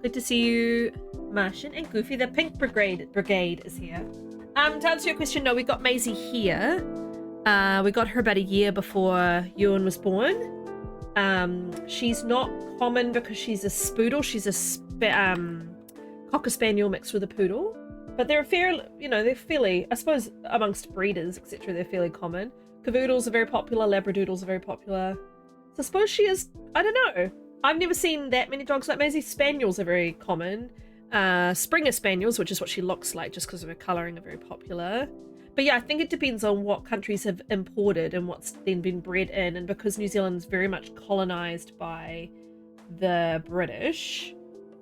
Good to see you, Martian and Goofy. The Pink Brigade is here. To answer your question, no, we got Maisie here. We got her about a year before Ewan was born. She's not common because she's a spoodle. She's a cocker spaniel mixed with a poodle. But they're they're fairly, I suppose, amongst breeders, etc., they're fairly common. Cavoodles are very popular. Labradoodles are very popular. So I suppose she is, I don't know. I've never seen that many dogs like Maisie. Spaniels are very common. Springer Spaniels, which is what she looks like just because of her colouring, are very popular. But yeah, I think it depends on what countries have imported and what's then been bred in. And because New Zealand's very much colonised by the British,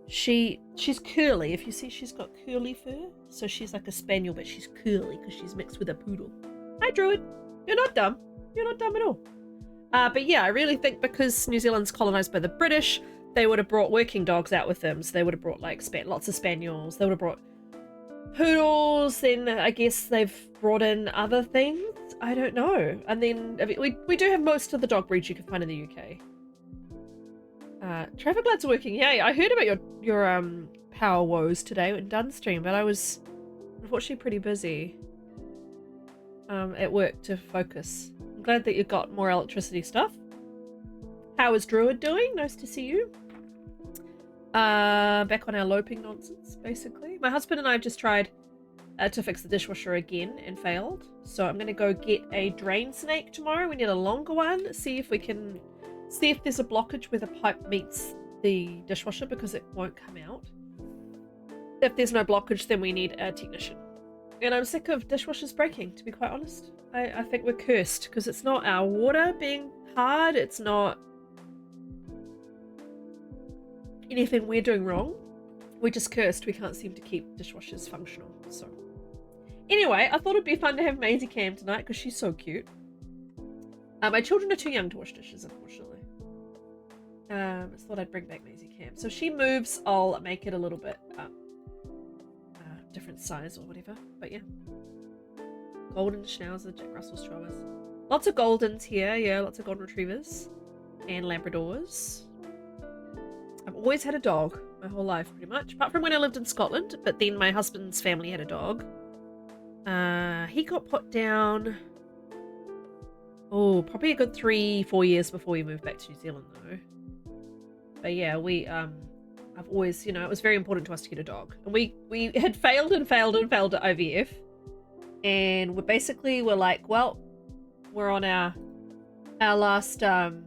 she's curly. If you see, she's got curly fur. So she's like a spaniel, but she's curly because she's mixed with a poodle. Hi, Druid. You're not dumb. You're not dumb at all. But yeah, I really think because New Zealand's colonised by the British, they would have brought working dogs out with them. So they would have brought like lots of spaniels. They would have brought poodles. Then I guess they've brought in other things. I don't know. And then we do have most of the dog breeds you can find in the UK. Traffic lights are working. Yay! I heard about your power woes today in Dunstream, but I was unfortunately pretty busy at work to focus. I'm glad that you got more electricity stuff. How is Druid doing? Nice to see you. Back on our loping nonsense, basically. My husband and I have just tried to fix the dishwasher again and failed. So I'm going to go get a drain snake tomorrow. We need a longer one. See if there's a blockage where the pipe meets the dishwasher because it won't come out. If there's no blockage, then we need a technician. And I'm sick of dishwashers breaking, to be quite honest. I think we're cursed because it's not our water being hard. It's not anything we're doing wrong. We're just cursed. We can't seem to keep dishwashers functional. So anyway, I thought it'd be fun to have Maisie Cam tonight because she's so cute. My children are too young to wash dishes, unfortunately. I just thought I'd bring back Maisie Cam. So she moves, I'll make it a little bit different size or whatever. But yeah. Golden Schnauzer, Jack Russell Strollers. Lots of Goldens here, yeah, lots of Golden Retrievers. And Labradors. I've always had a dog my whole life, pretty much. Apart from when I lived in Scotland, but then my husband's family had a dog. He got put down... Oh, probably a good 3-4 years before we moved back to New Zealand, though. But yeah, I've always, it was very important to us to get a dog. And we had failed at IVF. And we're like, well, we're on our last kind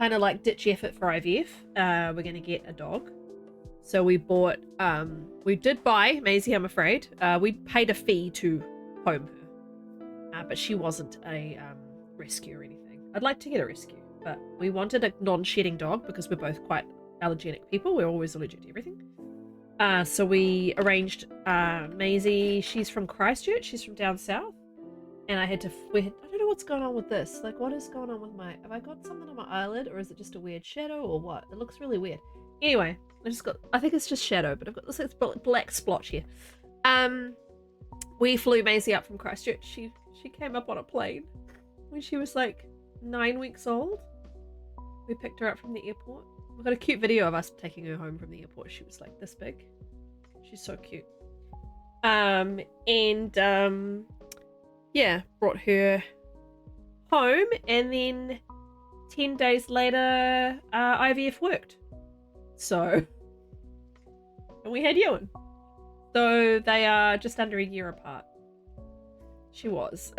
of like ditch effort for IVF. We're going to get a dog. So we did buy Maisie, I'm afraid. We paid a fee to home her. But she wasn't a rescue or anything. I'd like to get a rescue, but we wanted a non-shedding dog because we're both quite allergenic people. We're always allergic to everything. So we arranged Maisie. She's from Christchurch. She's from down south. And I don't know what's going on with this. Like, what is going on with have I got something on my eyelid or is it just a weird shadow or what? It looks really weird. Anyway, I think it's just shadow, but I've got this black splotch here. We flew Maisie up from Christchurch. She came up on a plane when she was like 9 weeks old. We picked her up from the airport. We've got a cute video of us taking her home from the airport. She was like this big. She's so cute. Yeah, brought her home, and then 10 days later, IVF worked. So, and we had Ewan. So they are just under a year apart. She was.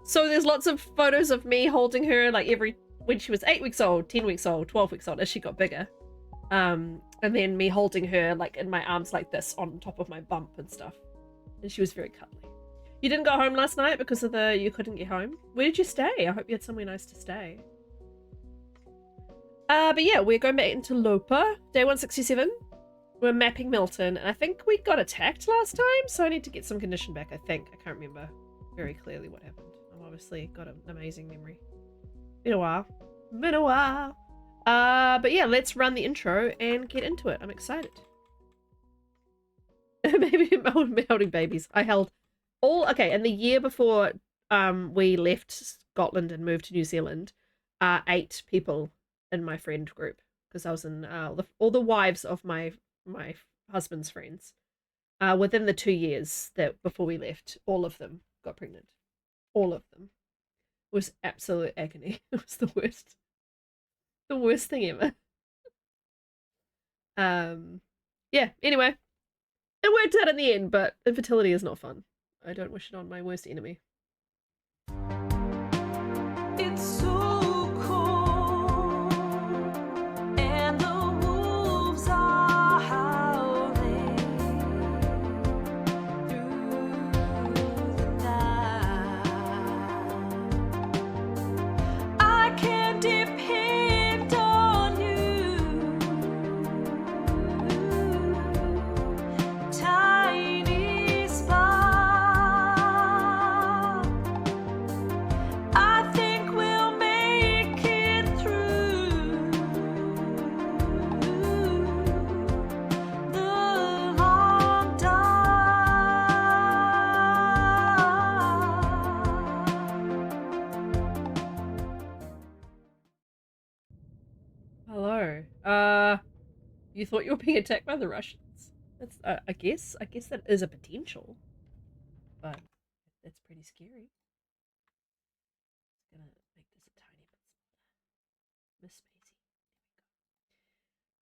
So there's lots of photos of me holding her like when she was 8 weeks old, 10 weeks old, 12 weeks old as she got bigger. And then me holding her like in my arms like this on top of my bump and stuff. And she was very cuddly. You didn't go home last night because of you couldn't get home? Where did you stay? I hope you had somewhere nice to stay. But yeah, we're going back into Lopa, day 167. We're mapping Milton, and I think we got attacked last time, so I need to get some condition back, I think. I can't remember very clearly what happened. I've obviously got an amazing memory. Been a while. But yeah, let's run the intro and get into it. I'm excited. Maybe holding babies. I held okay, and the year before we left Scotland and moved to New Zealand, 8 people in my friend group because I was in all the wives of my husband's friends. Within the 2 years that before we left, all of them got pregnant. All of them. It was absolute agony. It was the worst. The worst thing ever. Yeah, anyway. It worked out in the end, but infertility is not fun. I don't wish it on my worst enemy. It's so cold, and the wolves are howling through the night. I can depend on you, tiny spark. I think we'll make it through the long dark. Hello. You thought you were being attacked by the Russians? That's, I guess that is a potential, but that's pretty scary. Gonna make this a tiny bit smaller. Miss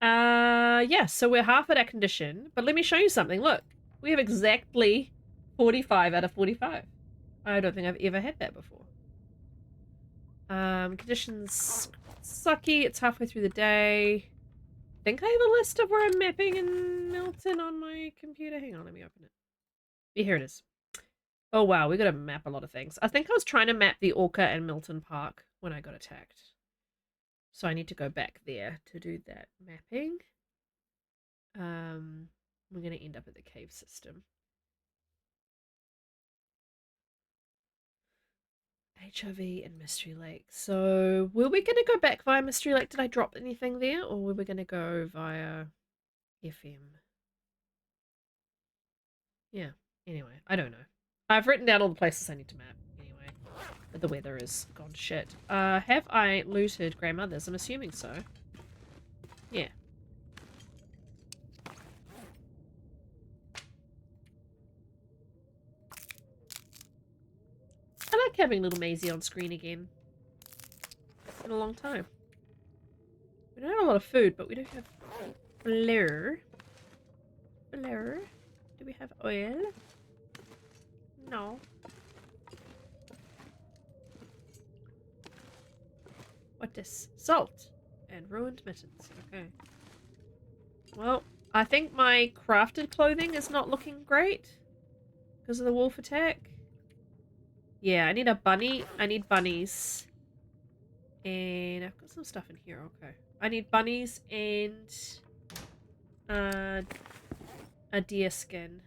Maisie. Yeah, so we're half at our condition, but let me show you something. Look, we have exactly 45 out of 45. I don't think I've ever had that before. Conditions sucky. It's halfway through the day. I think I have a list of where I'm mapping in Milton on my computer. Hang on, let me open it. Yeah, here it is. Oh wow, we gotta map a lot of things. I think I was trying to map the Orca and Milton Park when I got attacked. So I need to go back there to do that mapping. We're gonna end up at the cave system. HRV and Mystery Lake. So were we gonna go back via Mystery Lake? Did I drop anything there? Or were we gonna go via FM? Yeah, anyway, I don't know. I've written down all the places I need to map anyway. But the weather is gone to shit. Have I looted grandmother's? I'm assuming so. Yeah. I like having little Maisie on screen again. It's been a long time. We don't have a lot of food, but we do have flour. Flour. Do we have oil? No. What is salt and ruined mittens? Okay. Well, I think my crafted clothing is not looking great because of the wolf attack. Yeah, I need a bunny. I need bunnies. And I've got some stuff in here. Okay. I need bunnies and a deer skin.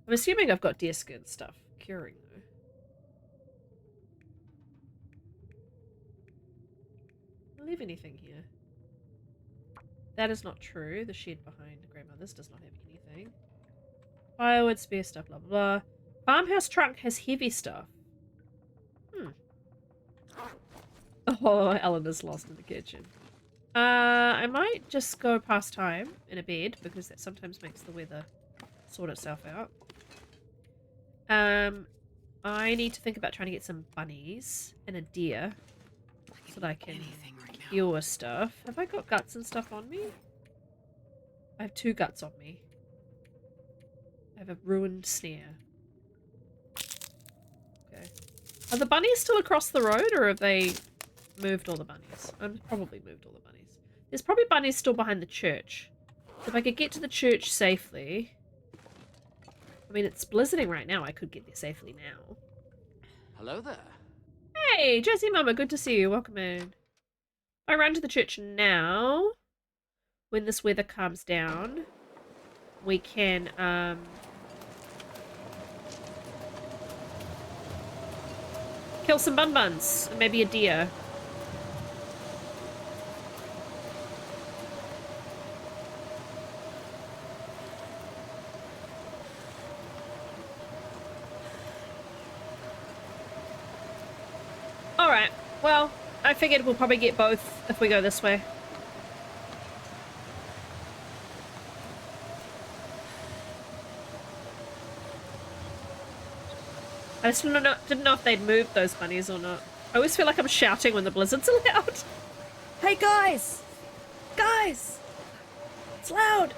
I'm assuming I've got deer skin stuff curing though. Did I leave anything here? That is not true. The shed behind grandmother's does not have anything. Firewood, spare stuff, blah blah blah. Farmhouse trunk has heavy stuff. Oh, Eleanor's lost in the kitchen. I might just go past time in a bed because that sometimes makes the weather sort itself out. I need to think about trying to get some bunnies and a deer so that I can cure stuff. Have I got guts and stuff on me? I have 2 guts on me. I have a ruined snare. Okay. Are the bunnies still across the road or have they moved all the bunnies? I've probably moved all the bunnies. There's probably bunnies still behind the church. So if I could get to the church safely... I mean, it's blizzarding right now. I could get there safely now. Hello there. Hey, Jessie Mama, good to see you. Welcome in. If I run to the church now, when this weather calms down, we can, kill some bun-buns and maybe a deer. Alright, well, I figured we'll probably get both if we go this way. I just didn't know if they'd moved those bunnies or not. I always feel like I'm shouting when the blizzard's allowed. Hey guys! Guys! It's loud!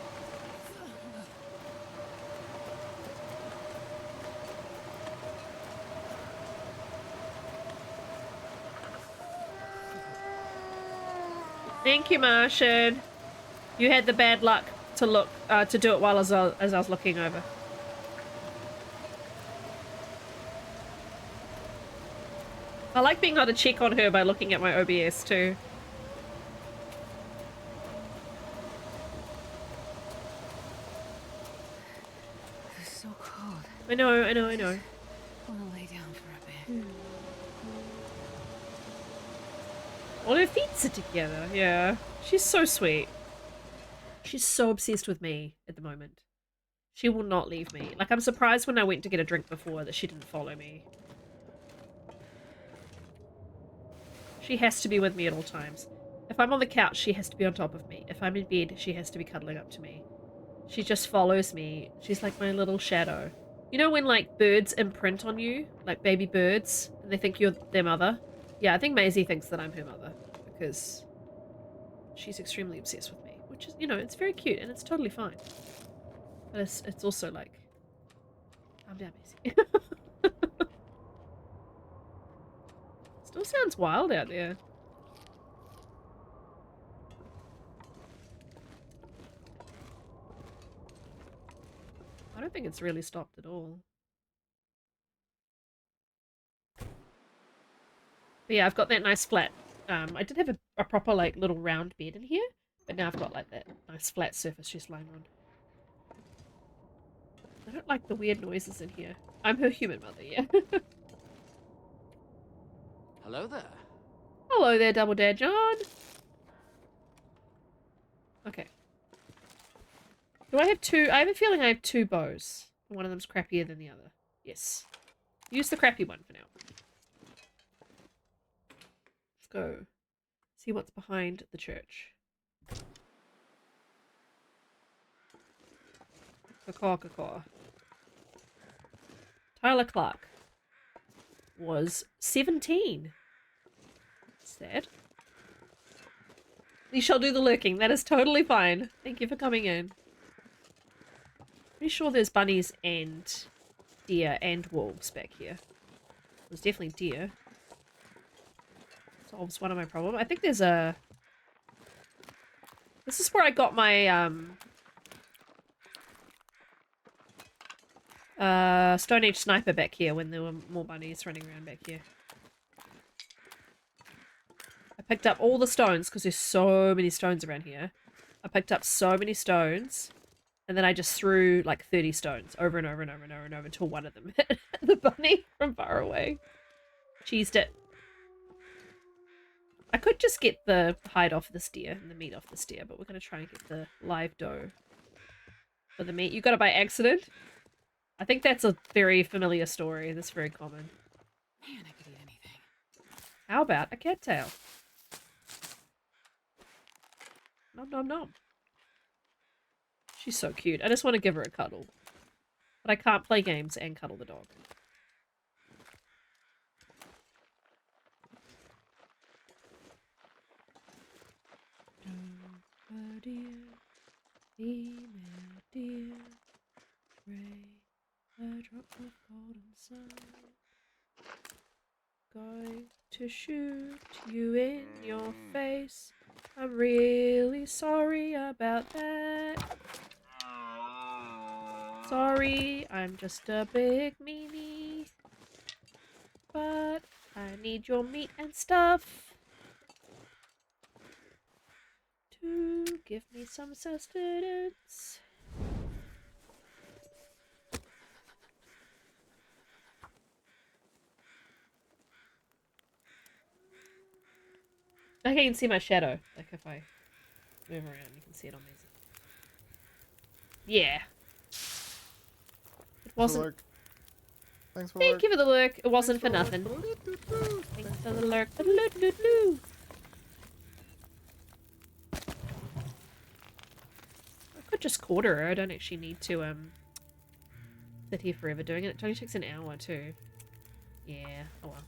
Thank you, Martian. You had the bad luck to do it while as I was looking over. I like being able to check on her by looking at my OBS too. It's so cold. I know. I want to lay down for a bit. All her feet are together, yeah. She's so sweet. She's so obsessed with me at the moment. She will not leave me. Like, I'm surprised when I went to get a drink before that she didn't follow me. She has to be with me at all times. If I'm on the couch, she has to be on top of me. If I'm in bed, she has to be cuddling up to me. She just follows me. She's like my little shadow. You know when, like, birds imprint on you? Like baby birds? And they think you're their mother? Yeah, I think Maisie thinks that I'm her mother. Because she's extremely obsessed with me. Which is, you know, it's very cute and it's totally fine. But it's also like... calm down, Maisie. Still sounds wild out there. I don't think it's really stopped at all. But yeah, I've got that nice flat. I did have a proper like little round bed in here, but now I've got like that nice flat surface she's lying on. I don't like the weird noises in here. I'm her human mother, yeah. Hello there. Hello there, Double Dad John. Okay. Do I have two? I have a feeling I have two bows. One of them's crappier than the other. Yes. Use the crappy one for now. Let's go. See what's behind the church. Caw. Tyler Clark was 17. Sad. You shall do the lurking. That is totally fine. Thank you for coming in. Pretty sure there's bunnies and deer and wolves back here. There's definitely deer. Solves one of my problems. I think there's a... This is where I got my Stone Age sniper back here when there were more bunnies running around back here. I picked up all the stones because there's so many stones around here. I picked up so many stones and then I just threw like 30 stones over and over and over and over and over until one of them hit the bunny from far away. Cheesed it. I could just get the hide off this deer and the meat off this deer, but we're going to try and get the live doe for the meat. You got it by accident? I think that's a very familiar story. That's very common. Man, I could eat anything. How about a cattail? Nom nom nom. She's so cute. I just want to give her a cuddle. But I can't play games and cuddle the dog. Female deer, ray, a drop of golden sun. Going to shoot you in your face. I'm really sorry about that. Sorry, I'm just a big meanie. But I need your meat and stuff to give me some sustenance. I can see my shadow. Like if I move around, you can see it on these. Yeah. It wasn't. Thanks for Thank you for the lurk. It wasn't for nothing. Thanks for the lurk. I could just quarter her. I don't actually need to sit here forever doing it. It only takes an hour too. Yeah, oh well.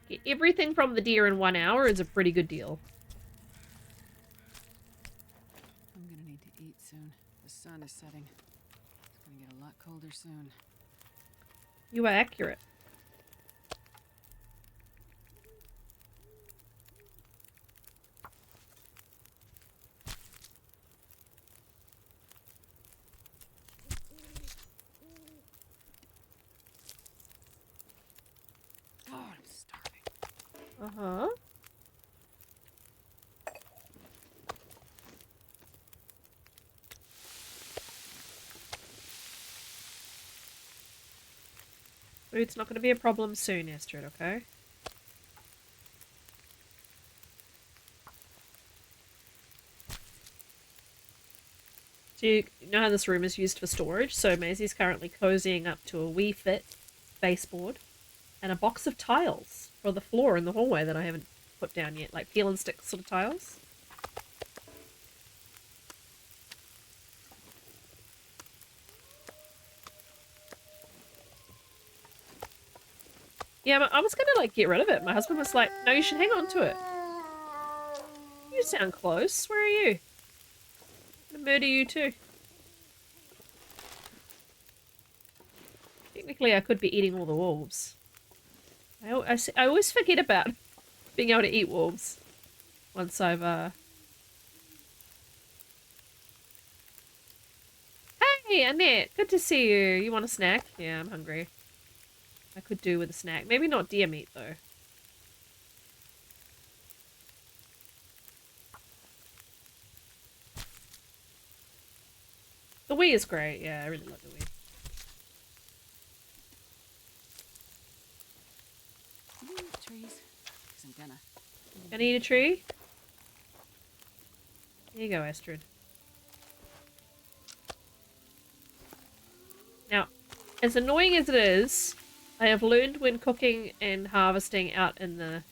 Get everything from the deer in 1 hour is a pretty good deal. I'm gonna need to eat soon. The sun is setting. It's gonna get a lot colder soon. You are accurate. Oh, I'm starving. Uh-huh. Food's not going to be a problem soon, Astrid, okay? So you know how this room is used for storage? So Maisie's currently cozying up to a Wii Fit baseboard and a box of tiles for the floor in the hallway that I haven't put down yet, like peel and stick sort of tiles. Yeah, I was gonna like get rid of it. My husband was like, no, you should hang on to it. You sound close. Where are you? I'm gonna murder you too. Technically, I could be eating all the wolves. I always forget about being able to eat wolves once I've, Hey, Annette! Good to see you. You want a snack? Yeah, I'm hungry. I could do with a snack. Maybe not deer meat, though. The Wii is great. Yeah, I really love the Wii. Trees. Isn't gonna. Gonna eat a tree? Here you go, Astrid. Now, as annoying as it is, I have learned when cooking and harvesting out in the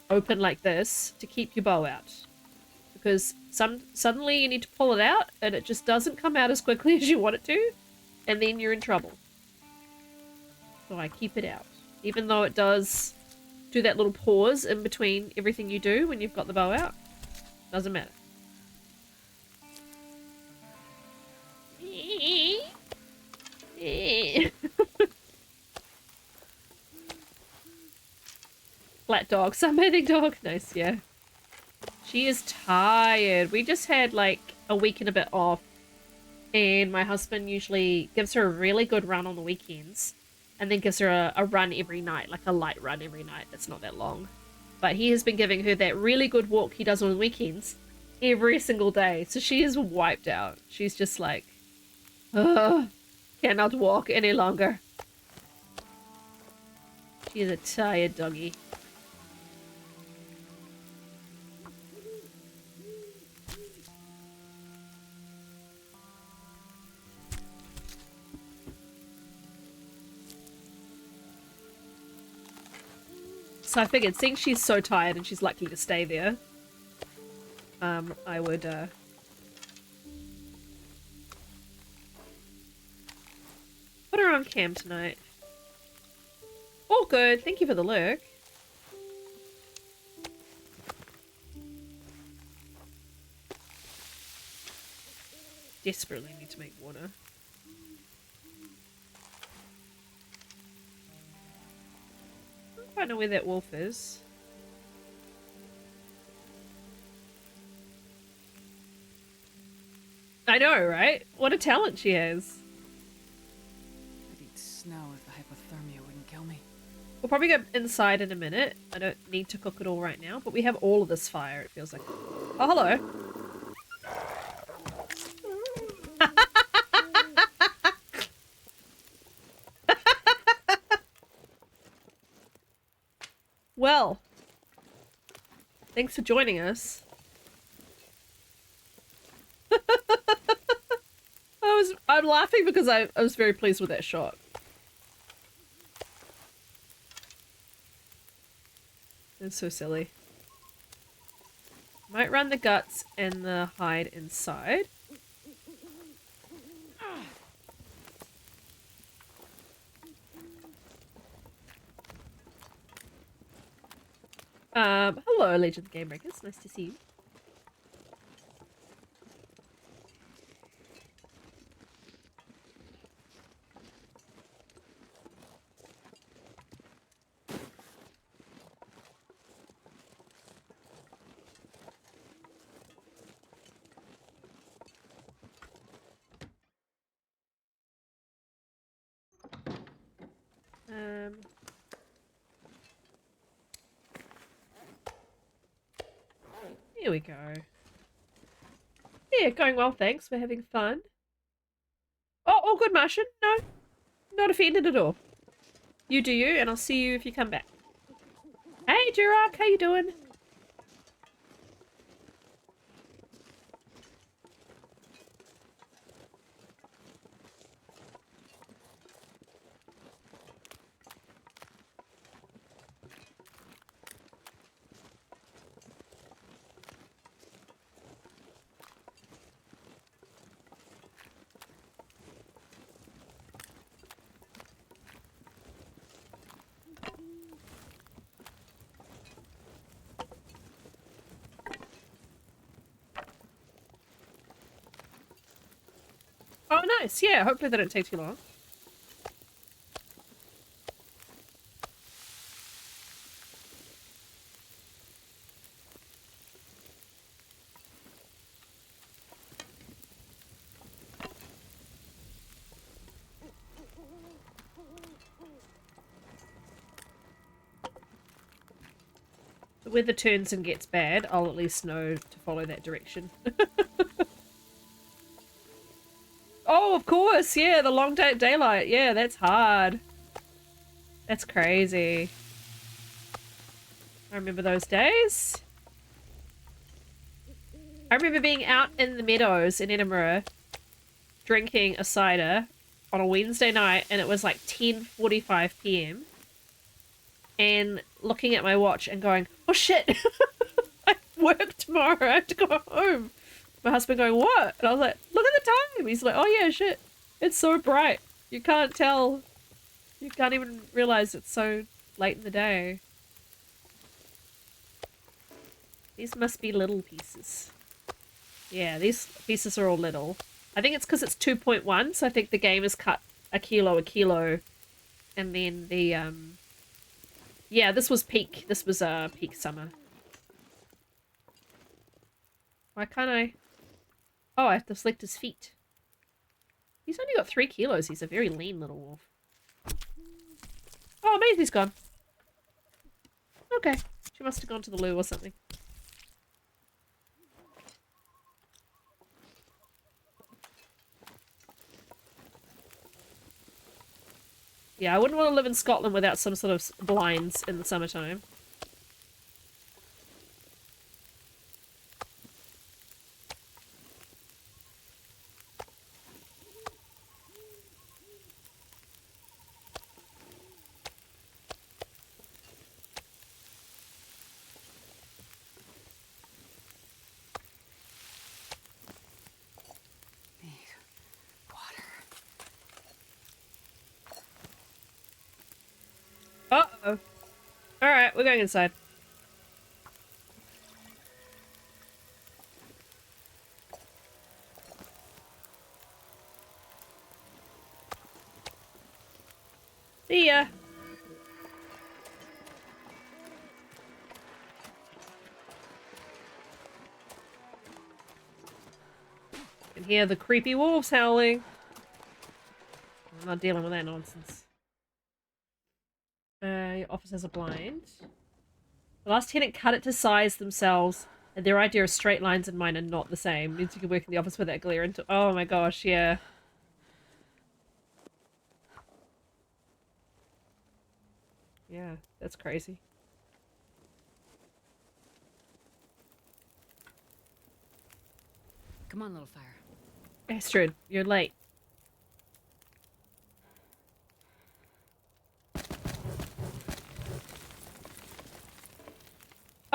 open like this to keep your bow out. Because suddenly you need to pull it out and it just doesn't come out as quickly as you want it to, and then you're in trouble. So I keep it out. Even though it does do that little pause in between everything you do when you've got the bow out. Doesn't matter. Flat dog, sunbathing dog. Nice, yeah. She is tired. We just had like a week and a bit off, and my husband usually gives her a really good run on the weekends and then gives her a run every night, like a light run every night that's not that long. But he has been giving her that really good walk he does on the weekends every single day. So she is wiped out. She's just like, ugh, cannot walk any longer. She is a tired doggy. So I figured, seeing she's so tired and she's likely to stay there, I would, put her on cam tonight. All good. Thank you for the lurk. Desperately need to make water. I don't quite know where that wolf is. I know, right? What a talent she has. I'd eat snow if the hypothermia wouldn't kill me. We'll probably go inside in a minute. I don't need to cook it all right now, but we have all of this fire, it feels like. Oh, hello. Well, thanks for joining us. I'm laughing because I was very pleased with that shot. It's so silly. Might run the guts and the hide inside. Hello, Legend Game Breakers. Nice to see you. Here we go. Yeah, going well, thanks. We're having fun. Oh, all good, Martian. No, not offended at all. You do you, and I'll see you if you come back. Hey, Jirok, how you doing? Oh, nice. Yeah, hopefully they don't take too long. The weather turns and gets bad, I'll at least know to follow that direction. Oh, of course, yeah, the long day daylight. Yeah, that's hard. That's crazy. I remember those days. I remember being out in the meadows in Edinburgh drinking a cider on a Wednesday night, and it was like 10:45 p.m. and looking at my watch and going, oh shit, I work tomorrow, I have to go home. My husband going, what? And I was like, look at the time. He's like, oh yeah, shit, it's so bright. You can't tell. You can't even realize it's so late in the day. These must be little pieces. Yeah, these pieces are all little. I think it's because it's 2.1, so I think the game is cut a kilo. And then the, yeah, this was peak. This was, peak summer. Why can't I? Oh, I have to select his feet. He's only got 3 kilos. He's a very lean little wolf. Oh, Maisie's gone. Okay. She must have gone to the loo or something. Yeah, I wouldn't want to live in Scotland without some sort of blinds in the summertime. Uh-oh. Alright, we're going inside. See ya. Can hear the creepy wolves howling. I'm not dealing with that nonsense. Your office has a blind. The last tenant cut it to size themselves, and their idea of straight lines and mine are not the same. Means you can work in the office with that glare into. Oh my gosh, yeah. Yeah, that's crazy. Come on, little fire. Astrid, you're late.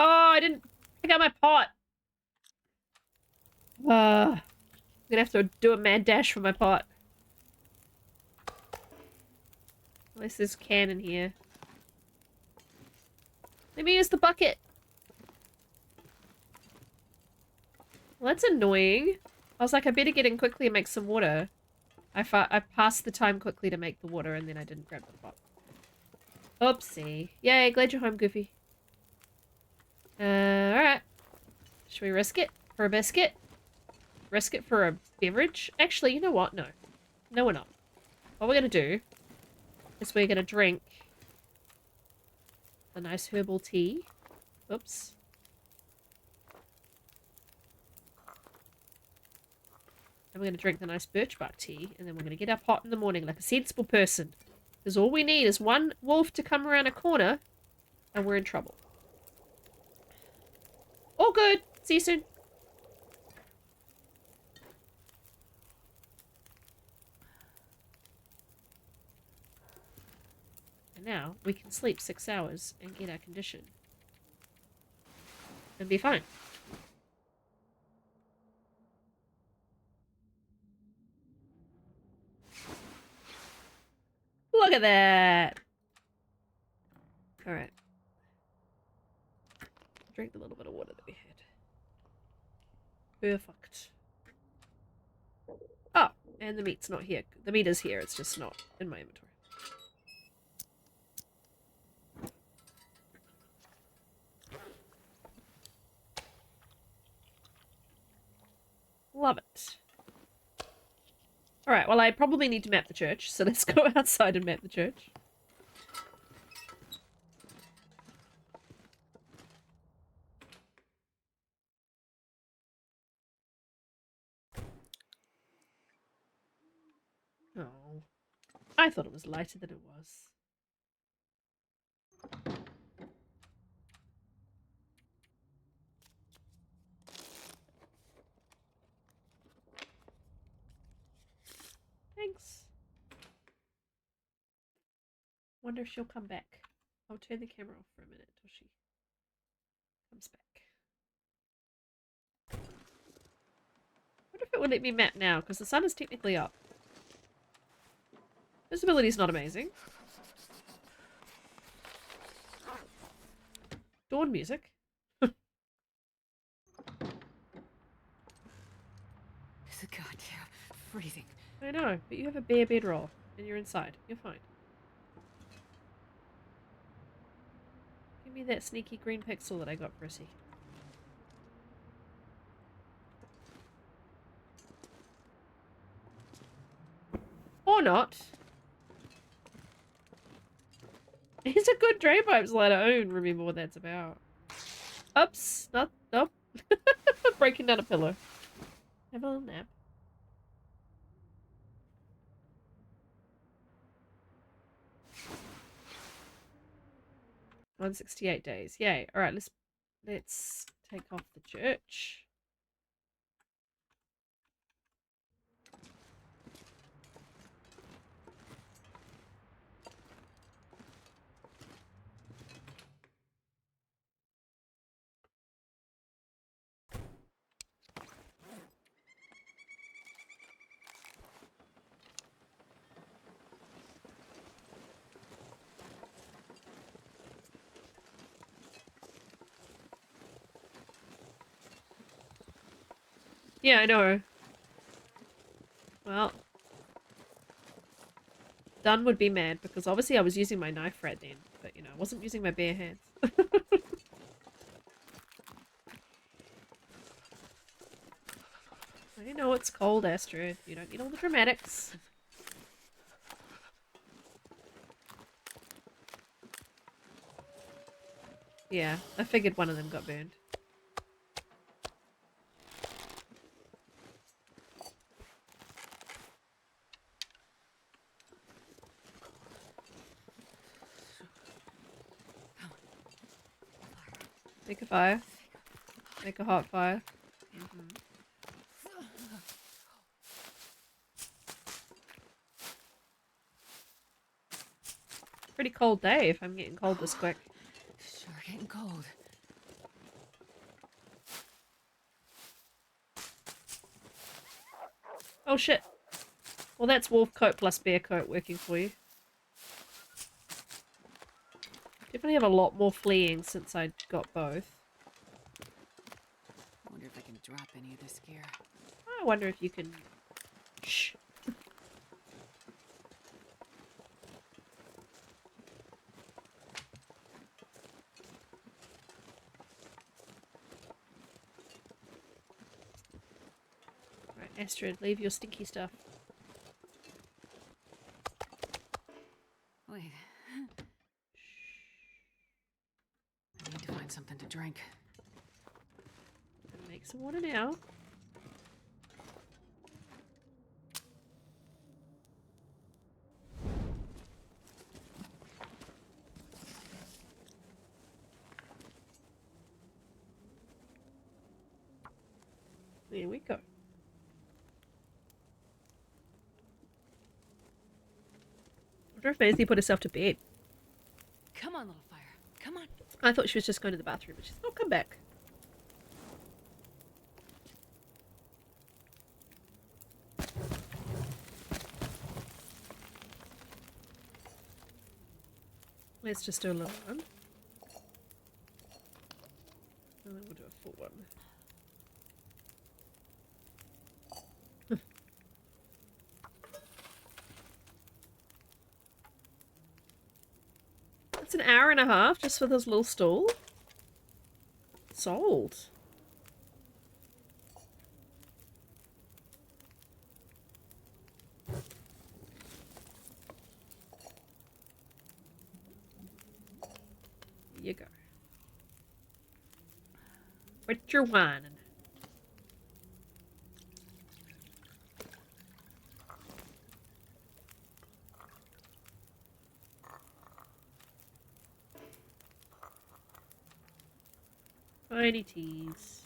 Oh, I didn't pick out my pot. I'm gonna have to do a mad dash for my pot. Unless there's a can in here. Let me use the bucket. Well, that's annoying. I was like, I better get in quickly and make some water. I passed the time quickly to make the water and then I didn't grab the pot. Oopsie. Yay, glad you're home, Goofy. Alright. Should we risk it for a biscuit? Risk it for a beverage? Actually, you know what? No. No, we're not. What we're going to do is we're going to drink a nice herbal tea. Oops. And we're going to drink the nice birch bark tea. And then we're going to get up hot in the morning like a sensible person. Because all we need is one wolf to come around a corner. And we're in trouble. All good. See you soon. And now we can sleep 6 hours and get our condition. And be fine. Look at that! Alright. Drink the little bit of water that we had. Perfect. Oh, and the meat's not here. The meat is here, it's just not in my inventory. Love it. Alright, well I probably need to map the church, so let's go outside and map the church. Oh. I thought it was lighter than it was. Thanks. Wonder if she'll come back. I'll turn the camera off for a minute till she comes back. Wonder if it would let me map now, because the sun is technically up. Visibility's not amazing. Dawn music. It's goddamn freezing. I know, but you have a bare bedroll, and you're inside. You're fine. Give me that sneaky green pixel that I got, Prissy. Or not. He's a good drain pipes lighter. I don't remember what that's about. Oops. Not. Nope. Breaking down a pillow. Have a little nap. $168 days. Yay. Alright, let's take off the church. Yeah, I know. Well, Dunn would be mad because obviously I was using my knife right then, but you know, I wasn't using my bare hands. I know it's cold, Astrid. You don't need all the dramatics. Yeah, I figured one of them got burned. Make a fire. Make a hot fire. Pretty cold day if I'm getting cold this quick. Sure getting cold. Oh shit. Well, that's wolf coat plus bear coat working for you. Definitely have a lot more fleeing since I got both. I wonder if I can can drop any of this gear. I wonder if you can... Shh. Right, Astrid, leave your stinky stuff. Wait. I need to find something to drink. Make some water now. There we go. I wonder if Maisie put herself to bed. Come on, little fire. Come on. I thought she was just going to the bathroom, but she's oh, come back. Let's just do a little one. And then we'll do a full one. It's an hour and a half just for this little stall. Sold. Here you go. What you're whining? Tiny teas.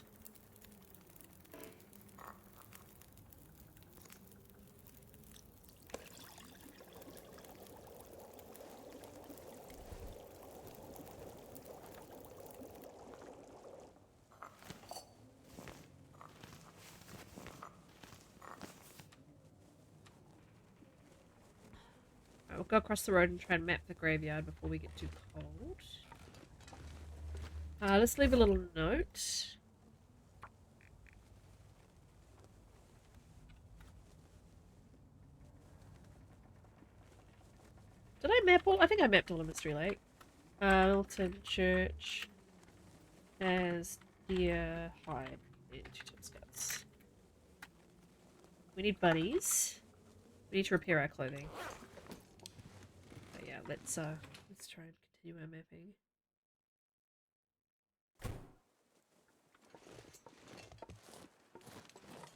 Right, we'll go across the road and try and map the graveyard before we get too cold. Let's leave a little note. Did I map all? I think I mapped all of Mystery Lake. Milton Church as deer hide in two scouts. We need buddies. We need to repair our clothing. But yeah, let's try and continue our mapping.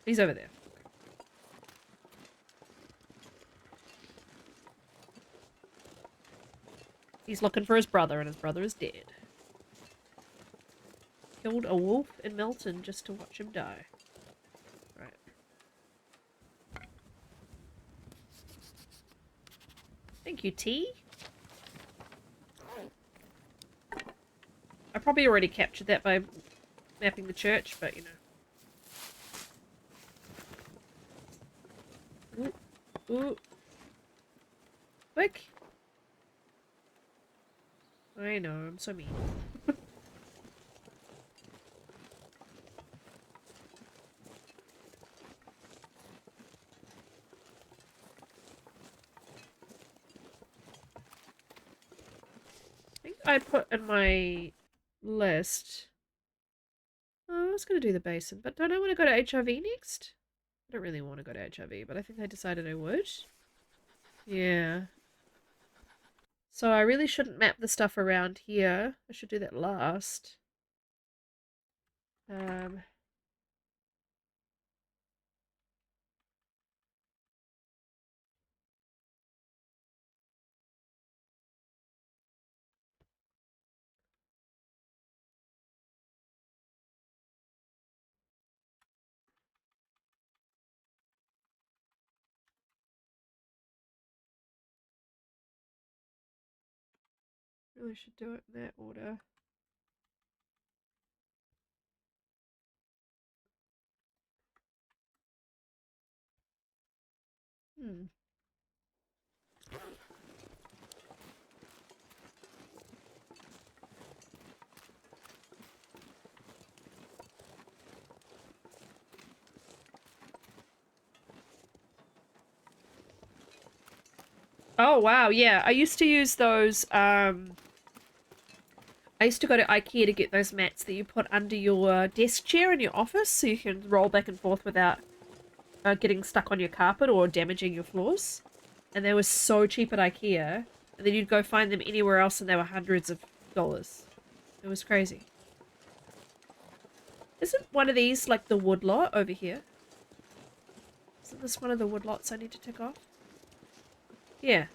He's over there. He's looking for his brother, and his brother is dead. Killed a wolf in Milton just to watch him die. Right. Thank you, T. I probably already captured that by mapping the church, but you know. Ooh. Ooh. Quick. I know, I'm so mean. I think I put in my list. Oh, I was going to do the basin, but don't I want to go to HRV next? I don't really want to go to HRV, but I think I decided I would. Yeah. So I really shouldn't map the stuff around here. I should do that last. Really should do it in that order. Hmm. Oh, wow, yeah. I used to use those, I used to go to IKEA to get those mats that you put under your desk chair in your office so you can roll back and forth without getting stuck on your carpet or damaging your floors. And they were so cheap at IKEA. And then you'd go find them anywhere else and they were hundreds of dollars. It was crazy. Isn't one of these like the wood lot over here? Isn't this one of the wood lots I need to tick off? Yeah.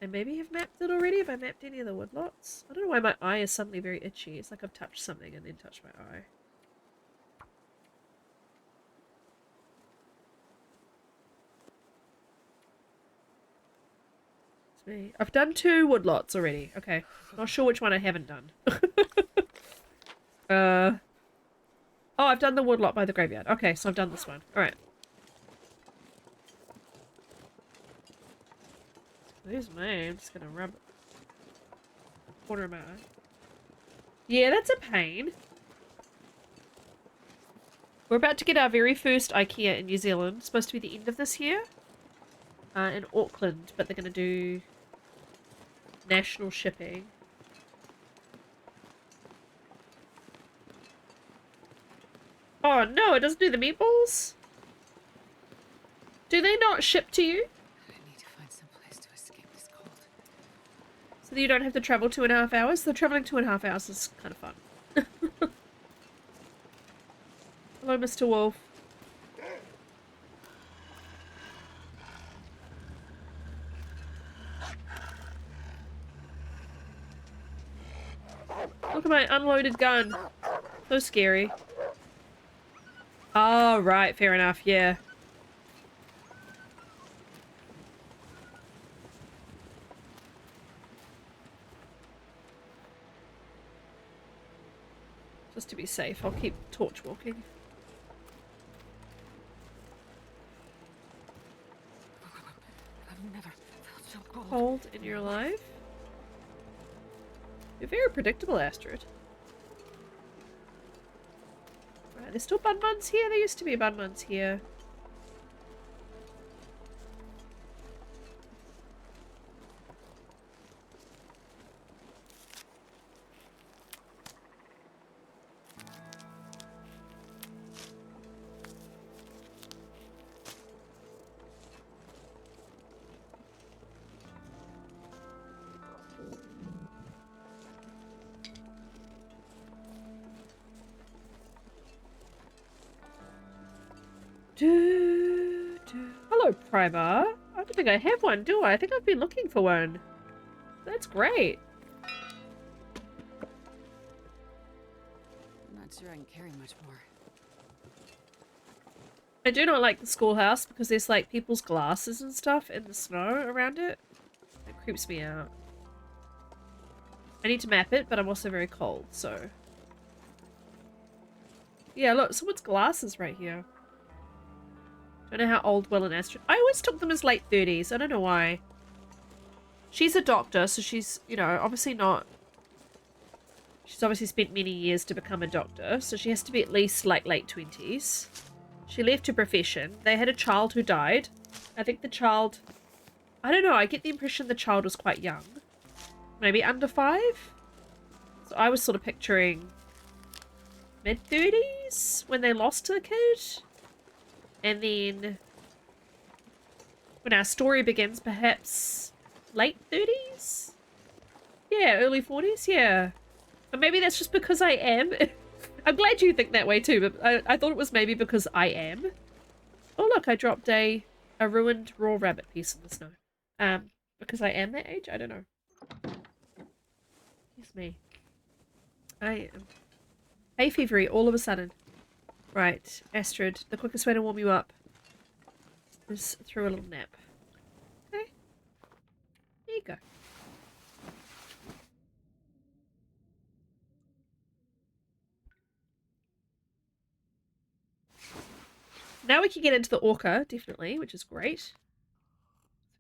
I maybe have mapped it already. Have I mapped any of the wood lots? I don't know why my eye is suddenly very itchy. It's like I've touched something and then touched my eye. It's me. I've done 2 wood lots already. Okay. Not sure which one I haven't done. Oh, I've done the wood lot by the graveyard. Okay, so I've done this one. Alright. Excuse me, I'm just gonna rub the corner of my eye. Yeah, that's a pain. We're about to get our very first IKEA in New Zealand. It's supposed to be the end of this year. In Auckland, but they're gonna do national shipping. Oh no, it doesn't do the meatballs? Do they not ship to you? I need to find some place to escape this cold. So that you don't have to travel 2.5 hours? The traveling 2.5 hours is kind of fun. Hello, Mr. Wolf. Look at my unloaded gun. So scary. Oh, right. Fair enough. Yeah. Just to be safe, I'll keep torch walking. I've never felt so cold. Cold in your life? You're very predictable, Astrid. Right, there's still bun buns here? There used to be bun buns here. Hello, Primer. I don't think I have one, do I? I think I've been looking for one. That's great. I'm not sure I can carry much more. I do not like the schoolhouse because there's like people's glasses and stuff in the snow around it. It creeps me out. I need to map it, but I'm also very cold, so... Yeah, look, someone's glasses right here. Don't know how old Will and Astrid... I always took them as late 30s. I don't know why. She's a doctor, so she's, you know, obviously not... She's obviously spent many years to become a doctor, so she has to be at least, like, late 20s. She left her profession. They had a child who died. I think the child... I don't know, I get the impression the child was quite young. Maybe under 5? So I was sort of picturing... mid-30s? When they lost the kid? And then... when our story begins, perhaps... late 30s? Yeah, early 40s? Yeah. But maybe that's just because I am. I'm glad you think that way too, but I thought it was maybe because I am. Oh look, I dropped a ruined raw rabbit piece in the snow. Because I am that age? I don't know. It's me. I am hay fevery all of a sudden. Right, Astrid, the quickest way to warm you up is through a little nap. Okay. There you go. Now we can get into the Orca, definitely, which is great.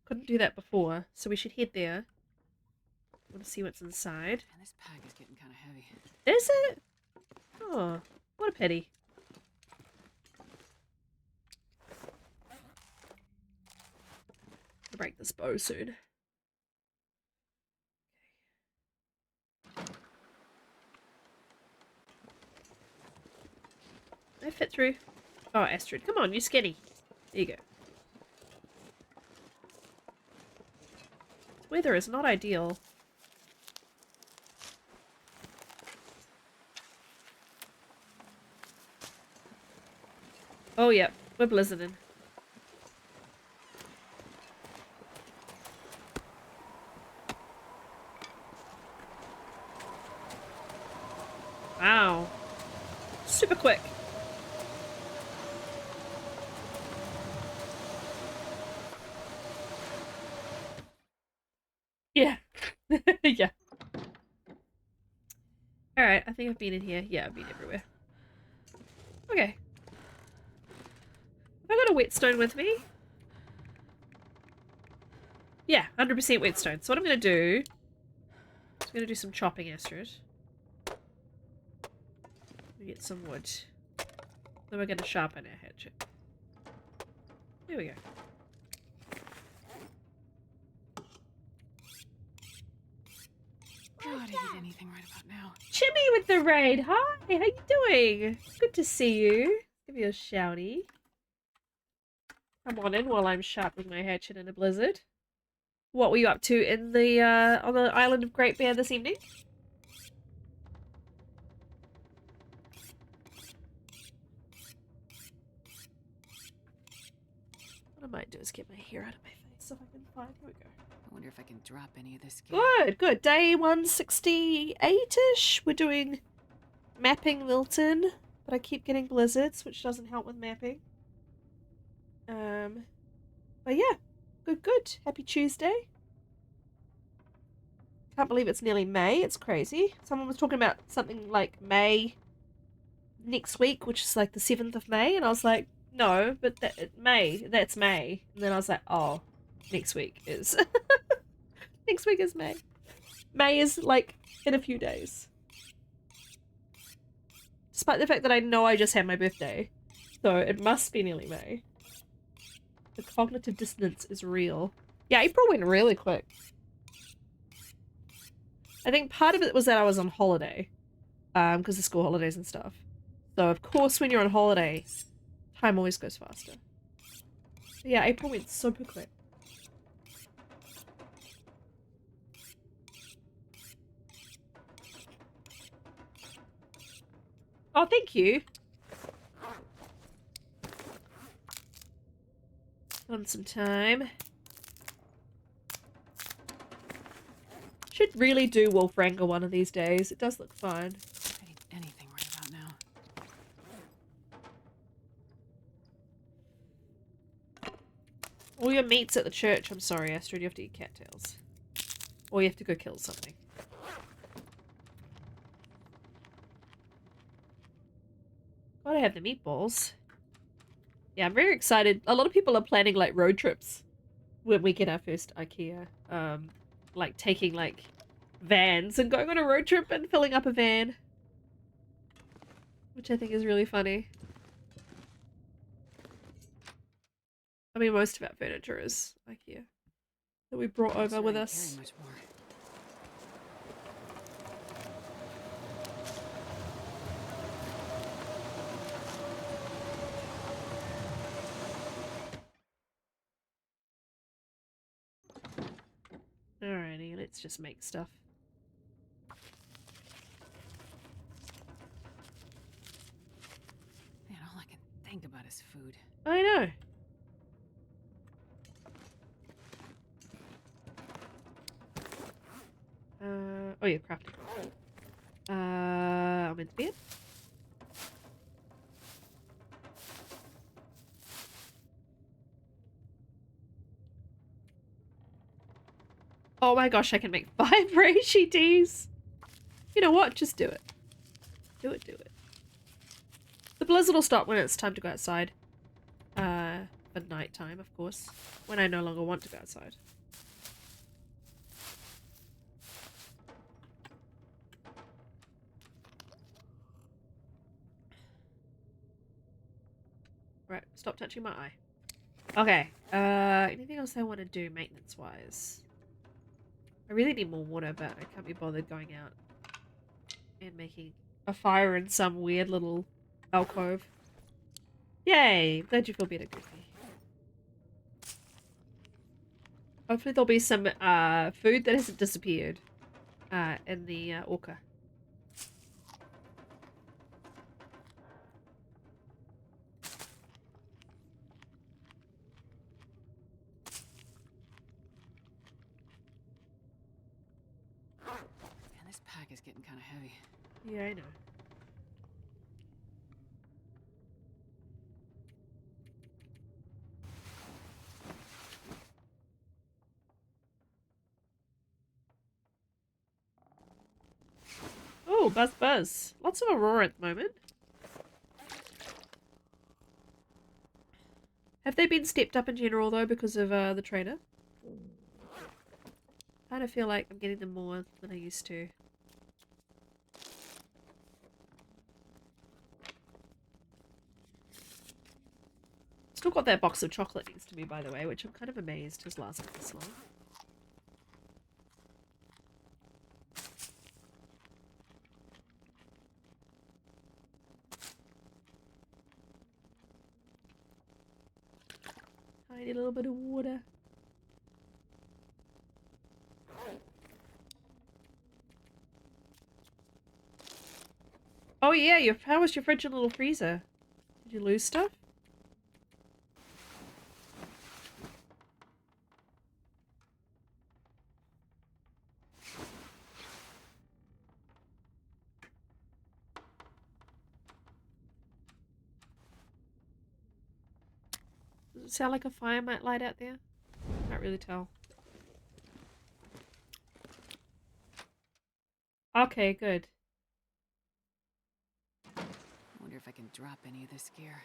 Couldn't do that before, so we should head there. I want to see what's inside. And this pack is getting kind of heavy. Is it? Oh, what a pity. to break this bow soon. I fit through. Oh, Astrid, come on, you skinny. There you go. The weather is not ideal. Oh, yeah, we're blizzarding. Wow. Super quick. Yeah. Yeah. Alright, I think I've been in here. Yeah, I've been everywhere. Okay. Have I got a whetstone with me? Yeah, 100% whetstone. So what I'm going to do is I'm going to do some chopping, Astrid. Get some wood. Then we're going to sharpen our hatchet. There we go. God, I'd eat anything right about now. Chimmy with the raid! Hi! How you doing? Good to see you. Give you a shouty. Come on in while I'm sharpening my hatchet in a blizzard. What were you up to in the, on the island of Great Bear this evening? What I might do is get my hair out of my face if I can find. Here we go. I wonder if I can drop any of this gear. Good, good. Day 168-ish. We're doing mapping Milton, but I keep getting blizzards, which doesn't help with mapping. But yeah, good, good. Happy Tuesday. Can't believe it's nearly May. It's crazy. Someone was talking about something like May next week, which is like the 7th of May, and I was like, no, but that's May. And then I was like, oh, next week is next week is May. May is like in a few days. Despite the fact that I know I just had my birthday, so it must be nearly May. The cognitive dissonance is real. Yeah, April went really quick. I think part of it was that I was on holiday, because of school holidays and stuff. So of course when you're on holiday, time always goes faster. But yeah, April went super quick. Oh, thank you. On some time. Should really do Wolf Wrangler one of these days. It does look fun. I'd eat anything right about now. All your meat's at the church. I'm sorry, Astrid. You have to eat cattails. Or you have to go kill something. Gotta have the meatballs. Yeah, I'm very excited. A lot of people are planning like road trips when we get our first IKEA. Like taking like vans and going on a road trip and filling up a van. Which I think is really funny. I mean, most of our furniture is IKEA that we brought over with us. Much more. Alrighty, let's just make stuff. Man, all I can think about is food. I know. Oh yeah, crafting. I'm in bed. Oh my gosh, I can make 5 reishi teas. You know what? Just do it. Do it, do it. The blizzard will stop when it's time to go outside. For nighttime, of course. When I no longer want to go outside. Right, stop touching my eye. Okay, Anything else I want to do maintenance-wise? I really need more water, but I can't be bothered going out and making a fire in some weird little alcove. Yay! Glad you feel better, Goofy. Hopefully there'll be some food that hasn't disappeared in the orca. Man, this pack is getting kind of heavy. Yeah, I know. Oh, buzz buzz. Lots of Aurora at the moment. Have they been stepped up in general though because of the trader? I kind of feel like I'm getting them more than I used to. Still got that box of chocolate next to me, by the way, which I'm kind of amazed has lasted this long. Tiny little bit of water. Oh yeah, how was your fridge and little freezer? Did you lose stuff? Does it sound like a fire might light out there? Can't really tell. Okay, good. I wonder if I can drop any of this gear.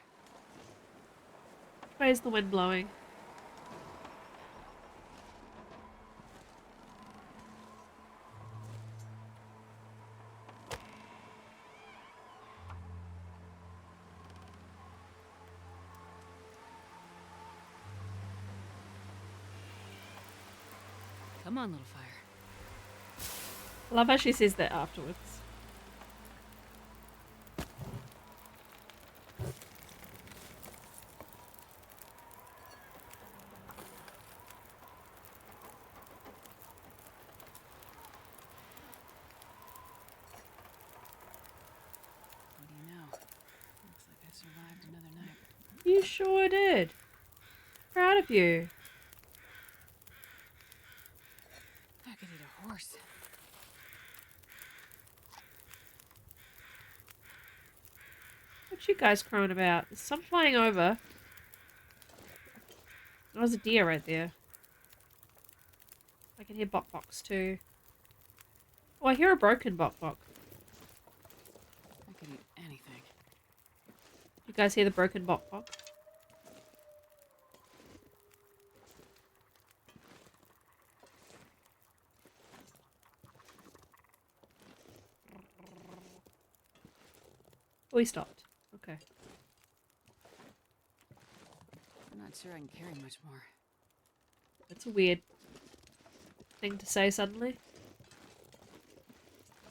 Where's the wind blowing? Come on, little fire. I love how she says that afterwards. What do you know? Looks like I survived another night. You sure did. Proud of you. I could eat a horse. What you guys crowing about? There's some flying over. There was a deer right there. I can hear Bok Boks too. Oh, I hear a broken Bok Bok. I could eat anything. You guys hear the broken Bok Bok? Oh, he stopped. Okay. I'm not sure I can carry much more. That's a weird thing to say suddenly.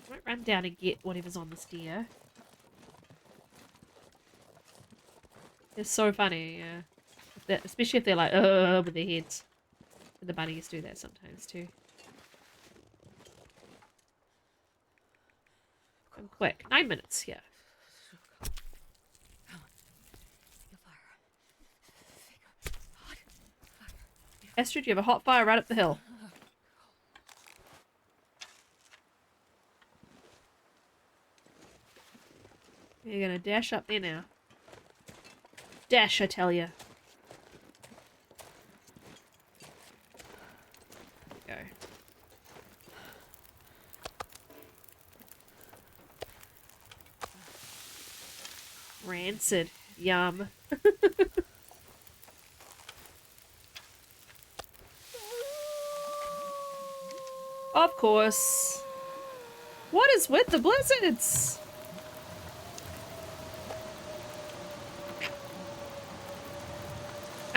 I might run down and get whatever's on this deer. It's so funny, yeah. Especially if they're like, with their heads. And the bunnies do that sometimes too. I'm quick. 9 minutes, yeah. Astrid, you have a hot fire right up the hill. You're gonna dash up there now. Dash, I tell ya. Go. Rancid. Yum. Of course. What is with the blizzards?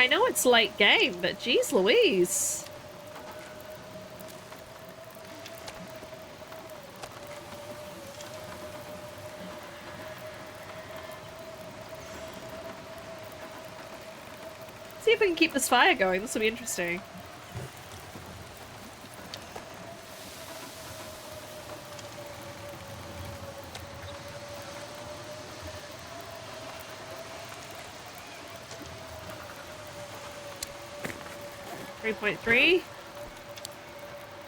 I know it's late game, but geez Louise. See if we can keep this fire going. This will be interesting. .3.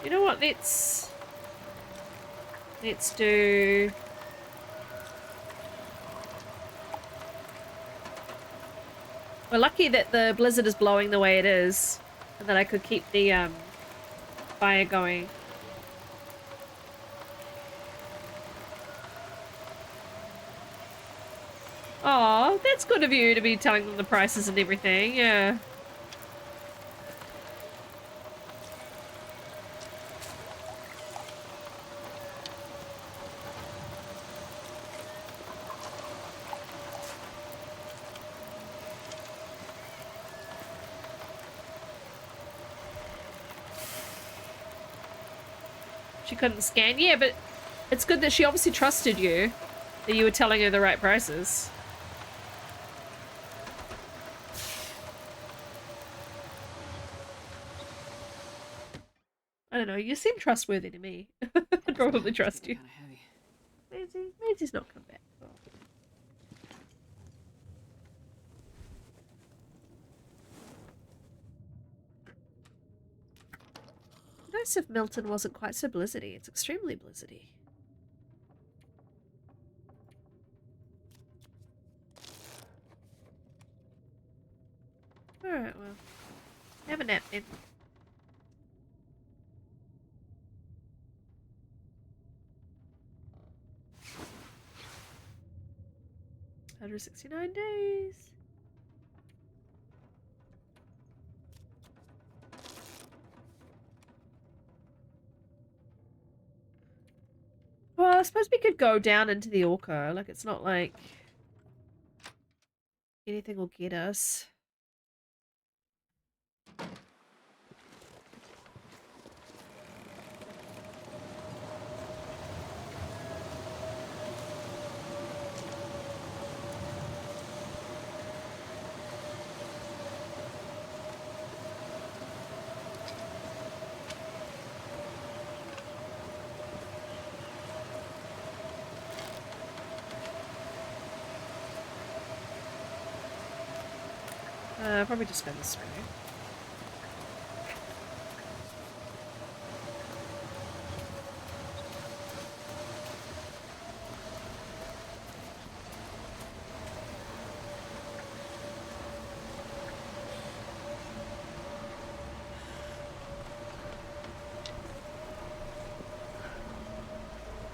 You know what? Let's do. We're lucky that the blizzard is blowing the way it is, and that I could keep the fire going. Oh, that's good of you to be telling them the prices and everything. Yeah. She couldn't scan. Yeah, but it's good that she obviously trusted you, that you were telling her the right prices. I don't know, you seem trustworthy to me. I'd probably trust you. Kinda heavy. Maisie's not come back. Oh. Nice if Milton wasn't quite so blizzardy. It's extremely blizzardy. Alright, well. Have a nap then. $169 days. Well, I suppose we could go down into the Orca. Like, it's not like anything will get us. Probably just go this way.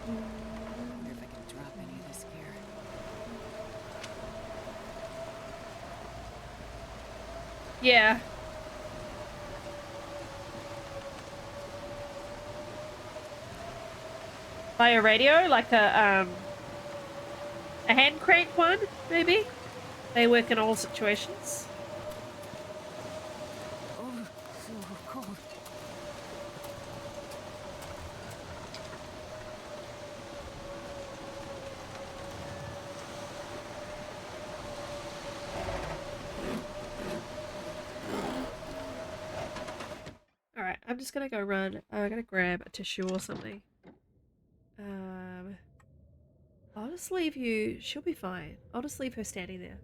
Wonder if I can drop any of this gear. Yeah. By a radio, like a hand crank one, maybe? They work in all situations. Oh, so cold. Alright, I'm just gonna go run. I'm gonna grab a tissue or something. I'll just leave you. She'll be fine. I'll just leave her standing there.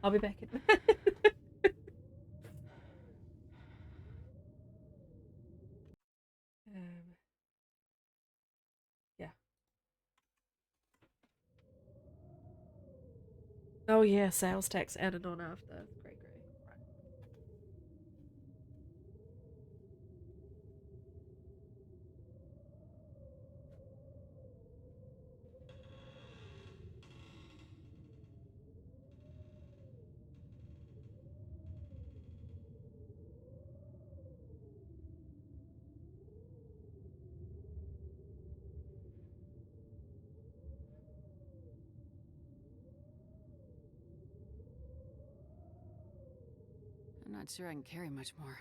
I'll be back in. Yeah. Oh yeah, sales tax added on after. Great, great. Right. Not sure I can carry much more.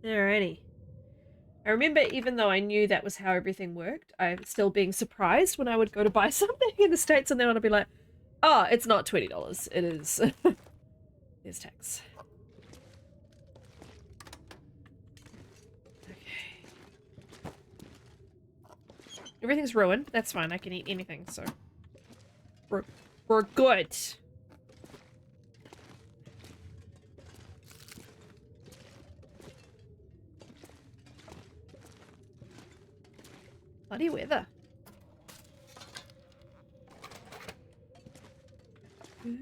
Alrighty. I remember, even though I knew that was how everything worked, I was still being surprised when I would go to buy something in the States and then I'd be like, oh, it's not $20. It is. There's tax. Okay. Everything's ruined. That's fine. I can eat anything, so. We're good. Bloody weather. You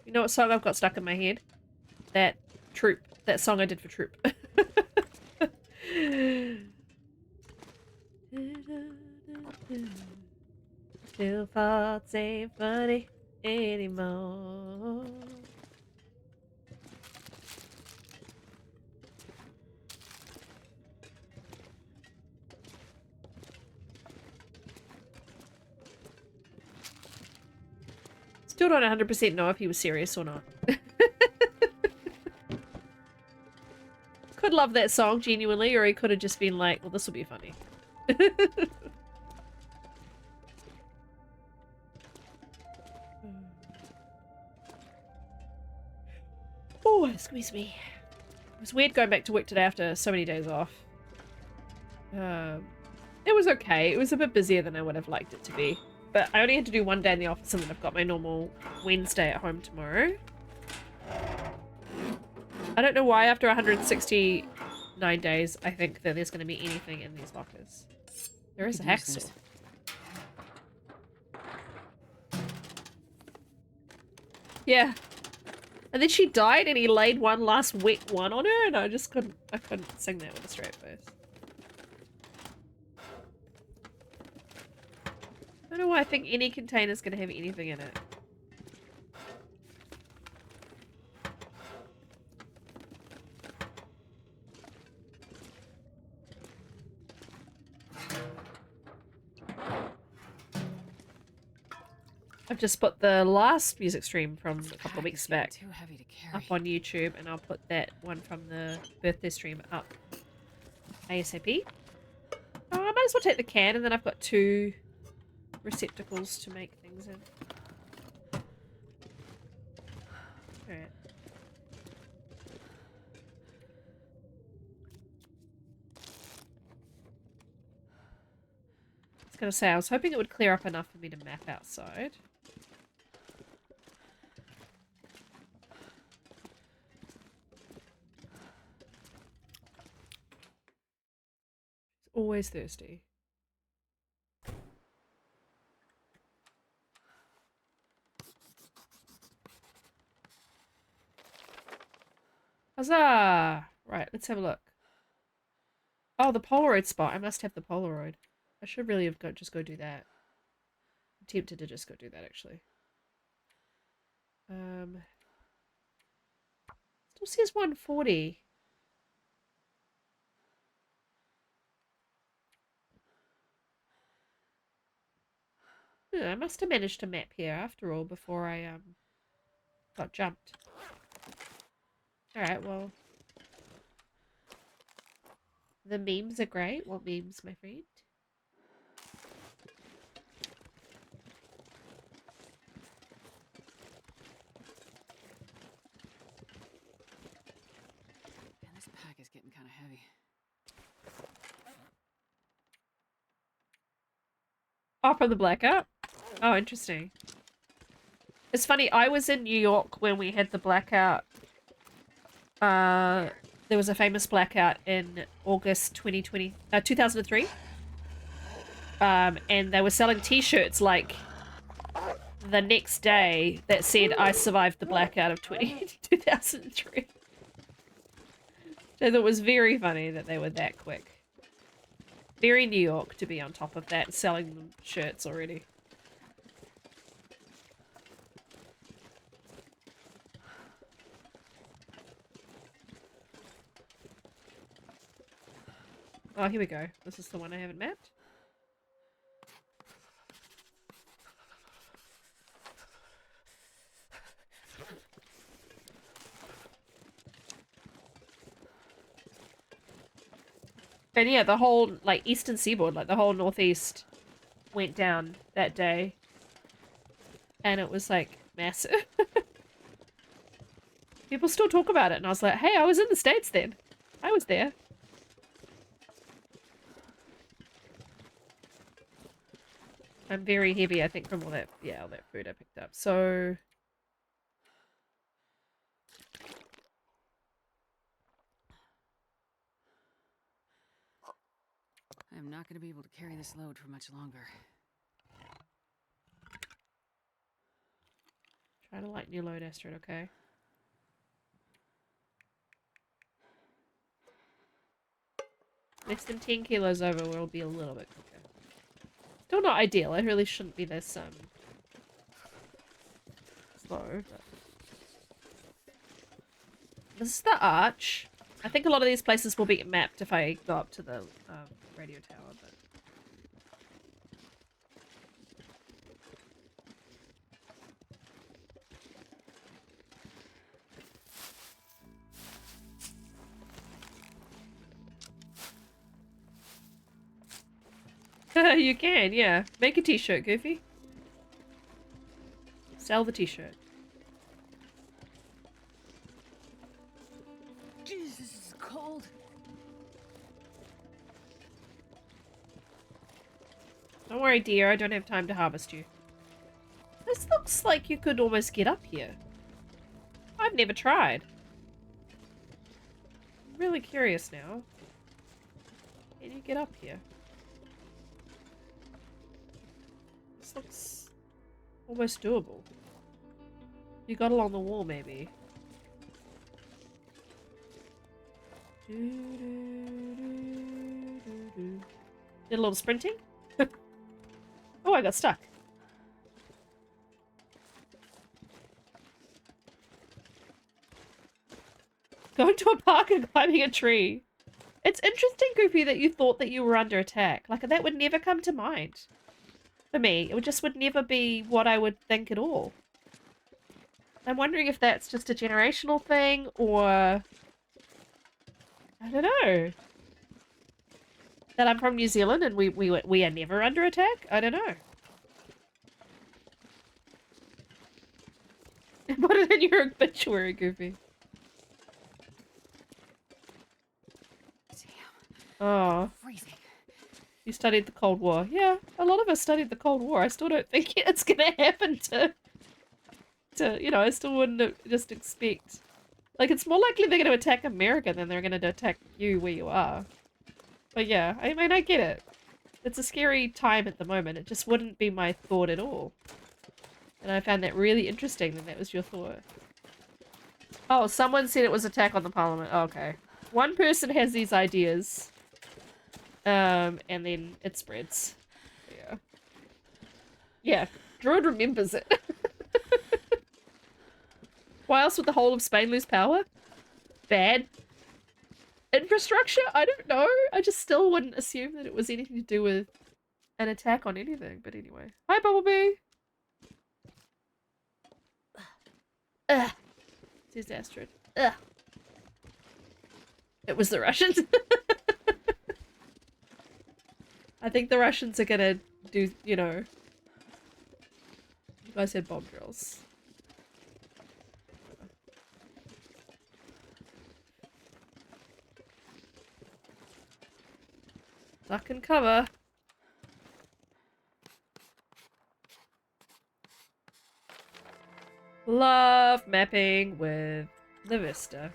know what song I've got stuck in my head? That Troop. That song I did for Troop. Still thoughts ain't funny anymore. Still don't 100% know if he was serious or not. Could love that song genuinely, or he could have just been like, well, this will be funny. Oh, excuse me. It was weird going back to work today after so many days off. It was okay. It was a bit busier than I would have liked it to be. But I only had to do one day in the office and then I've got my normal Wednesday at home tomorrow. I don't know why after 169 days I think that there's going to be anything in these lockers. There is a hacksaw. Yeah. And then she died and he laid one last wet one on her and I couldn't sing that with a straight face. I don't know why I think any container's gonna have anything in it. I've just put the last music stream from a couple of weeks back Too heavy to carry. up on YouTube, and I'll put that one from the birthday stream up ASAP. Oh, I might as well take the can, and then I've got 2 receptacles to make things in. Alright. I was gonna say, I was hoping it would clear up enough for me to map outside. Always thirsty. Huzzah! Right, let's have a look. Oh, the Polaroid spot. I must have the Polaroid. I should really have just go do that. I'm tempted to just go do that, actually. Still says 140. Yeah, I must have managed to map here after all before I got jumped. Alright, well. The memes are great. What memes, my friend? Man, this pack is getting kind of heavy. Oh, from the blackout? Oh, interesting. It's funny, I was in New York when we had the blackout. There was a famous blackout in August 2003. And they were selling t-shirts like the next day that said, I survived the blackout of 2003. So that was very funny that they were that quick. Very New York to be on top of that, selling them shirts already. Oh, here we go. This is the one I haven't mapped. And yeah, the whole, like, eastern seaboard, like, the whole northeast went down that day. And it was, like, massive. People still talk about it, and I was like, hey, I was in the States then. I was there. I'm very heavy, I think, from all that, yeah, all that food I picked up. So... I'm not going to be able to carry this load for much longer. Try to lighten your load, Astrid, okay? Less than 10 kilos over will be a little bit quicker. Still not ideal. It really shouldn't be this slow. But... This is the arch. I think a lot of these places will be mapped if I go up to the radio tower. But you can, yeah. Make a t-shirt, Goofy. Sell the t-shirt. Jesus, this is cold. Don't worry, dear. I don't have time to harvest you. This looks like you could almost get up here. I've never tried. I'm really curious now. Can you get up here? This looks almost doable. You got along the wall, maybe. Did a little sprinting. Oh, I got stuck. Going to a park and climbing a tree. It's interesting, Goofy, that you thought that you were under attack. Like, that would never come to mind. For me, it just would never be what I would think at all. I'm wondering if that's just a generational thing, or... I don't know. That I'm from New Zealand and we are never under attack? I don't know. Put it in your obituary, Goofy. Oh. Freezing. You studied the Cold War. Yeah, a lot of us studied the Cold War. I still don't think it's gonna happen to you know, I still wouldn't just expect. Like, it's more likely they're gonna attack America than they're gonna attack you where you are. But yeah, I mean, I get it. It's a scary time at the moment. It just wouldn't be my thought at all. And I found that really interesting that was your thought. Oh, someone said it was attack on the Parliament. Oh, okay. One person has these ideas. And then it spreads. Yeah. Yeah. Druid remembers it. Why else would the whole of Spain lose power? Bad infrastructure? I don't know. I just still wouldn't assume that it was anything to do with an attack on anything. But anyway. Hi, Bumblebee! Ugh. Says Astrid. Ugh. It was the Russians. I think the Russians are gonna do, you know... You guys said bomb drills. Duck and cover. Love mapping with the Vista.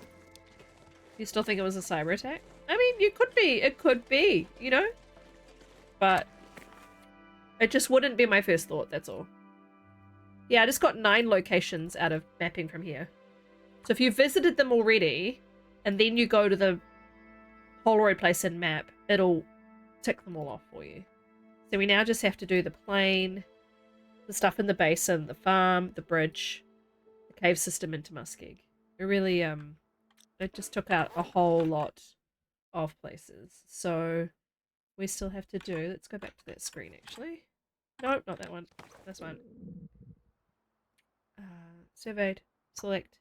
You still think it was a cyber attack? I mean, you could be. It could be, you know? But it just wouldn't be my first thought, that's all. Yeah, I just got 9 locations out of mapping from here. So if you visited them already, and then you go to the Polaroid place and map, it'll tick them all off for you. So we now just have to do the plane, the stuff in the basin, the farm, the bridge, the cave system into Muskeg. It really, it just took out a whole lot of places. So we still have to do, let's go back to that screen actually. No, not that one. This one. Surveyed, select,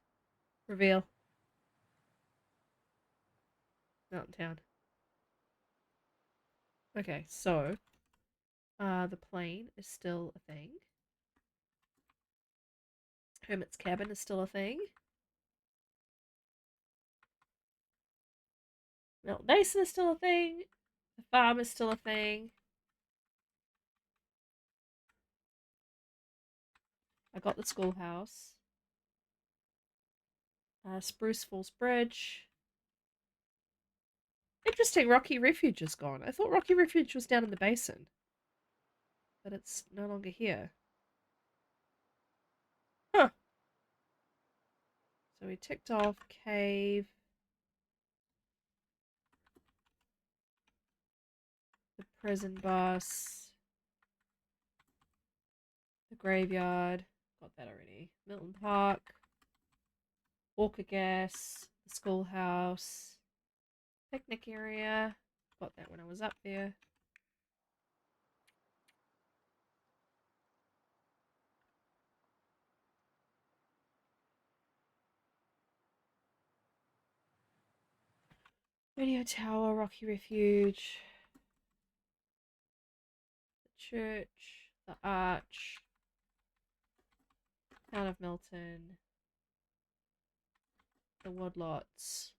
reveal. Mountain Town. Okay, so the plane is still a thing. Hermit's cabin is still a thing. Mountain Basin is still a thing. The farm is still a thing. I got the schoolhouse. Spruce Falls Bridge. Interesting, Rocky Refuge is gone. I thought Rocky Refuge was down in the basin. But it's no longer here. Huh. So we ticked off cave. The prison bus. The graveyard. Got that already. Milton Park. Walker Gas. The schoolhouse. Picnic area. Got that when I was up there. Radio Tower, Rocky Refuge. The church. The arch. Town of Milton. The woodlots.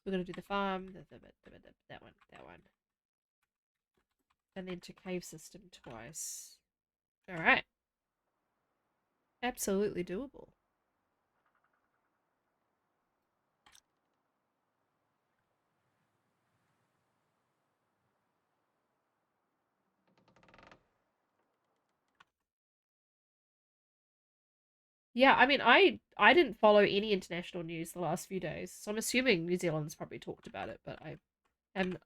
We're gonna do the farm. That one. That one. And then to cave system twice. Alright. Absolutely doable. Yeah, I mean, I didn't follow any international news the last few days, so I'm assuming New Zealand's probably talked about it, but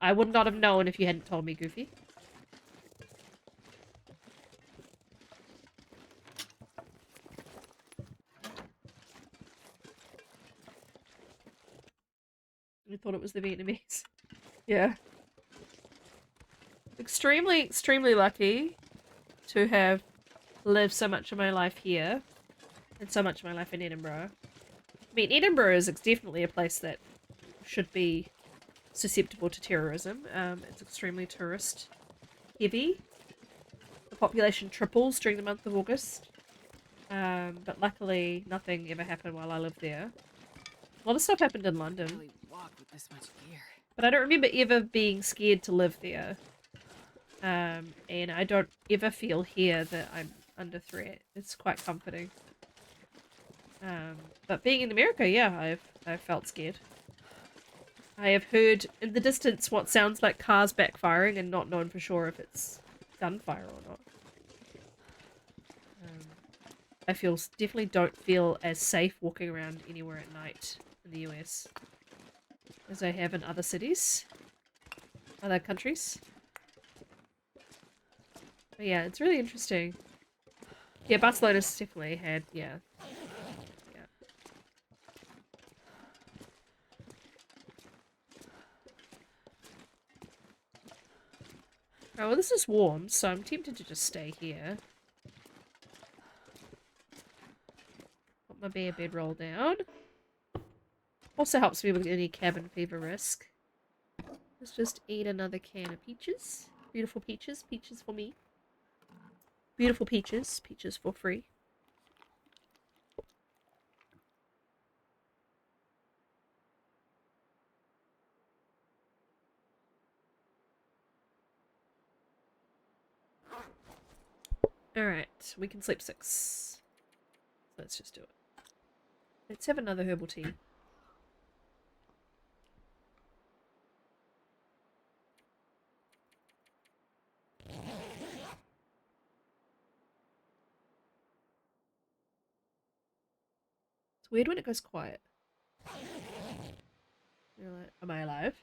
I would not have known if you hadn't told me, Goofy. I thought it was the Vietnamese. Yeah. Extremely, extremely lucky to have lived so much of my life here and so much of my life in Edinburgh. I mean, Edinburgh is definitely a place that should be susceptible to terrorism. It's extremely tourist heavy. The population triples during the month of August. But luckily, nothing ever happened while I lived there. A lot of stuff happened in London. Really walk with this much gear. But I don't remember ever being scared to live there. And I don't ever feel here that I'm under threat. It's quite comforting. But being in America, yeah, I've felt scared. I have heard in the distance what sounds like cars backfiring and not known for sure if it's gunfire or not. I definitely don't feel as safe walking around anywhere at night in the US as I have in other cities, other countries. But yeah, it's really interesting. Yeah, Barcelona's definitely had, yeah. Oh, well, this is warm, so I'm tempted to just stay here. Put my bear bed roll down. Also helps me with any cabin fever risk. Let's just eat another can of peaches. Beautiful peaches. Peaches for me. Beautiful peaches. Peaches for free. Alright, we can sleep 6. Let's just do it. Let's have another herbal tea. It's weird when it goes quiet. Am I alive?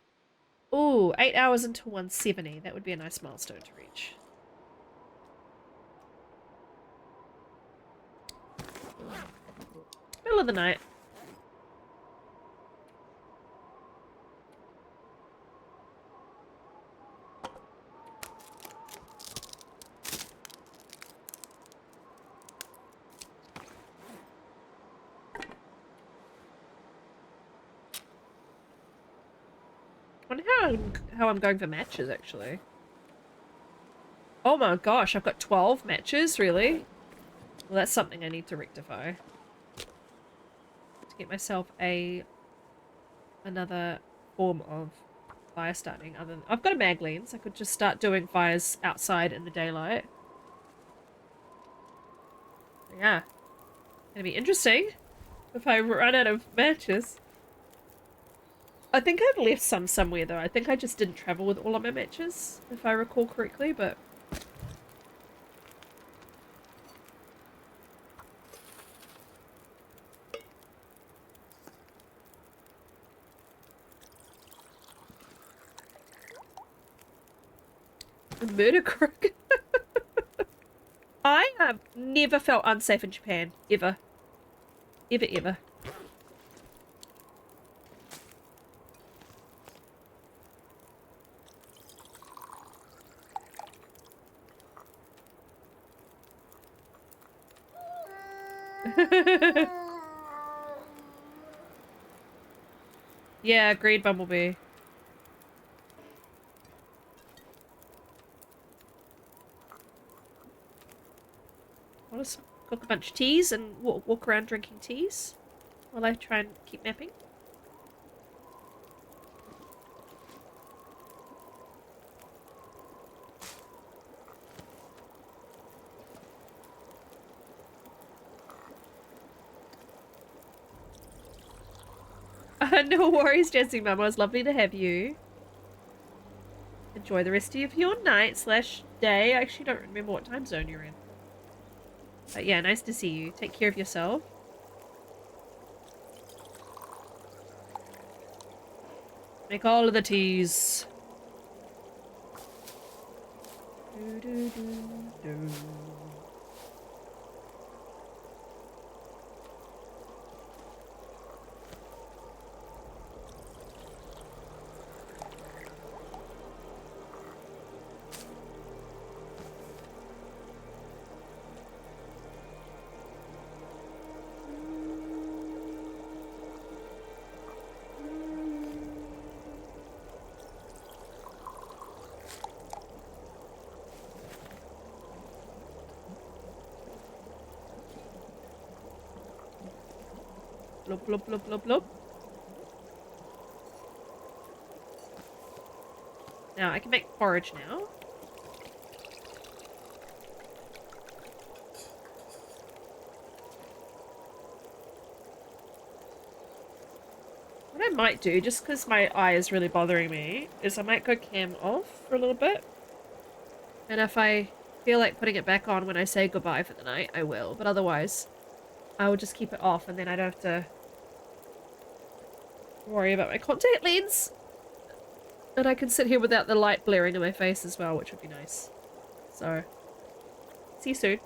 Ooh, 8 hours until 170. That would be a nice milestone to reach. Middle of the night. I wonder how I'm going for matches, actually. Oh my gosh, I've got 12 matches, really? Well, that's something I need to rectify. To get myself another form of fire starting. I've got a maglean, so I could just start doing fires outside in the daylight. Yeah. Gonna be interesting if I run out of matches. I think I've left some somewhere though. I think I just didn't travel with all of my matches, if I recall correctly, but... The murder crook. I have never felt unsafe in Japan. Ever. Ever, ever. Yeah, agreed, Bumblebee. I'll just cook a bunch of teas and walk around drinking teas while I try and keep mapping. No worries, Jesse Mum. It was lovely to have you. Enjoy the rest of your night slash day. I actually don't remember what time zone you're in. But yeah, nice to see you. Take care of yourself. Make all of the teas. Do, do, do, do. Blub, blub, blub, blub, blub. Now, I can make porridge now. What I might do, just because my eye is really bothering me, is I might go cam off for a little bit. And if I feel like putting it back on when I say goodbye for the night, I will. But otherwise, I will just keep it off and then I don't have to worry about my contact lens. And I can sit here without the light blaring in my face as well, which would be nice. So, see you soon.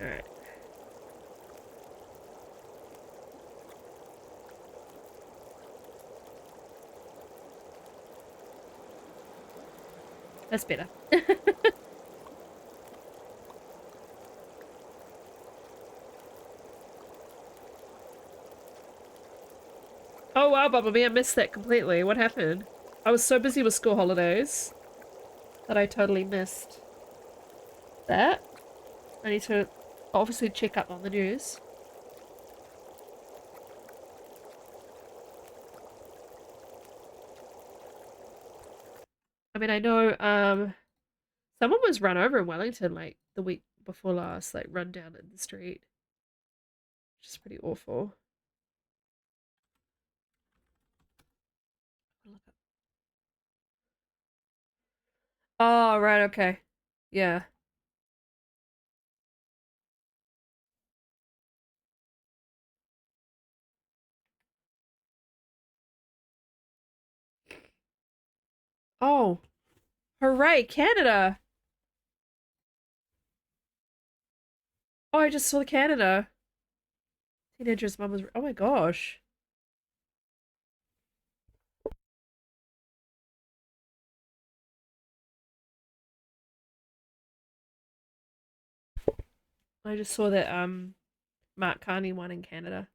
Alright. That's better. Oh wow, Bumblebee, I missed that completely. What happened? I was so busy with school holidays that I totally missed that. I need to obviously check up on the news. I mean, I know, someone was run over in Wellington, like, the week before last, like, run down in the street. Which is pretty awful. Oh, right, okay. Yeah. Oh, hooray, Canada! Oh, I just saw Canada. Teenager's mum was. Oh my gosh. I just saw that Mark Carney won in Canada.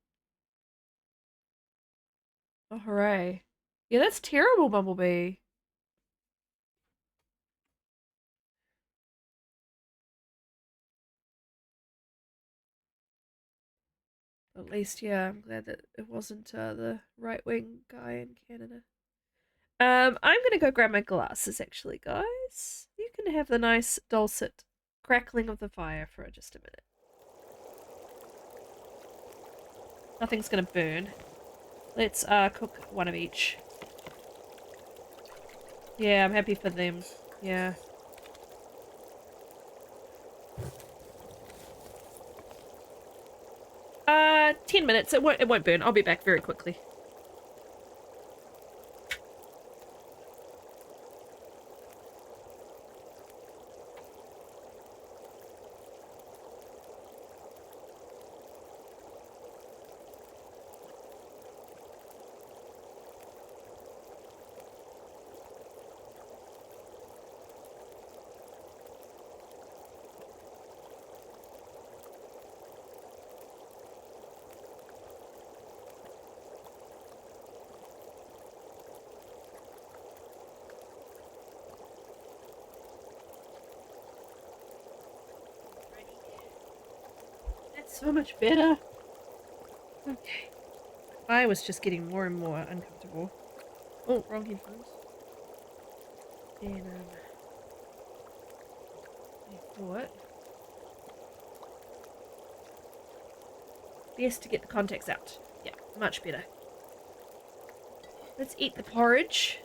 Oh, hooray. Yeah, that's terrible, Bumblebee. At least, yeah, I'm glad that it wasn't the right-wing guy in Canada. I'm gonna go grab my glasses, actually, guys. You can have the nice dulcet crackling of the fire for just a minute. Nothing's gonna burn. Let's cook one of each. Yeah, I'm happy for them. Yeah. Uh, 10 minutes. It won't burn. I'll be back very quickly. That's so much better. Okay. I was just getting more and more uncomfortable. Oh, wrong headphones. And, I thought best to get the contacts out. Yeah, much better. Let's eat the porridge.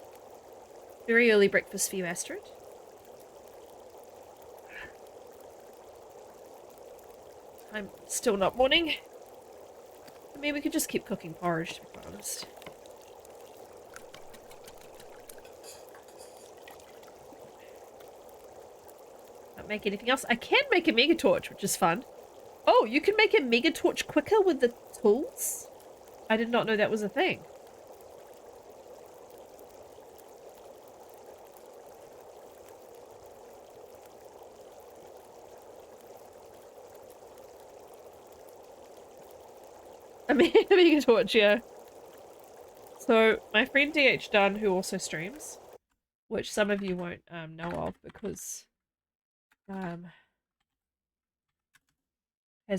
Very early breakfast for you, Astrid. I'm still not morning. I mean, we could just keep cooking porridge, to be quite honest. Can't make anything else. I can make a mega torch, which is fun. Oh, you can make a mega torch quicker with the tools? I did not know that was a thing. A mega torch, yeah. So, my friend DH Dunn, who also streams, which some of you won't know of because has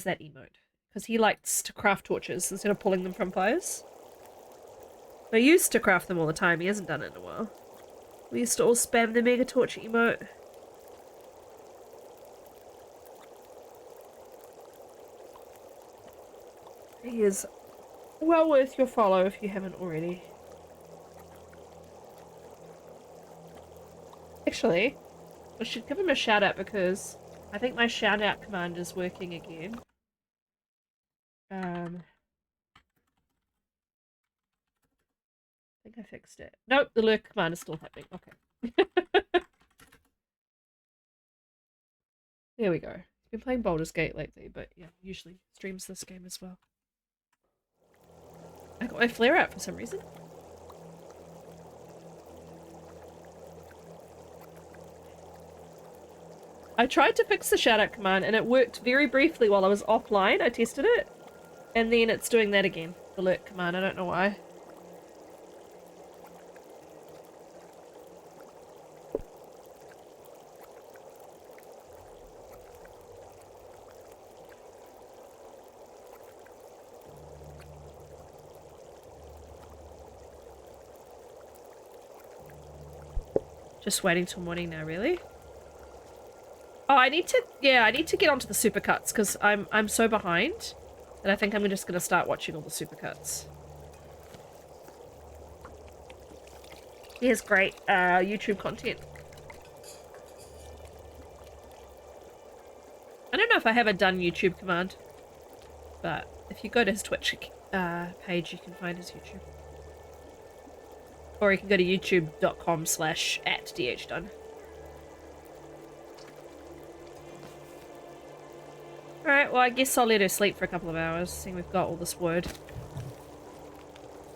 that emote. Because he likes to craft torches instead of pulling them from fires. I used to craft them all the time, he hasn't done it in a while. We used to all spam the mega torch emote. He is well worth your follow if you haven't already. Actually, I should give him a shout out because I think my shout out command is working again. I think I fixed it. Nope, the lurk command is still happening. Okay. There we go. Been playing Baldur's Gate lately, but yeah, usually streams this game as well. I got my flare out for some reason. I tried to fix the shout out command and it worked very briefly while I was offline. I tested it. And then it's doing that again. The alert command. I don't know why. Just waiting till morning now, really? Oh, I need to get onto the supercuts because I'm so behind that I think I'm just gonna start watching all the supercuts. He has great YouTube content. I don't know if I have a done YouTube command, but if you go to his Twitch page, you can find his YouTube. Or you can go to youtube.com/@dhdone. Alright, well I guess I'll let her sleep for a couple of hours, seeing we've got all this wood.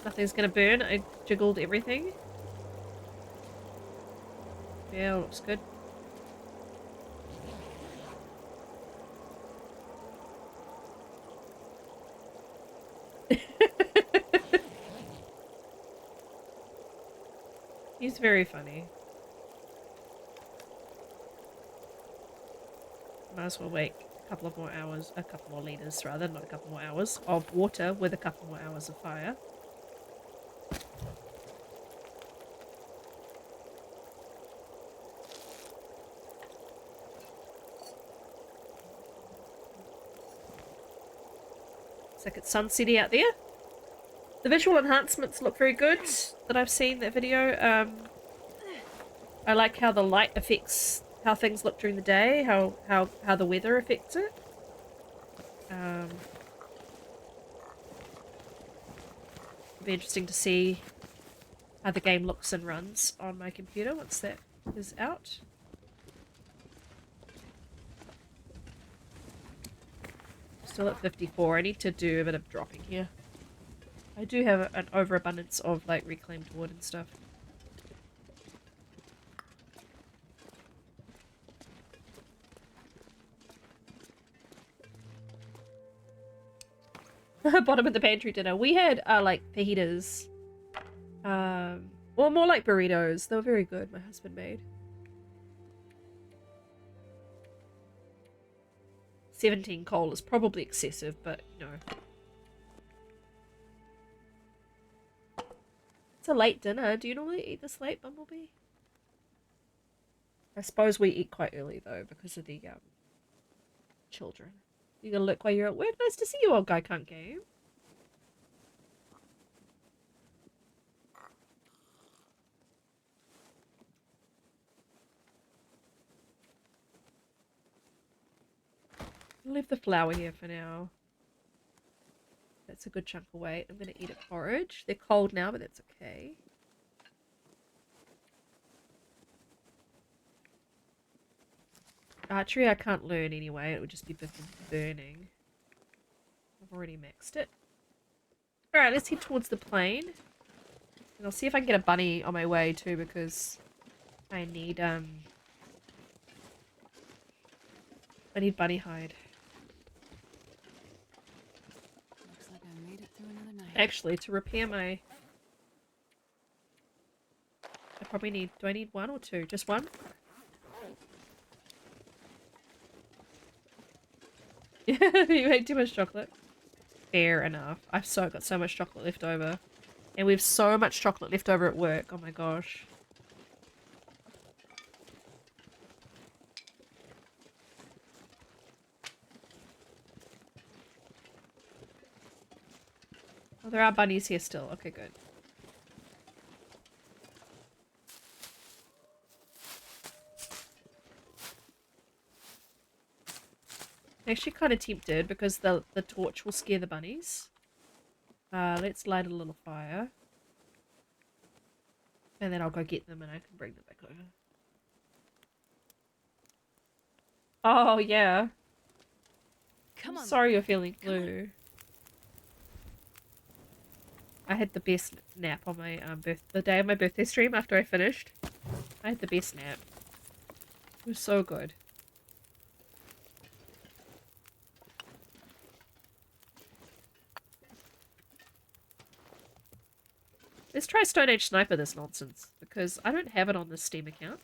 Nothing's gonna burn. I jiggled everything. Yeah, looks good. He's very funny. Might as well wait a couple more liters rather, not a couple more hours of water with a couple more hours of fire. It's like it's sunsetty out there. The visual enhancements look very good that I've seen that video. I like how the light affects how things look during the day, how the weather affects it. It'll be interesting to see how the game looks and runs on my computer once that is out. Still at 54. I need to do a bit of dropping here. I do have an overabundance of like reclaimed wood and stuff. Bottom of the pantry dinner. We had like fajitas. Well, more like burritos. They were very good. My husband made. 17 coal is probably excessive, but you know. It's a late dinner. Do you normally eat this late, Bumblebee? I suppose we eat quite early though because of the children. You gonna look while you're at work? Nice to see you, old guy cunt game. I'll leave the flour here for now. That's a good chunk of weight. I'm gonna eat a porridge. They're cold now, but that's okay. Archery I can't learn anyway. It would just be burning. I've already maxed it. Alright, let's head towards the plane. And I'll see if I can get a bunny on my way too, because I need bunny hide. Looks like I made it through another night. Actually, to repair my... I probably need... Do I need one or two? Just one? You ate too much chocolate. Fair enough. I've got so much chocolate left over. And we have so much chocolate left over at work. Oh my gosh. Oh, there are bunnies here still. Okay, good. Actually kind of tempted because the torch will scare the bunnies. Let's light a little fire. And then I'll go get them and I can bring them back over. Oh, yeah. Come I'm on. sorry you're feeling blue. I had the best nap on my the day of my birthday stream after I finished. I had the best nap. It was so good. Let's try Stone Age Sniper this nonsense, because I don't have it on this Steam account.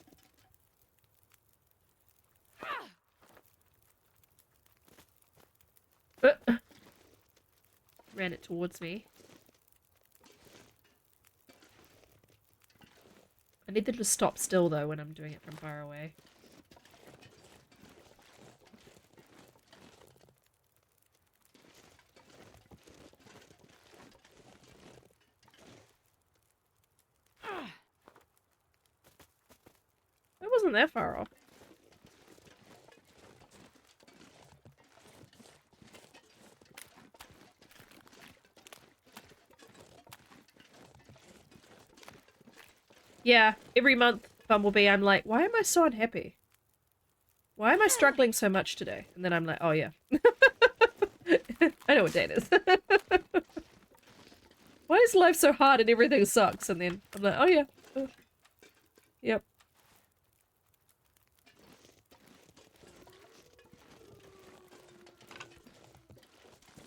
Ran it towards me. I need them to stop still though when I'm doing it from far away. It wasn't that far off. Yeah, every month, Bumblebee, I'm like, why am I so unhappy? Why am I struggling so much today? And then I'm like, oh yeah. I know what that is. Why is life so hard and everything sucks? And then I'm like, oh yeah. Oh, yep.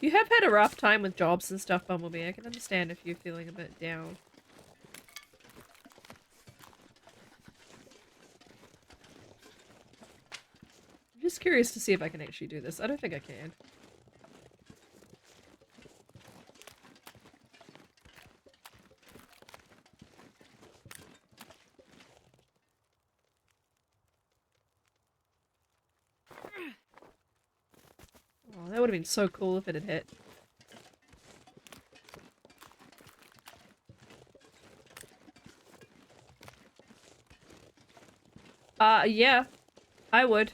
You have had a rough time with jobs and stuff, Bumblebee. I can understand if you're feeling a bit down. I'm just curious to see if I can actually do this. I don't think I can. Oh, that would have been so cool if it had hit. Yeah, I would.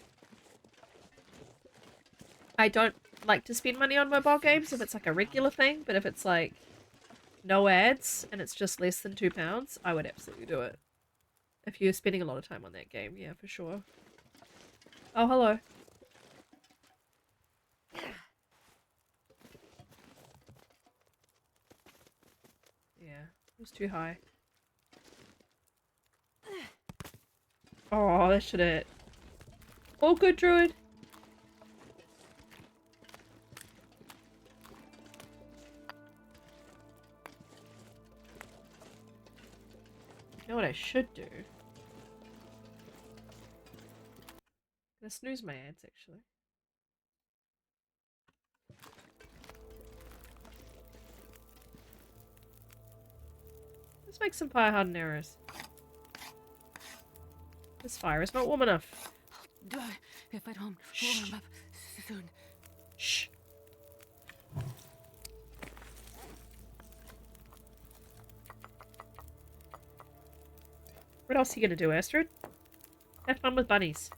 I don't like to spend money on mobile games if it's like a regular thing, but if it's like no ads and it's just less than £2, I would absolutely do it. If you're spending a lot of time on that game, yeah, for sure. Oh, hello. Yeah, it was too high. Oh, that should hit. All good, Druid. You know what I should do? I'm gonna snooze my ads, actually. Let's make some fire hardened arrows. This fire is not warm enough. Die if I don't Shh. warm up soon. Shh. What else are you gonna do, Astrid? Have fun with bunnies.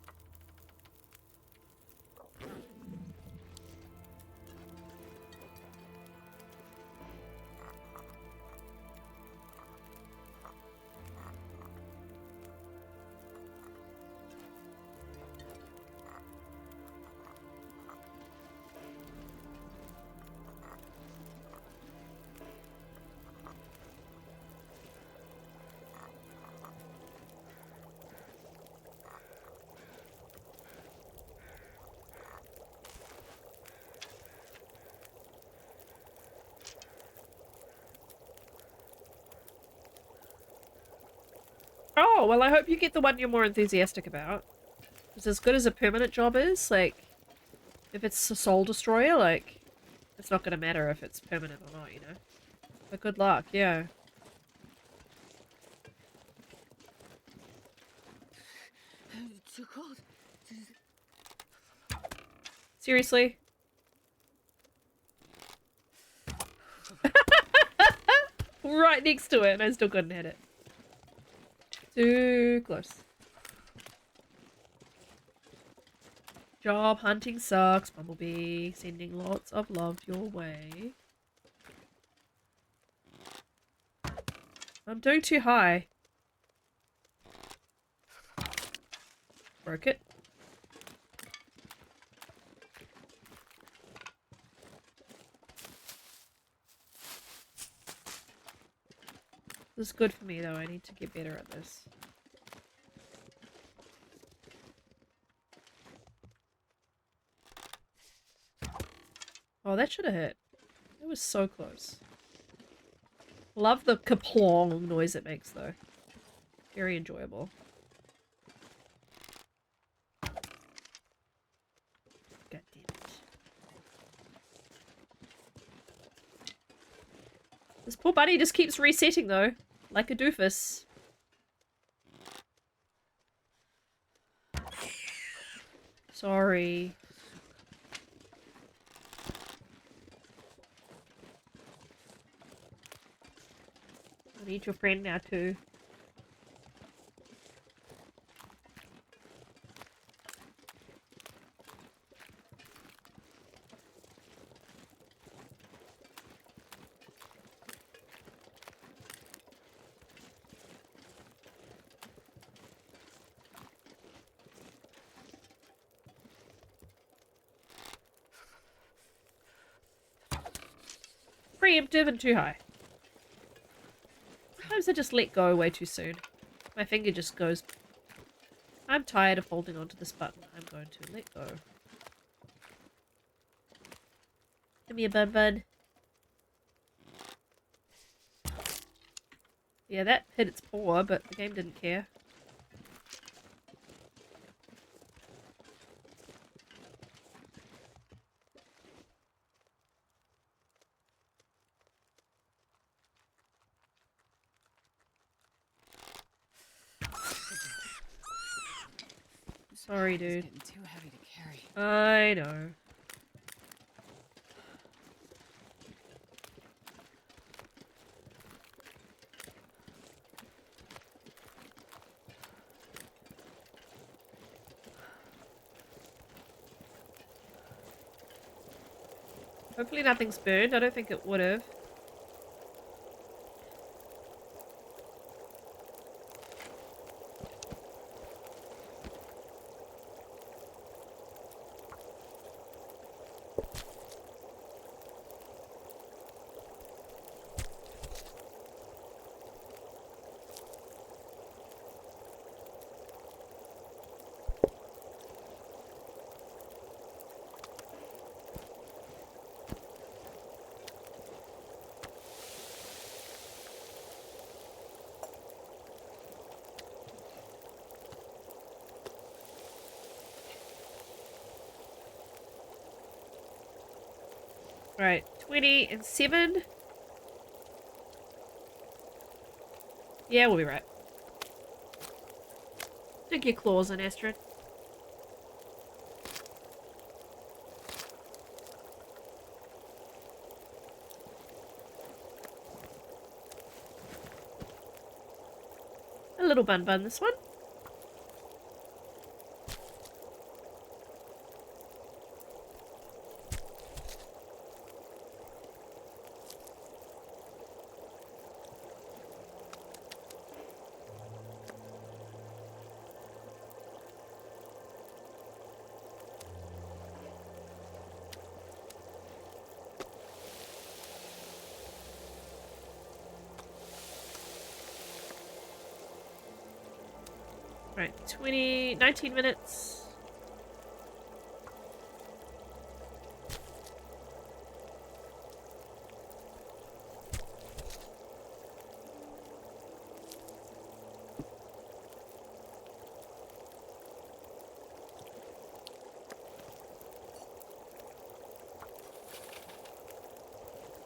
Oh, well I hope you get the one you're more enthusiastic about. Because as good as a permanent job is, like, if it's a soul destroyer, like, it's not gonna matter if it's permanent or not, you know? But good luck, yeah. It's too cold. Seriously? Right next to it, and I still couldn't hit it. Too close. Job hunting sucks, Bumblebee. Sending lots of love your way. I'm doing too high. Broke it. This is good for me though, I need to get better at this. Oh, that should have hit. It was so close. Love the kaplong noise it makes though. Very enjoyable. God damn it. This poor bunny just keeps resetting though. Like a doofus. Sorry. I need your friend now too. preemptive and too high. Sometimes I just let go way too soon. My finger just goes... I'm tired of holding onto this button. I'm going to let go. Give me a bun bun. Yeah, that hit its paw, but the game didn't care. Sorry, It's dude. getting too heavy to carry. I know. Hopefully nothing's burned. I don't think it would have. Right, 20 and 7. Yeah, we'll be right. Dig your claws in, Astrid. A little bun bun, this one. Right, 19 minutes.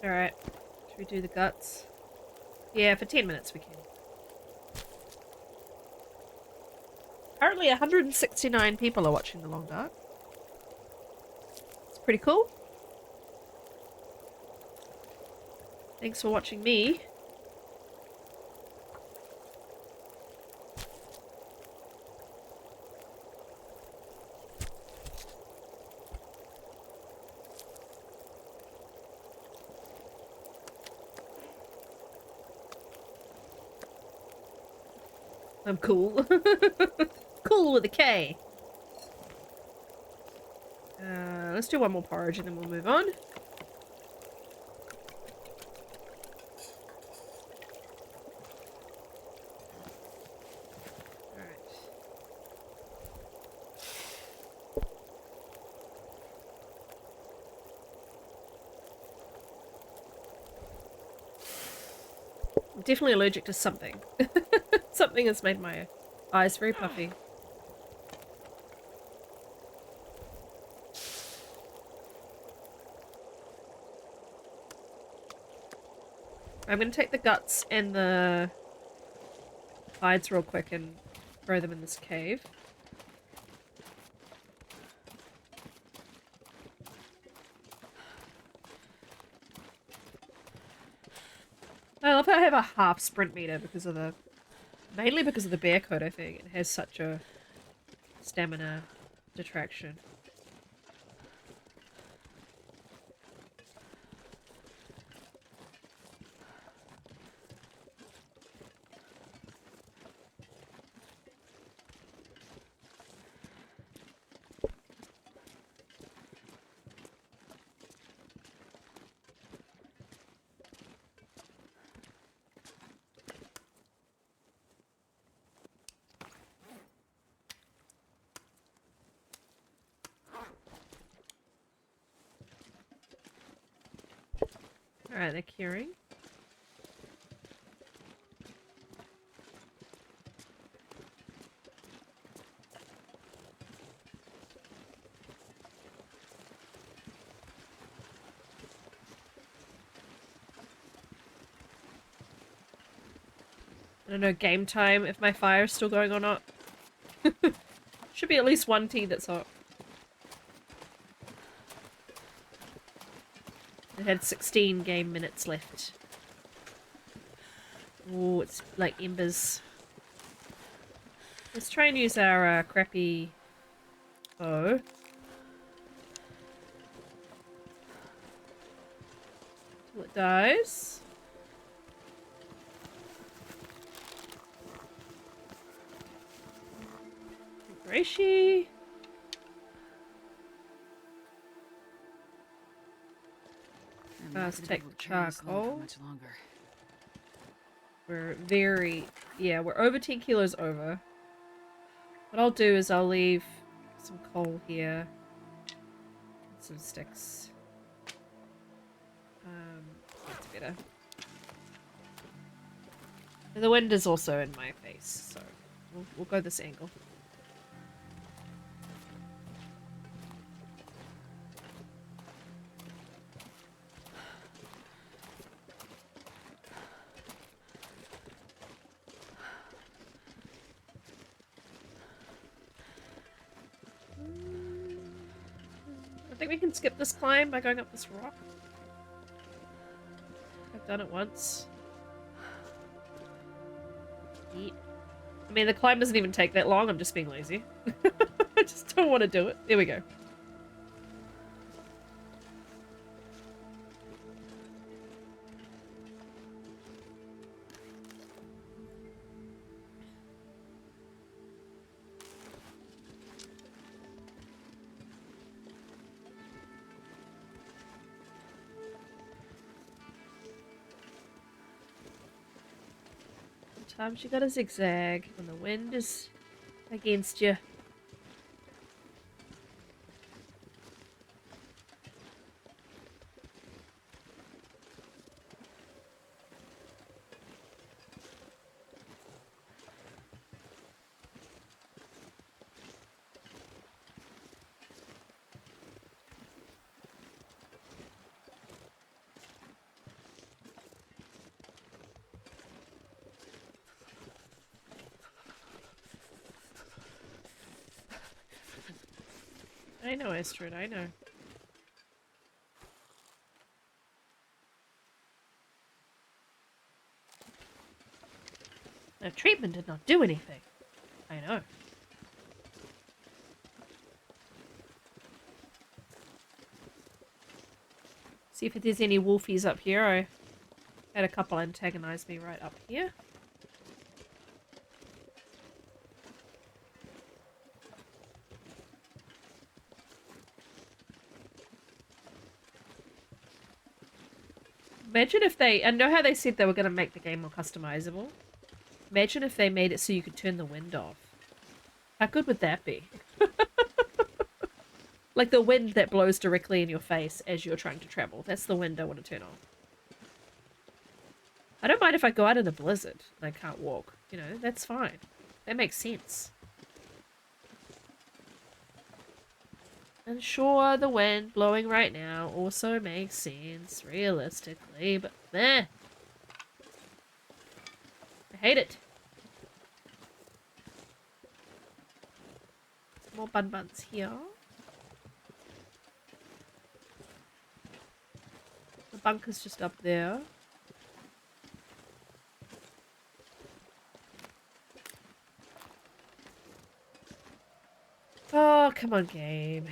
Alright, should we do the guts? Yeah, for 10 minutes we can. Currently 169 people are watching The Long Dark. It's pretty cool. Thanks for watching me. I'm cool. Cool with a K. Let's do one more porridge and then we'll move on. Alright. I'm definitely allergic to something. Something has made my eyes very puffy. I'm going to take the guts and the hides real quick and throw them in this cave. I love how I have a half sprint meter because of the... Mainly because of the bear coat, I think. It has such a stamina detraction. Alright, they're curing. I don't know, game time, if my fire's still going or not. Should be at least one tea that's hot. It had 16 game minutes left. Oh, it's like embers. Let's try and use our crappy bow. Till it dies. Reishi. Let's take the charcoal. Much longer. We're we're over 10 kilos over. What I'll do is I'll leave some coal here. Some sticks. That's better. And the wind is also in my face, so we'll go this angle. I think we can skip this climb by going up this rock. I've done it once. Yeet. I mean, the climb doesn't even take that long. I'm just being lazy. I just don't want to do it. There we go. Sometimes you gotta zigzag when the wind is against you. I know, Astrid, I know. The treatment did not do anything. I know. See if there's any wolfies up here. I had a couple antagonize me right up here. Imagine if they... I know how they said they were going to make the game more customizable. Imagine if they made it so you could turn the wind off. How good would that be? Like the wind that blows directly in your face as you're trying to travel. That's the wind I want to turn off. I don't mind if I go out in a blizzard and I can't walk. You know, that's fine. That makes sense. And sure, the wind blowing right now also makes sense, realistically, but meh. I hate it. More bun-buns here. The bunker's just up there. Oh, come on, game.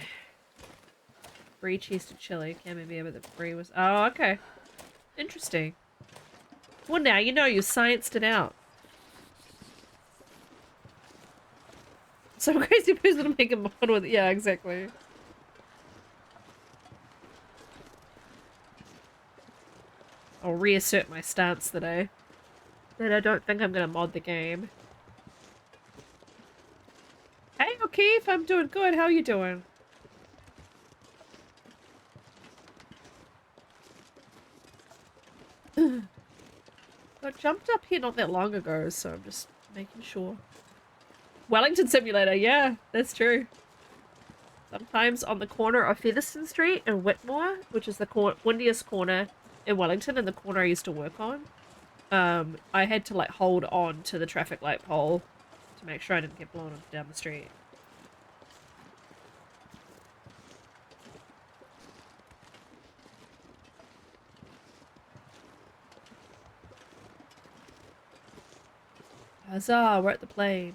Brie cheese to chili. Can't remember that Brie was... Oh, okay. Interesting. Well, now you know you scienced it out. Some crazy person to make a mod with... Yeah, exactly. I'll reassert my stance that I don't think I'm gonna mod the game. Hey, O'Keefe, I'm doing good. How are you doing? jumped up here not that long ago, so I'm just making sure. Wellington Simulator, yeah, that's true. Sometimes on the corner of Featherston Street and Whitmore, which is the windiest corner in Wellington and the corner I used to work on, I had to like hold on to the traffic light pole to make sure I didn't get blown down the street. Huzzah, we're at the plane.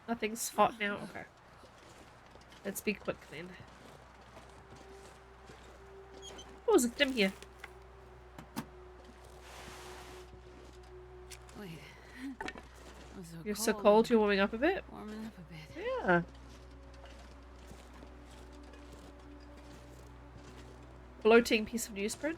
Nothing's hot now? Okay. Let's be quick then. Oh, it's dim here. Wait. I'm so You're so cold, you're warming up a bit? Warming up a bit. Yeah. Floating piece of newsprint.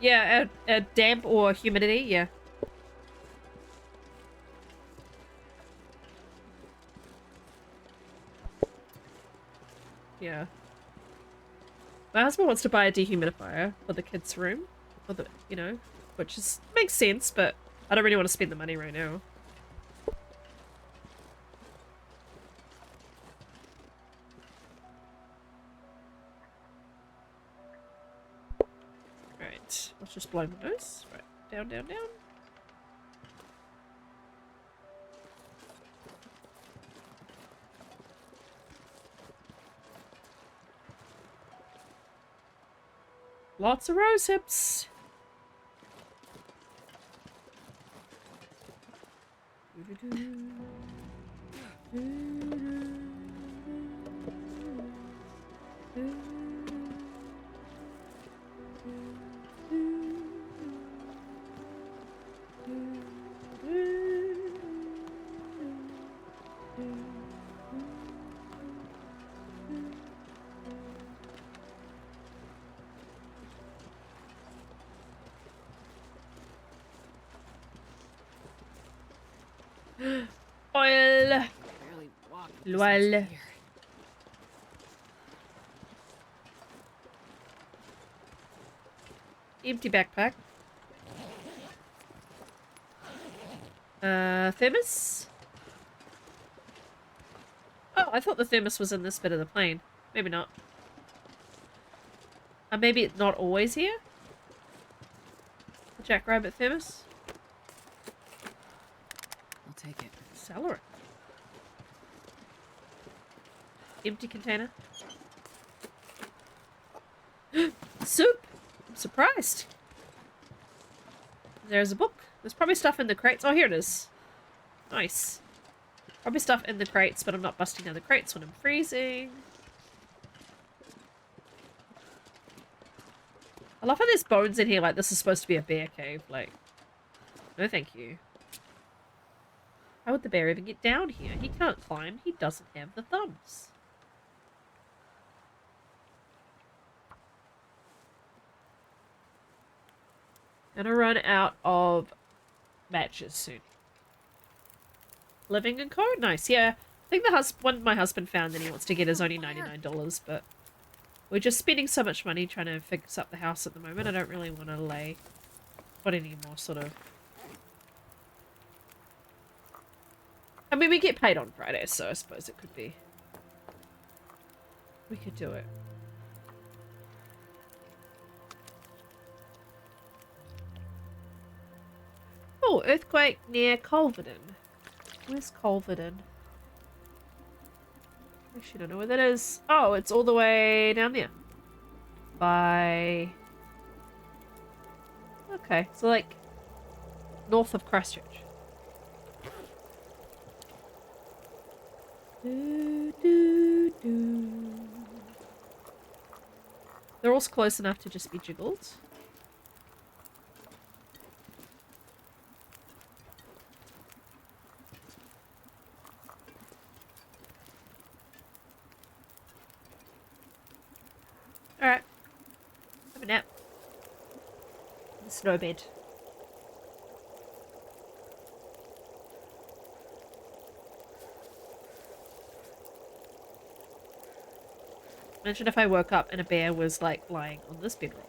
Yeah, damp or humidity, yeah. Yeah. My husband wants to buy a dehumidifier for the kids' room. For the, you know, which is makes sense, but I don't really want to spend the money right now. Right, let's just blow my nose. Right, down, down, down. Lots of rose hips. Oil. Barely walk this much Lol. here. Empty backpack. Thermos? Oh, I thought the thermos was in this bit of the plane. Maybe not. Maybe it's not always here? The jackrabbit thermos? I'll take it. Celery. Empty container. Soup! I'm surprised. There's a book. There's probably stuff in the crates. Oh, here it is. Nice. Probably stuff in the crates, but I'm not busting out the crates when I'm freezing. I love how there's bones in here like this is supposed to be a bear cave. Like, no thank you. How would the bear even get down here? He can't climb. He doesn't have the thumbs. Gonna run out of matches soon. Living in code? Nice, yeah. I think the one my husband found that he wants to get is only $99, but we're just spending so much money trying to fix up the house at the moment. I don't really want to put any more sort of... I mean, we get paid on Friday, so I suppose it could be... We could do it. Oh, earthquake near Culverden. Where's Culverden? Actually, don't know where that is. Oh, it's all the way down there. By... Okay, so like... north of Christchurch. Do, do, do. They're all close enough to just be jiggled. Alright. Have a nap. The snow bed. Imagine if I woke up and a bear was like lying on this bedroll.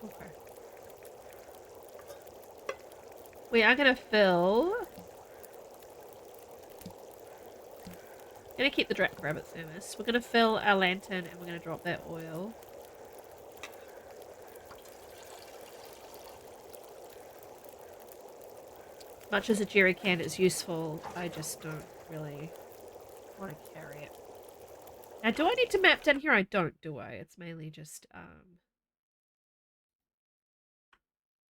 Okay. We are gonna fill. Gonna keep the rabbit thermos. We're gonna fill our lantern and we're gonna drop that oil. Much as a jerry can is useful, I just don't really want to carry it. Now, do I need to map down here? I don't, do I? It's mainly just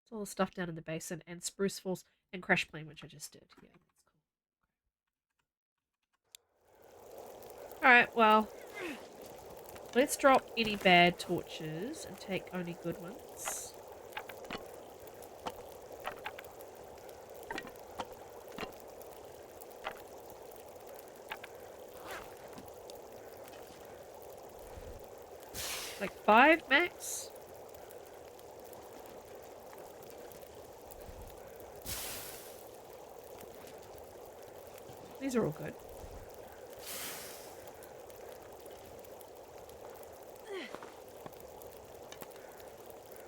it's all the stuff down in the basin and Spruce Falls and Crash Plane, which I just did. Yeah, that's cool. Alright, well, let's drop any bad torches and take only good ones. Like 5 max? These are all good.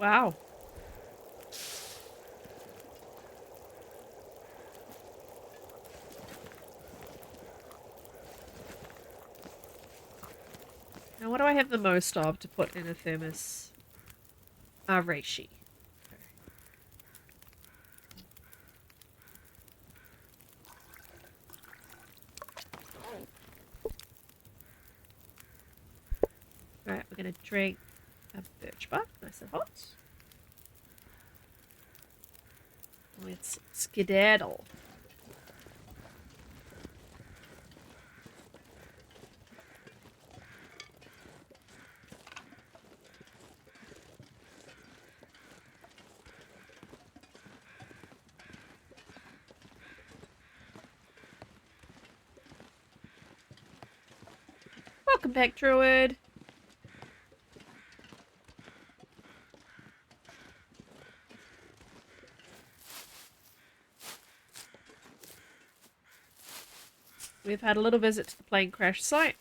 Wow. Now what do I have the most of to put in a thermos? Reishi. Alright, we're gonna drink a birch bark, nice and hot. Let's skedaddle. Welcome back, Druid. We've had a little visit to the plane crash site.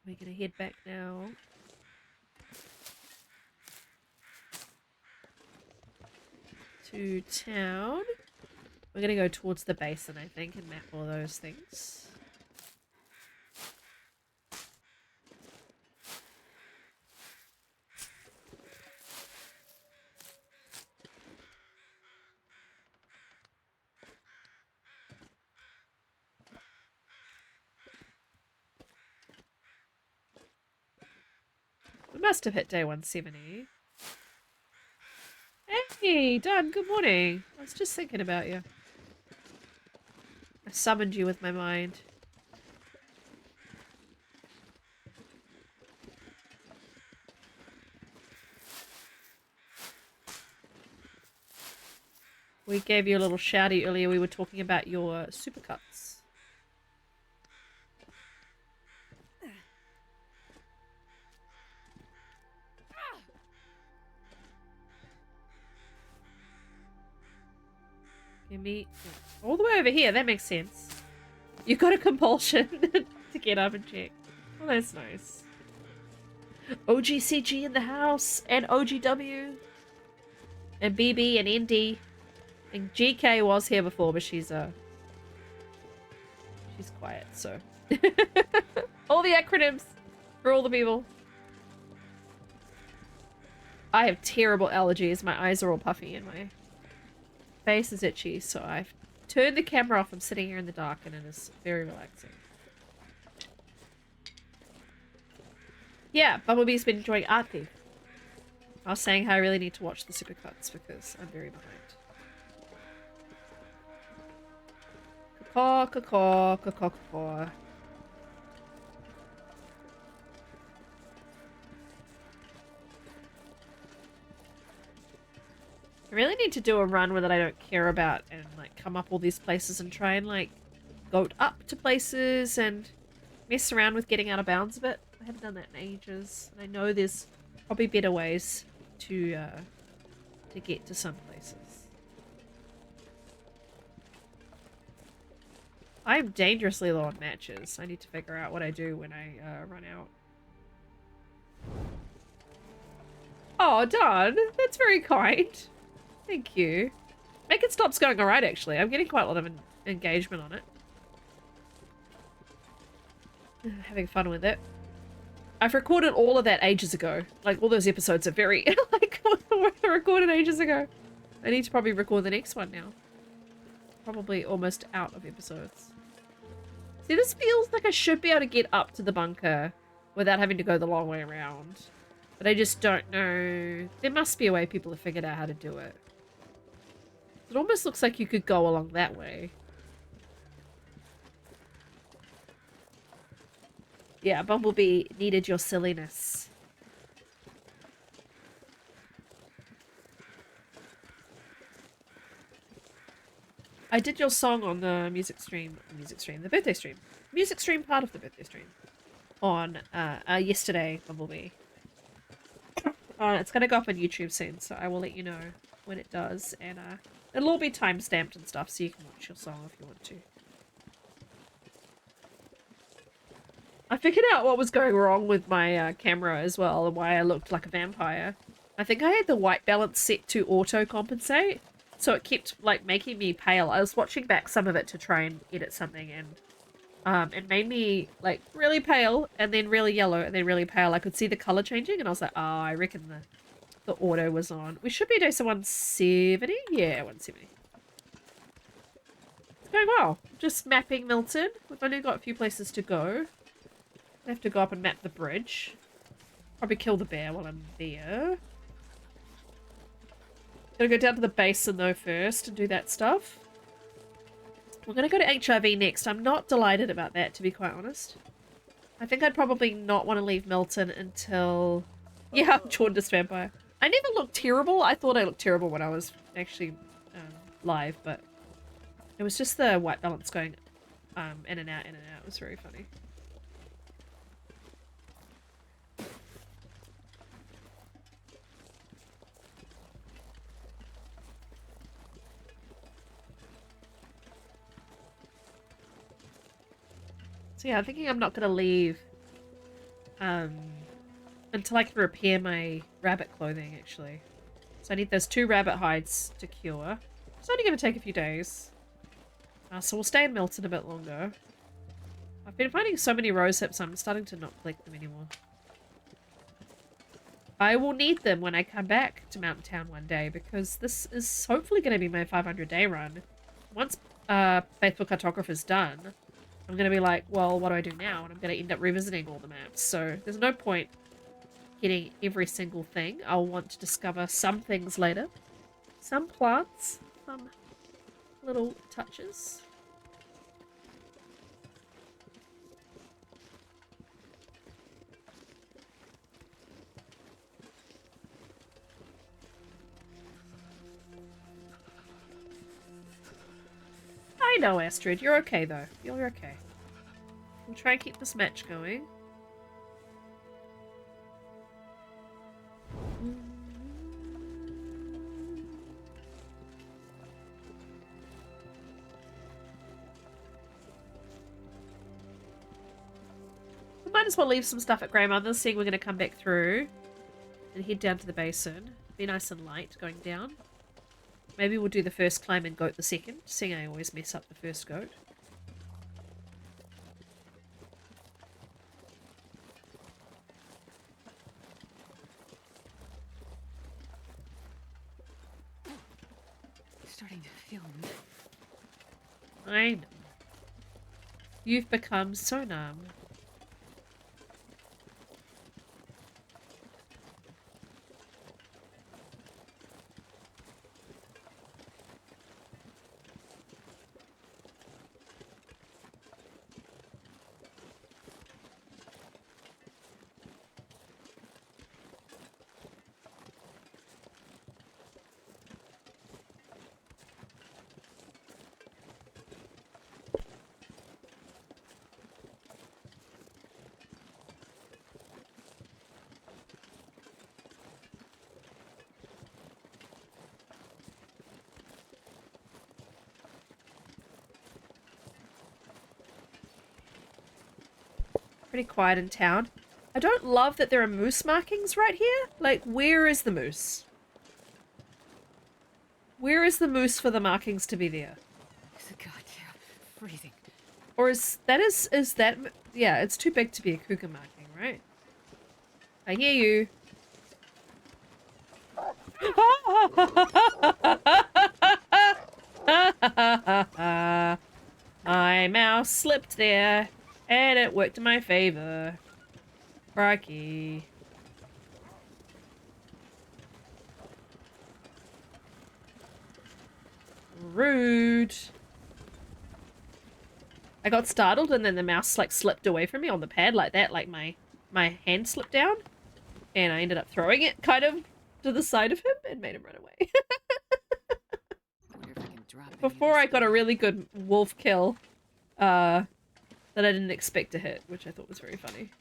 We're gonna head back now. To town. We're gonna go towards the basin, I think, and map all those things. We must have hit day 170. Hey, Doug, good morning. I was just thinking about you. I summoned you with my mind. We gave you a little shouty earlier. We were talking about your supercuts. Give me all the way over here. That makes sense. You got a compulsion to get up and check. Well, that's nice. OGCG in the house, and OGW, and BB, and ND, and GK was here before, but she's quiet, so all the acronyms. For all the people. I have terrible allergies. My eyes are all puffy and my face is itchy, so I've turned the camera off. I'm sitting here in the dark and it is very relaxing. Yeah, Bumblebee's been enjoying Art Thief. I was saying how I really need to watch the supercuts because I'm very behind. Caw, caw, caw, caw, caw. I really need to do a run that I don't care about and like come up all these places and try and like go up to places and mess around with getting out of bounds a bit. I haven't done that in ages. And I know there's probably better ways to get to some places. I am dangerously low on matches. I need to figure out what I do when I run out. Oh, Don, that's very kind. Thank you. Make It Stop's going alright, actually. I'm getting quite a lot of engagement on it. Having fun with it. I've recorded all of that ages ago. Like, all those episodes are very, like, recorded ages ago. I need to probably record the next one now. Probably almost out of episodes. See, this feels like I should be able to get up to the bunker without having to go the long way around. But I just don't know. There must be a way people have figured out how to do it. It almost looks like you could go along that way. Yeah, Bumblebee needed your silliness. I did your song on the music stream, the birthday stream. Music stream, part of the birthday stream. On, yesterday, Bumblebee. It's gonna go up on YouTube soon, so I will let you know when it does, and, it'll all be time-stamped and stuff, so you can watch your song if you want to. I figured out what was going wrong with my camera as well, and why I looked like a vampire. I think I had the white balance set to auto-compensate, so it kept, like, making me pale. I was watching back some of it to try and edit something, and it made me, like, really pale, and then really yellow, and then really pale. I could see the colour changing, and I was like, oh, I reckon the auto was on. We should be doing some 170? Yeah, 170. It's going well. Just mapping Milton. We've only got a few places to go. I have to go up and map the bridge. Probably kill the bear while I'm there. Gonna go down to the basin though first and do that stuff. We're gonna go to HIV next. I'm not delighted about that, to be quite honest. I think I'd probably not want to leave Milton until... Yeah, I'm jaundiced vampire. I never looked terrible. I thought I looked terrible when I was actually live, but it was just the white balance going in and out, in and out. It was very funny. So yeah, I'm thinking I'm not going to leave until I can repair my rabbit clothing, actually. So I need those 2 rabbit hides to cure. It's only going to take a few days. So we'll stay in Milton a bit longer. I've been finding so many rose hips, I'm starting to not collect them anymore. I will need them when I come back to Mountain Town one day, because this is hopefully going to be my 500-day run. Once Faithful Cartographer's done, I'm going to be like, well, what do I do now? And I'm going to end up revisiting all the maps. So there's no point getting every single thing. I'll want to discover some things later. Some plants. Some little touches. I know, Astrid. You're okay, though. You're okay. We'll try and keep this match going. We might as well leave some stuff at Grandmother's, seeing we're going to come back through and head down to the basin. Be nice and light going down. Maybe we'll do the first climb and goat the second, seeing I always mess up the first goat. starting to feel I know. You've become so numb. Pretty quiet in town. I don't love that there are moose markings right here. Like, where is the moose? Where is the moose for the markings to be there? goddamn freezing. Or is that, yeah, it's too big to be a cougar marking, right? I hear you. My mouse slipped there, and it worked in my favor. Crikey. Rude. I got startled and then the mouse like slipped away from me on the pad like that, like my hand slipped down. And I ended up throwing it kind of to the side of him and made him run away. I wonder if I can drop any of Before this I got a stuff. really good wolf kill, that I didn't expect to hit, which I thought was very funny.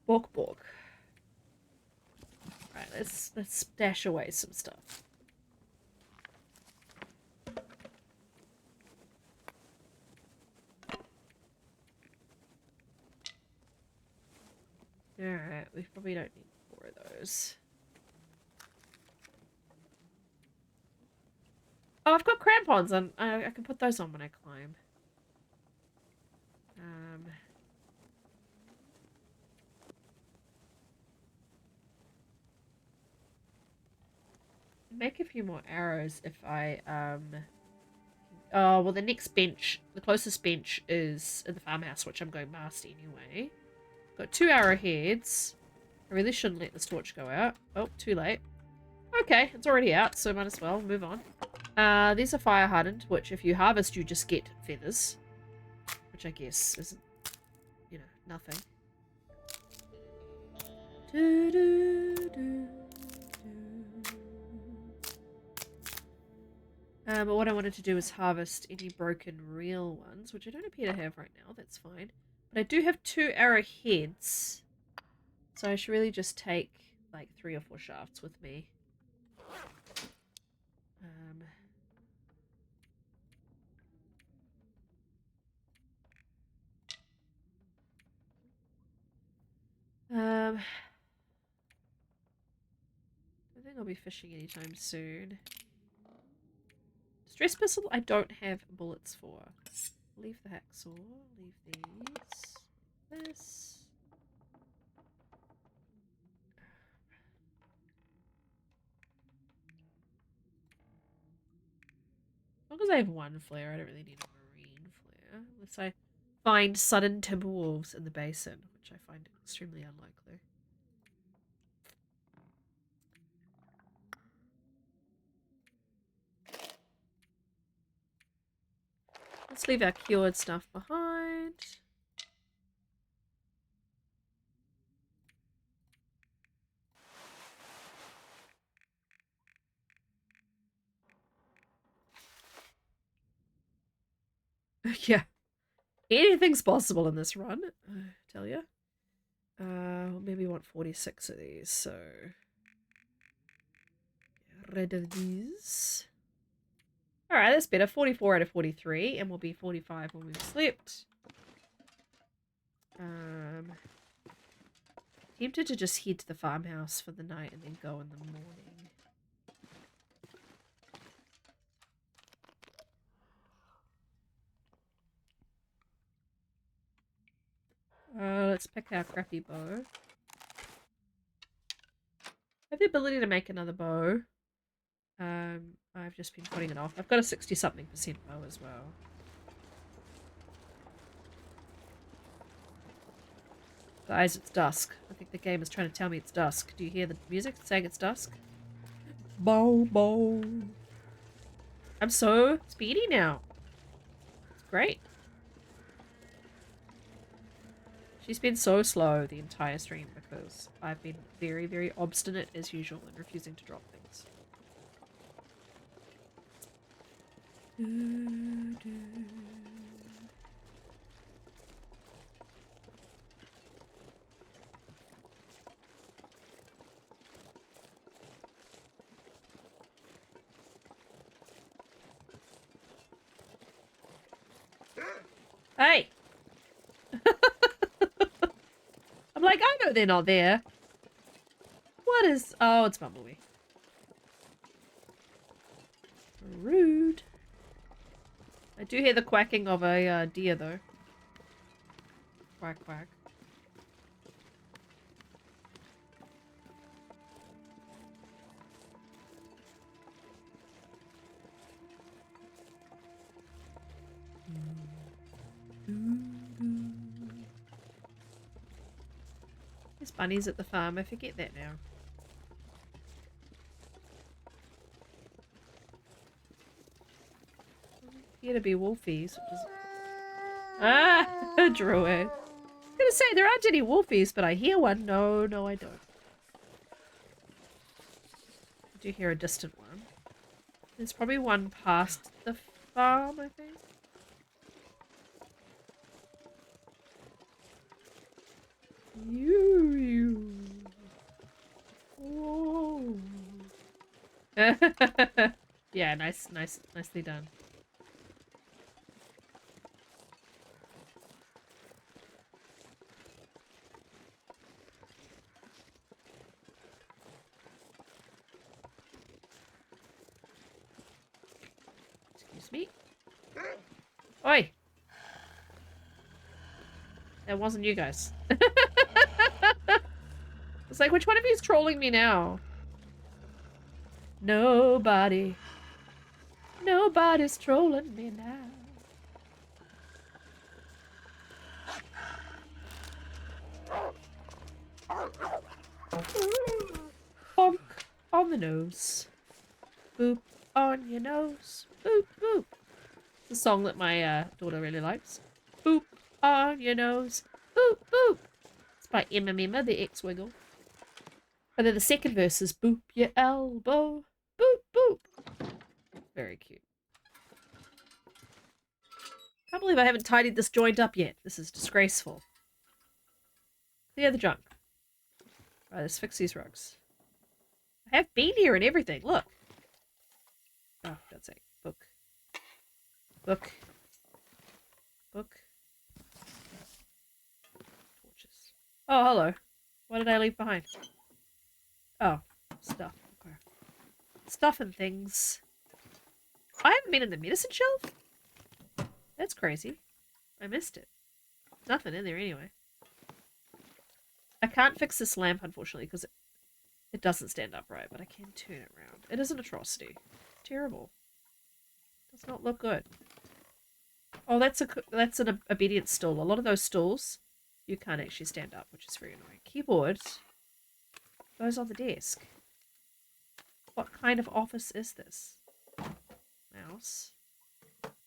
Bork bork. Right, let's stash away some stuff. Alright, we probably don't need 4 of those. Oh, I've got crampons and I can put those on when I climb. Make a few more arrows if I, oh, well, the next bench, the closest bench is in the farmhouse, which I'm going past anyway. Got 2 arrowheads. I really shouldn't let this torch go out. Oh, too late. Okay, it's already out, so might as well move on. These are fire hardened, which if you harvest, you just get feathers. Which I guess isn't, you know, nothing. Do, do, do, do. But what I wanted to do is harvest any broken real ones, which I don't appear to have right now. That's fine. But I do have 2 arrowheads. So I should really just take like 3 or 4 shafts with me. I think I'll be fishing anytime soon. Stress pistol I don't have bullets for. Leave the hacksaw, leave these. This. As long as I have 1 flare, I don't really need a marine flare. Unless I find sudden timber wolves in the basin, which I find extremely unlikely. Let's leave our cured stuff behind. Yeah. Anything's possible in this run, I tell you. Maybe want 46 of these, so get rid of these. Alright, that's better. 44 out of 43, and we'll be 45 when we've slept. Tempted to just head to the farmhouse for the night and then go in the morning. Let's pick our crappy bow. I have the ability to make another bow. I've just been putting it off. I've got a 60-something% bow as well. Guys, it's dusk. I think the game is trying to tell me it's dusk. Do you hear the music saying it's dusk? Bow, bow. I'm so speedy now. It's great. She's been so slow the entire stream because I've been very, very obstinate as usual in refusing to drop things. Hey! I'm like, I know they're not there. What is... Oh, it's Bumblebee. Rude. I do hear the quacking of a deer, though. Quack, quack. There's bunnies at the farm. I forget that now. Here to be wolfies, which is... Ah! Druid. I was gonna say, there aren't any wolfies, but I hear one. No, no, I don't. I do hear a distant one. There's probably one past the farm, I think. You. Whoa. Yeah, nicely done. Excuse me. Oi! That wasn't you guys. It's like, which one of you is trolling me now? Nobody. Nobody's trolling me now. Bonk on the nose. Boop on your nose. Boop, boop. It's a song that my daughter really likes. Boop on your nose. Boop, boop. It's by Emma Memma, the ex-wiggle. And then the second verse is boop your elbow. Boop, boop. Very cute. Can't believe I haven't tidied this joint up yet. This is disgraceful. Clear the junk. Right, let's fix these rugs. I have been here and everything. Look. Oh, God's sake. Book. Book. Book. Torches. Oh, hello. What did I leave behind? Oh, stuff. Okay. Stuff and things. I haven't been in the medicine shelf? That's crazy. I missed it. Nothing in there anyway. I can't fix this lamp, unfortunately, because it doesn't stand upright, but I can turn it around. It is an atrocity. Terrible. Does not look good. Oh, that's an obedience stool. A lot of those stools, you can't actually stand up, which is very annoying. Keyboard goes on the desk. What kind of office is this? Mouse.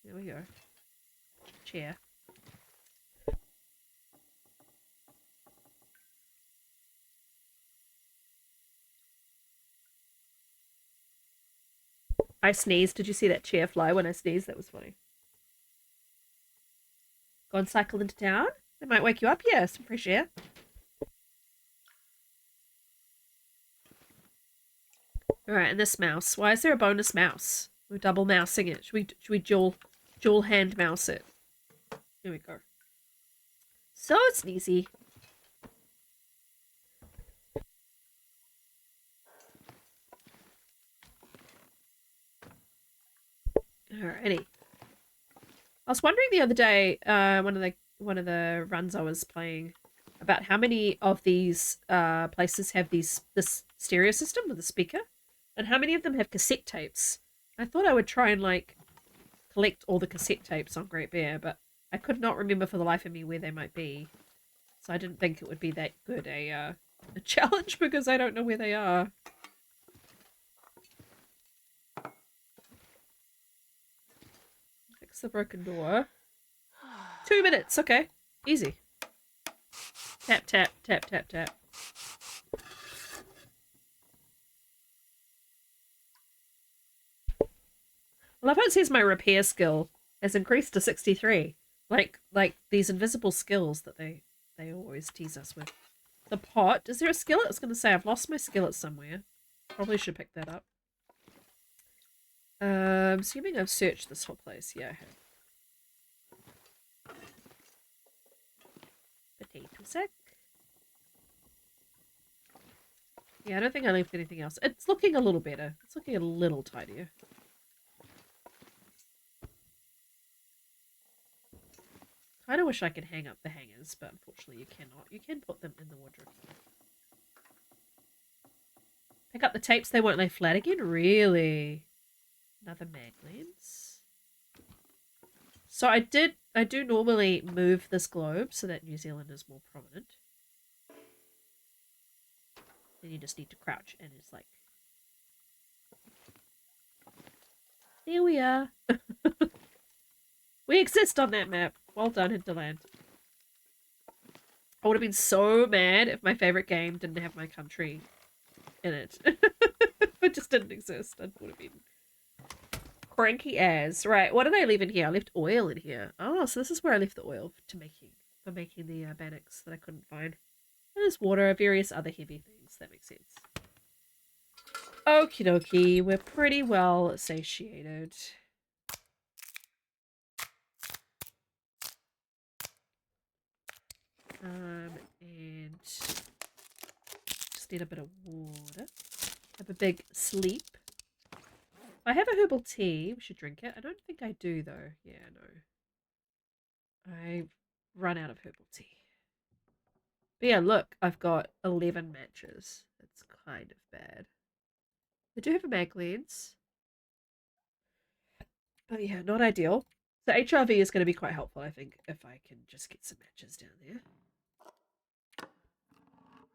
There we go. Chair. I sneezed. Did you see that chair fly when I sneezed? That was funny. Go and cycle into town? They might wake you up. Yeah, some fresh air. Alright, and this mouse. Why is there a bonus mouse? We're double mousing it. Should we dual hand mouse it? Here we go. So sneezy. Alrighty. I was wondering the other day, one of the runs I was playing, about how many of these places have this stereo system with a speaker. And how many of them have cassette tapes? I thought I would try and, like, collect all the cassette tapes on Great Bear, but I could not remember for the life of me where they might be. So I didn't think it would be that good a challenge because I don't know where they are. Fix the broken door. 2 minutes, okay. Easy. Tap, tap, tap, tap, tap. I love how it says my repair skill has increased to 63. Like these invisible skills that they always tease us with. The pot. Is there a skillet? I was going to say I've lost my skillet somewhere. Probably should pick that up. I'm assuming I've searched this whole place. Yeah, I have. Potato sack. Yeah, I don't think I left anything else. It's looking a little better. It's looking a little tidier. Kind of wish I could hang up the hangers, but unfortunately you cannot. You can put them in the wardrobe. Pick up the tapes, they won't lay flat again? Really? Another mag lens. So I do normally move this globe so that New Zealand is more prominent. Then you just need to crouch and it's like... There we are. We exist on that map. Well done, Hinterland. I would have been so mad if my favorite game didn't have my country in it. It just didn't exist. I would have been cranky as. Right, what did I leave in here? I left oil in here. Oh, so this is where I left the oil for making the bannocks that I couldn't find. And there's water, various other heavy things. That makes sense. Okie dokie, we're pretty well satiated. And just need a bit of water. Have a big sleep. I have a herbal tea. We should drink it. I don't think I do though. Yeah, no. I've run out of herbal tea. But yeah, look, I've got 11 matches. That's kind of bad. I do have a mag lens. But yeah, not ideal. So HRV is going to be quite helpful, I think, if I can just get some matches down there.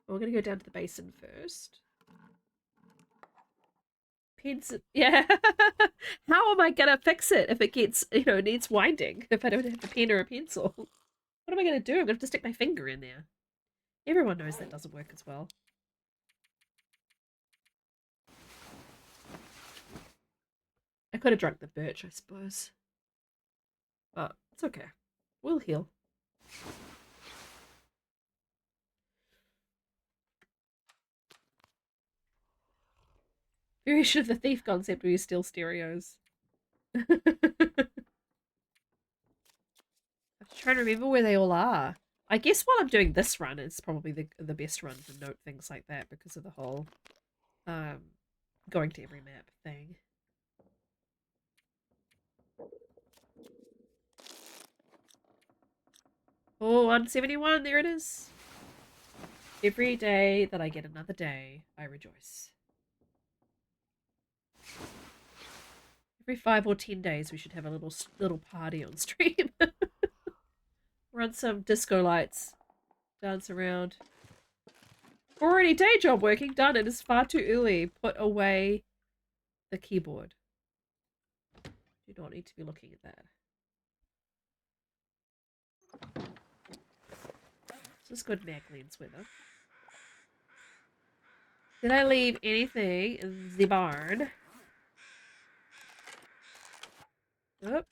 We're going to go down to the basin first. Pins, yeah. How am I going to fix it if it gets, needs winding? If I don't have a pen or a pencil? What am I going to do? I'm going to have to stick my finger in there. Everyone knows that doesn't work as well. I could have drunk the birch, I suppose. But it's okay. We'll heal. Variation of the thief concept where you steal stereos. I'm trying to remember where they all are. I guess while I'm doing this run, it's probably the best run to note things like that because of the whole going to every map thing. Oh, 171, there it is. Every day that I get another day, I rejoice. Every 5 or 10 days, we should have a little party on stream. Run some disco lights. Dance around. Already day job working done. It is far too early. Put away the keyboard. Do not need to be looking at that. This is good mag lens weather. Did I leave anything in the barn? Oh.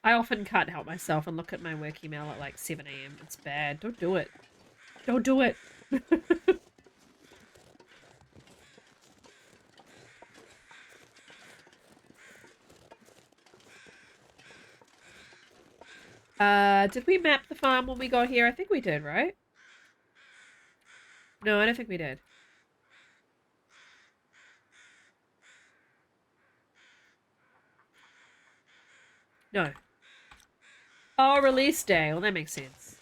I often can't help myself and look at my work email at like 7 AM. It's bad. Don't do it. Don't do it. Did we map the farm when we got here? I think we did, right? No, I don't think we did. No. Oh, release day. Well, that makes sense.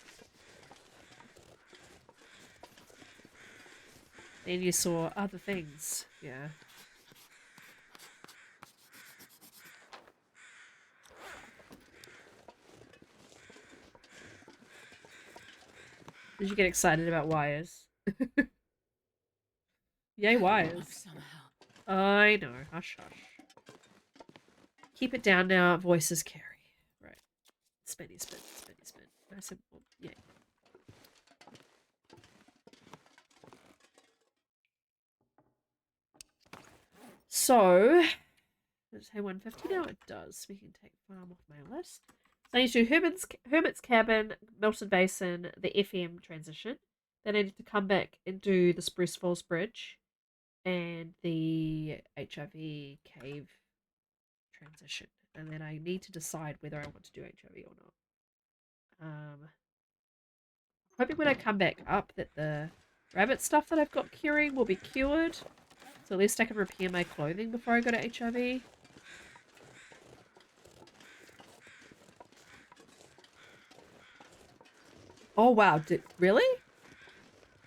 Then you saw other things. Yeah. Did you get excited about wires? Yay, wires. Somehow. I know. Hush, hush. Keep it down now. Voices carry. Right. Spinny, spin, spinny, spin. Nice and yay. So, does it say 150 now? It does. We can take farm off my list. So I need to do Hermit's Cabin, Milton Basin, the FM transition. Then I need to come back and do the Spruce Falls Bridge and the HIV cave transition. And then I need to decide whether I want to do HIV or not. Hoping when I come back up that the rabbit stuff that I've got curing will be cured. So at least I can repair my clothing before I go to HIV. Oh wow, really?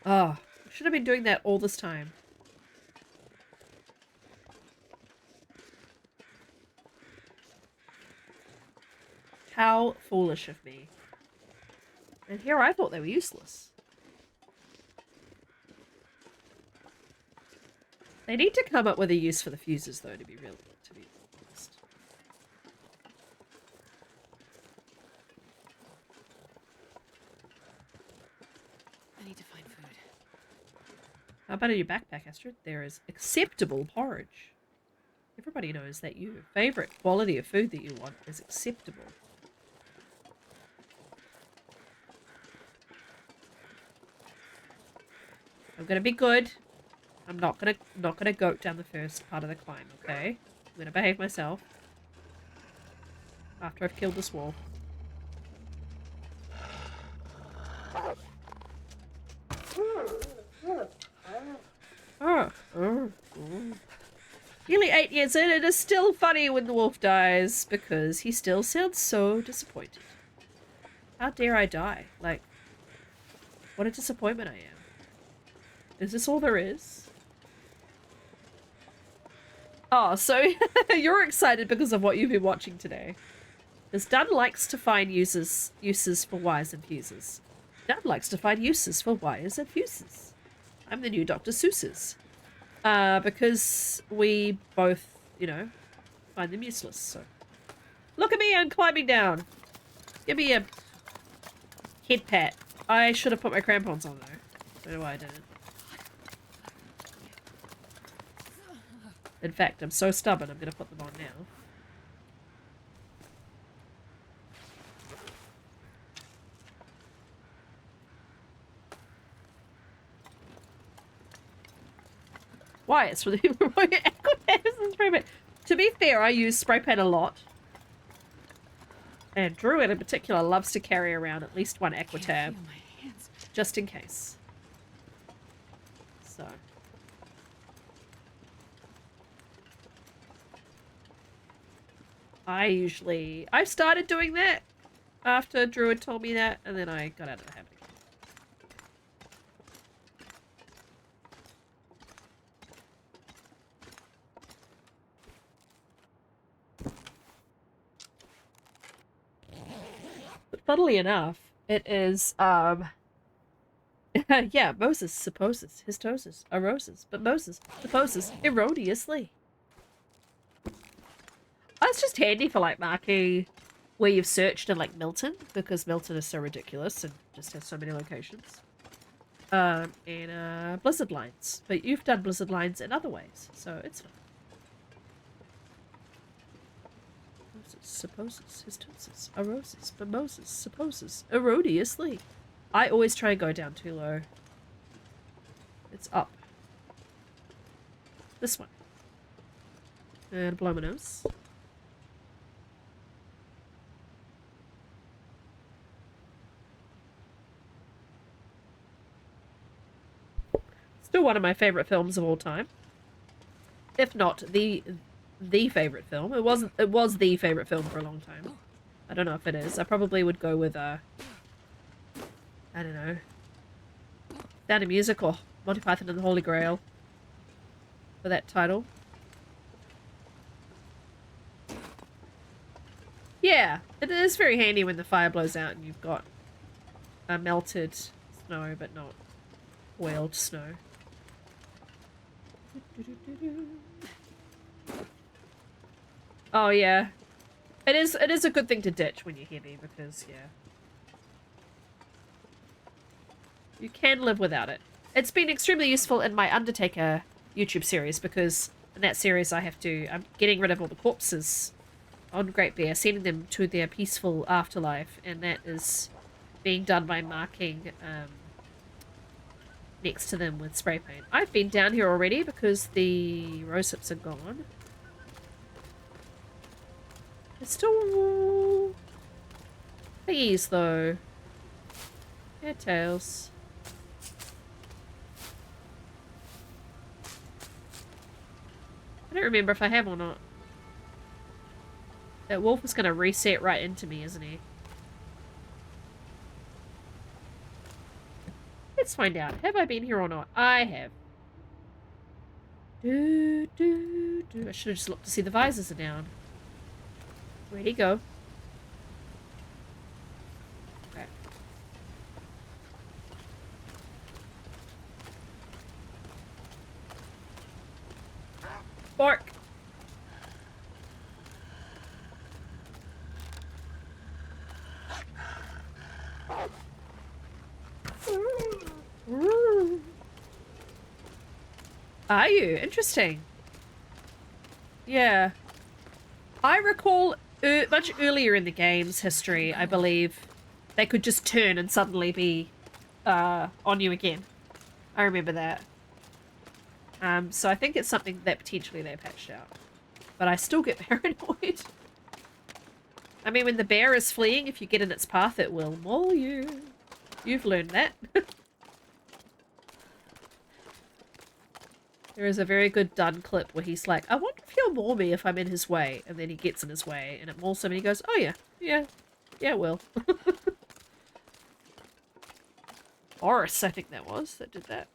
Oh, I should have been doing that all this time. How foolish of me. And here I thought they were useless. They need to come up with a use for the fuses though, to be honest. I need to find food. How about in your backpack, Astrid? There is acceptable porridge. Everybody knows that your favourite quality of food that you want is acceptable. I'm gonna be good. I'm not gonna goat down the first part of the climb, okay? I'm gonna behave myself. After I've killed this wolf. Nearly 8 years in, it is still funny when the wolf dies, because he still sounds so disappointed. How dare I die? Like, what a disappointment I am. Is this all there is? Oh, so you're excited because of what you've been watching today. Because Dad likes to find uses for wires and fuses. Dad likes to find uses for wires and fuses. I'm the new Dr. Seuss's. Because we both, you know, find them useless, so. Look at me, I'm climbing down. Give me a head pat. I should have put my crampons on, though. I don't know why I didn't. In fact, I'm so stubborn, I'm going to put them on now. Why? It's for the spray paint. To be fair, I use spray paint a lot. And Druid in particular loves to carry around at least one aqua tab. Just in case. So. I've started doing that after Druid told me that, and then I got out of the habit. But funnily enough, it is, yeah, Moses supposes his toes are roses, but Moses supposes erroneously. That's just handy for, like, marking where you've searched in, like, Milton, because Milton is so ridiculous and just has so many locations. And blizzard lines. But you've done blizzard lines in other ways, so it's fine. Moses supposes his toes are roses, but Moses supposes erroneously. I always try and go down too low. It's up. This one. And blow my nose. Still one of my favourite films of all time. If not the favourite film. It was the favourite film for a long time. I don't know if it is. I probably would go with I don't know. Sound of Music or Monty Python and the Holy Grail for that title. Yeah, it is very handy when the fire blows out and you've got melted snow, but not boiled snow. Oh yeah, it is a good thing to ditch when you're heavy because yeah, you can live without it. It's been extremely useful in my Undertaker YouTube series because in that series I'm getting rid of all the corpses on Great Bear, sending them to their peaceful afterlife, and that is being done by marking next to them with spray paint. I've been down here already because the rose hips are gone. There's still thingies though. Yeah, tails. I don't remember if I have or not. That wolf is going to reset right into me, isn't he? Let's find out. Have I been here or not? I have. I should have just looked to see the visors are down. Where'd he go? Okay. Bark! Are you? Interesting. Yeah. I recall much earlier in the game's history, I believe, they could just turn and suddenly be on you again. I remember that. So I think it's something that potentially they patched out. But I still get paranoid. I mean, when the bear is fleeing, if you get in its path, it will maul you. You've learned that. There is a very good Dunn clip where he's like, I wonder if he'll maul me if I'm in his way. And then he gets in his way and it mauls him and he goes, oh yeah, yeah, it will. Boris, I think that was, that did that.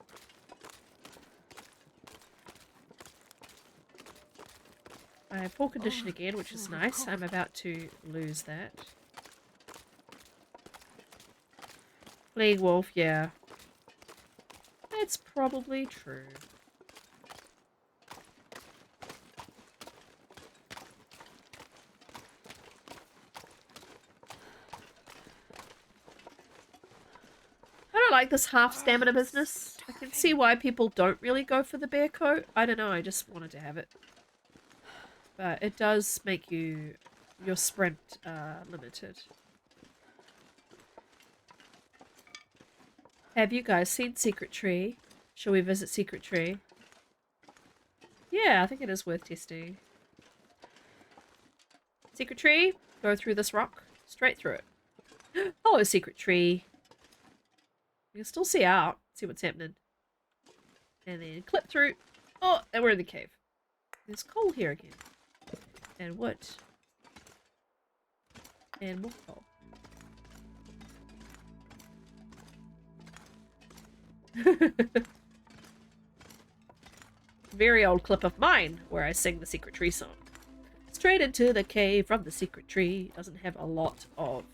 I have full condition again, which is nice. I'm about to lose that. Fleeing wolf, yeah. That's probably true. I don't like this half stamina business. I can see why people don't really go for the bear coat. I don't know, I just wanted to have it. But it does make your sprint limited. Have you guys seen Secret Tree? Shall we visit Secret Tree? Yeah, I think it is worth testing. Secret Tree, go through this rock, straight through it. Hello, Secret Tree. You can still see out, see what's happening. And then clip through. Oh, and we're in the cave. There's coal here again. And wood. And more coal. Very old clip of mine where I sing the Secret Tree song. Straight into the cave from the secret tree. Doesn't have a lot of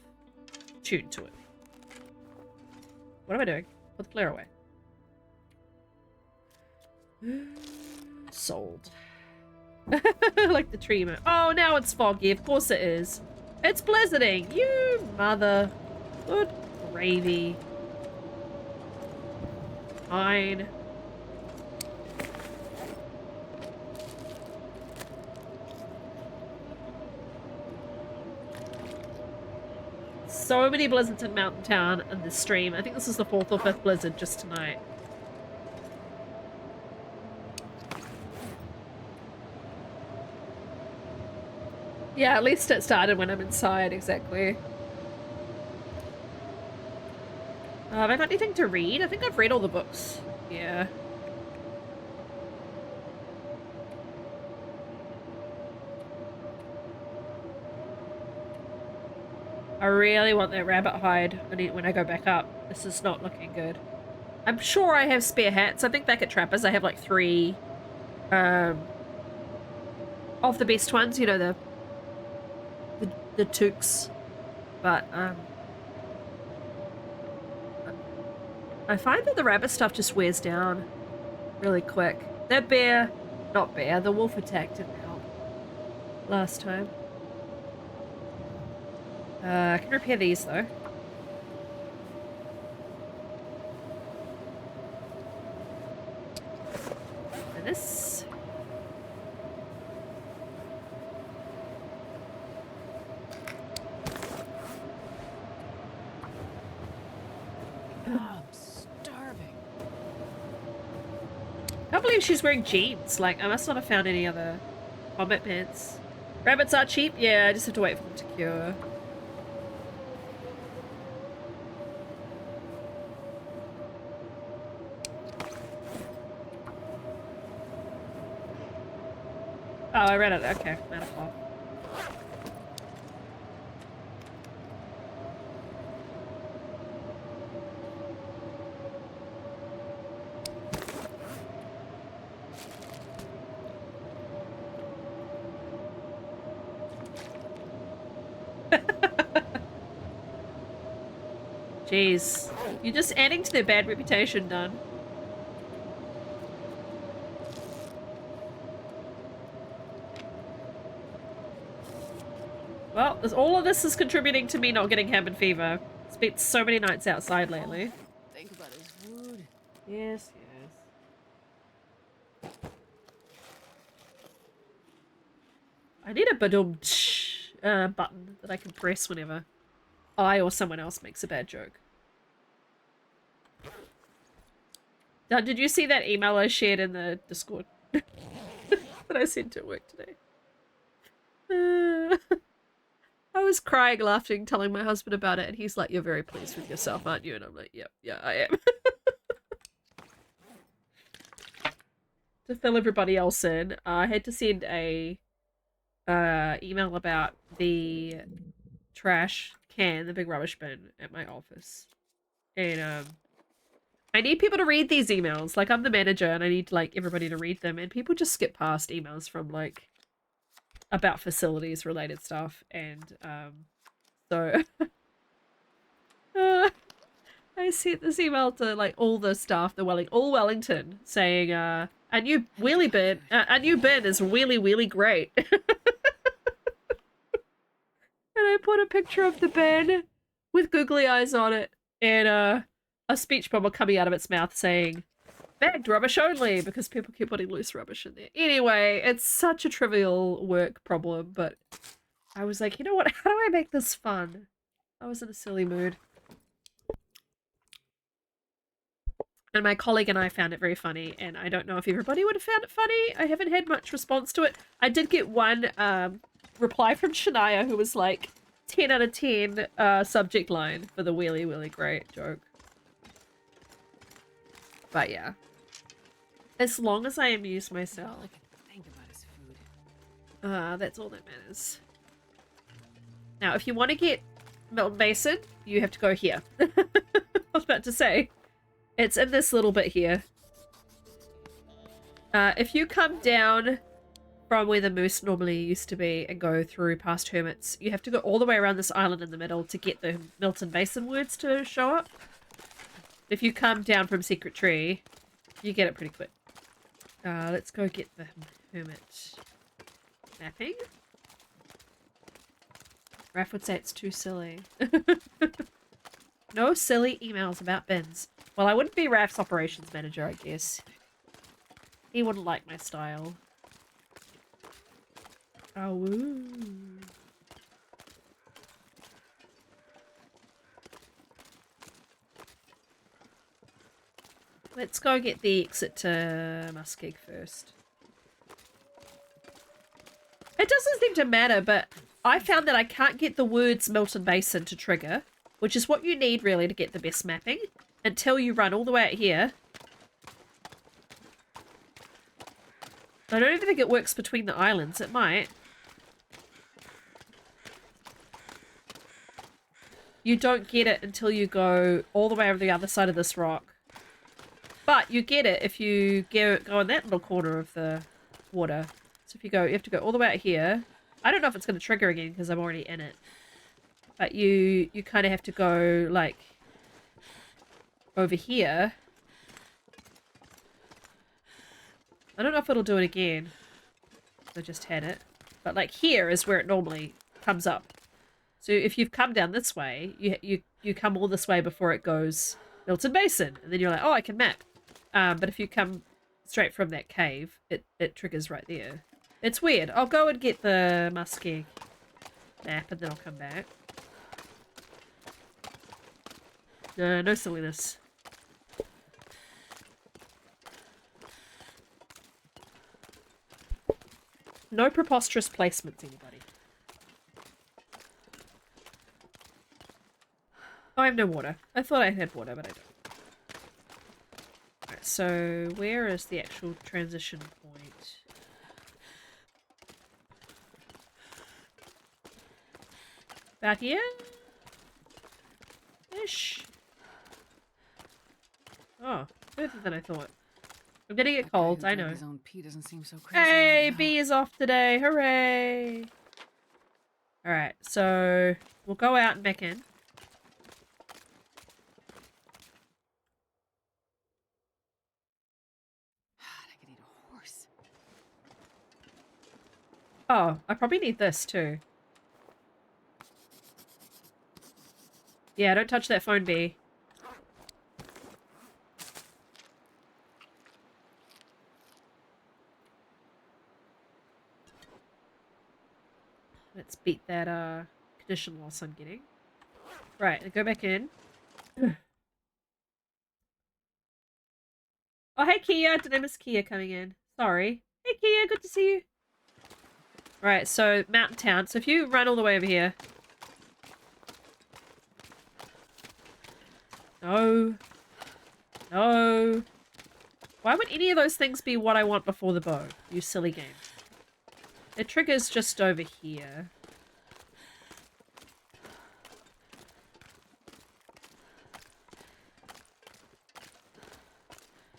tune to it. What am I doing? Put the flare away. Sold. Like the tree. Oh, now it's foggy. Of course it is. It's blizzarding. You mother. Good gravy. Fine. So many blizzards in Mountain Town in this stream. I think this is the 4th or 5th blizzard just tonight. Yeah, at least it started when I'm inside, exactly. Have I got anything to read? I think I've read all the books. Yeah. I really want that rabbit hide when I go back up. This is not looking good. I'm sure I have spare hats. I think back at Trappers I have like 3 of the best ones, you know, the toques. But I find that the rabbit stuff just wears down really quick. That the wolf attack didn't help last time. I can repair these though. And this. Oh, I'm starving. Can't believe she's wearing jeans. Like, I must not have found any other combat pants. Rabbits are cheap? Yeah, I just have to wait for them to cure. Oh, I read it. Okay, I'm out of cloth. Jeez. You're just adding to their bad reputation, Dun. Well, all of this is contributing to me not getting cabin fever. Spent so many nights outside lately. Think about his wood. Yes, yes. I need a badum button that I can press whenever I or someone else makes a bad joke. Did you see that email I shared in the Discord that I sent to work today? I was crying, laughing, telling my husband about it, and he's like, "You're very pleased with yourself, aren't you?" And I'm like, "Yep, yeah, I am." To fill everybody else in, I had to send a email about the trash can, the big rubbish bin at my office, and I need people to read these emails. Like, I'm the manager, and I need like everybody to read them, and people just skip past emails from like about facilities related stuff, and so I sent this email to like all the staff, all Wellington, saying a new wheelie bin, a new bin is really great. And I put a picture of the bin with googly eyes on it, and a speech bubble coming out of its mouth saying, "Bagged rubbish only," because people keep putting loose rubbish in there. Anyway, it's such a trivial work problem, but I was like, you know what? How do I make this fun? I was in a silly mood. And my colleague and I found it very funny, and I don't know if everybody would have found it funny. I haven't had much response to it. I did get one reply from Shania who was like, 10 out of 10 subject line for the wheelie great joke. But yeah. As long as I amuse myself. All I can think about is food. That's all that matters. Now, if you want to get Milton Basin, you have to go here. I was about to say. It's in this little bit here. If you come down from where the moose normally used to be and go through past hermits, you have to go all the way around this island in the middle to get the Milton Basin words to show up. If you come down from Secret Tree, you get it pretty quick. Let's go get the hermit mapping. Raph would say it's too silly. No silly emails about bins. Well, I wouldn't be Raph's operations manager, I guess. He wouldn't like my style. Oh, woo. Let's go get the exit to Muskeg first. It doesn't seem to matter, but I found that I can't get the words Milton Basin to trigger, which is what you need really to get the best mapping, until you run all the way out here. I don't even think it works between the islands. It might. you don't get it until you go all the way over the other side of this rock. But you get it if you go in that little corner of the water. So if you go, you have to go all the way out here. I don't know if it's going to trigger again because I'm already in it. But you kind of have to go, like, over here. I don't know if it'll do it again. I just had it. But, like, here is where it normally comes up. So if you've come down this way, you come all this way before it goes Milton Basin. And then you're like, oh, I can map. But if you come straight from that cave, it triggers right there. It's weird. I'll go and get the muskeg map and then I'll come back. No silliness. No preposterous placements, anybody. Oh, I have no water. I thought I had water, but I don't. Alright, so where is the actual transition point? About here? Ish. Oh, further than I thought. I'm gonna get cold, I know. His own pee doesn't seem so crazy Hey, now. B is off today. Hooray! Alright, so we'll go out and back in. I could eat a horse. Oh, I probably need this too. Yeah, don't touch that phone, B. Let's beat that condition loss I'm getting. Right, go back in. Oh, hey Kia, did I miss Kia coming in? Sorry. Hey Kia, good to see you. Right, so Mountain Town. So if you run all the way over here. No. No. Why would any of those things be what I want before the bow? You silly game. It triggers just over here.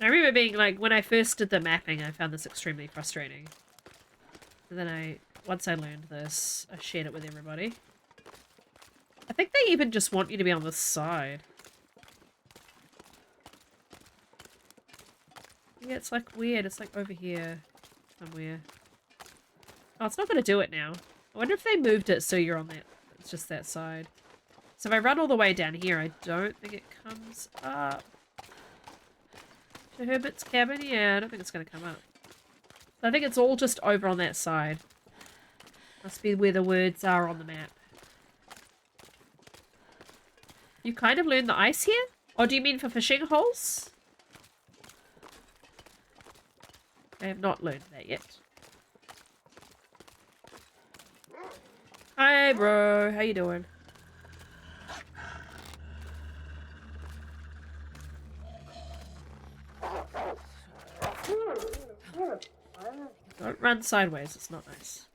I remember being like, when I first did the mapping, I found this extremely frustrating. And then once I learned this, I shared it with everybody. I think they even just want you to be on this side. Yeah, it's like weird. It's like over here somewhere. Oh, it's not going to do it now. I wonder if they moved it so you're on that. It's just that side. So if I run all the way down here, I don't think it comes up to Herbert's cabin. Yeah, I don't think it's going to come up. So I think it's all just over on that side. Must be where the words are on the map. You kind of learned the ice here? Or do you mean for fishing holes? I have not learned that yet. Hi, bro. How you doing? Don't run sideways. It's not nice.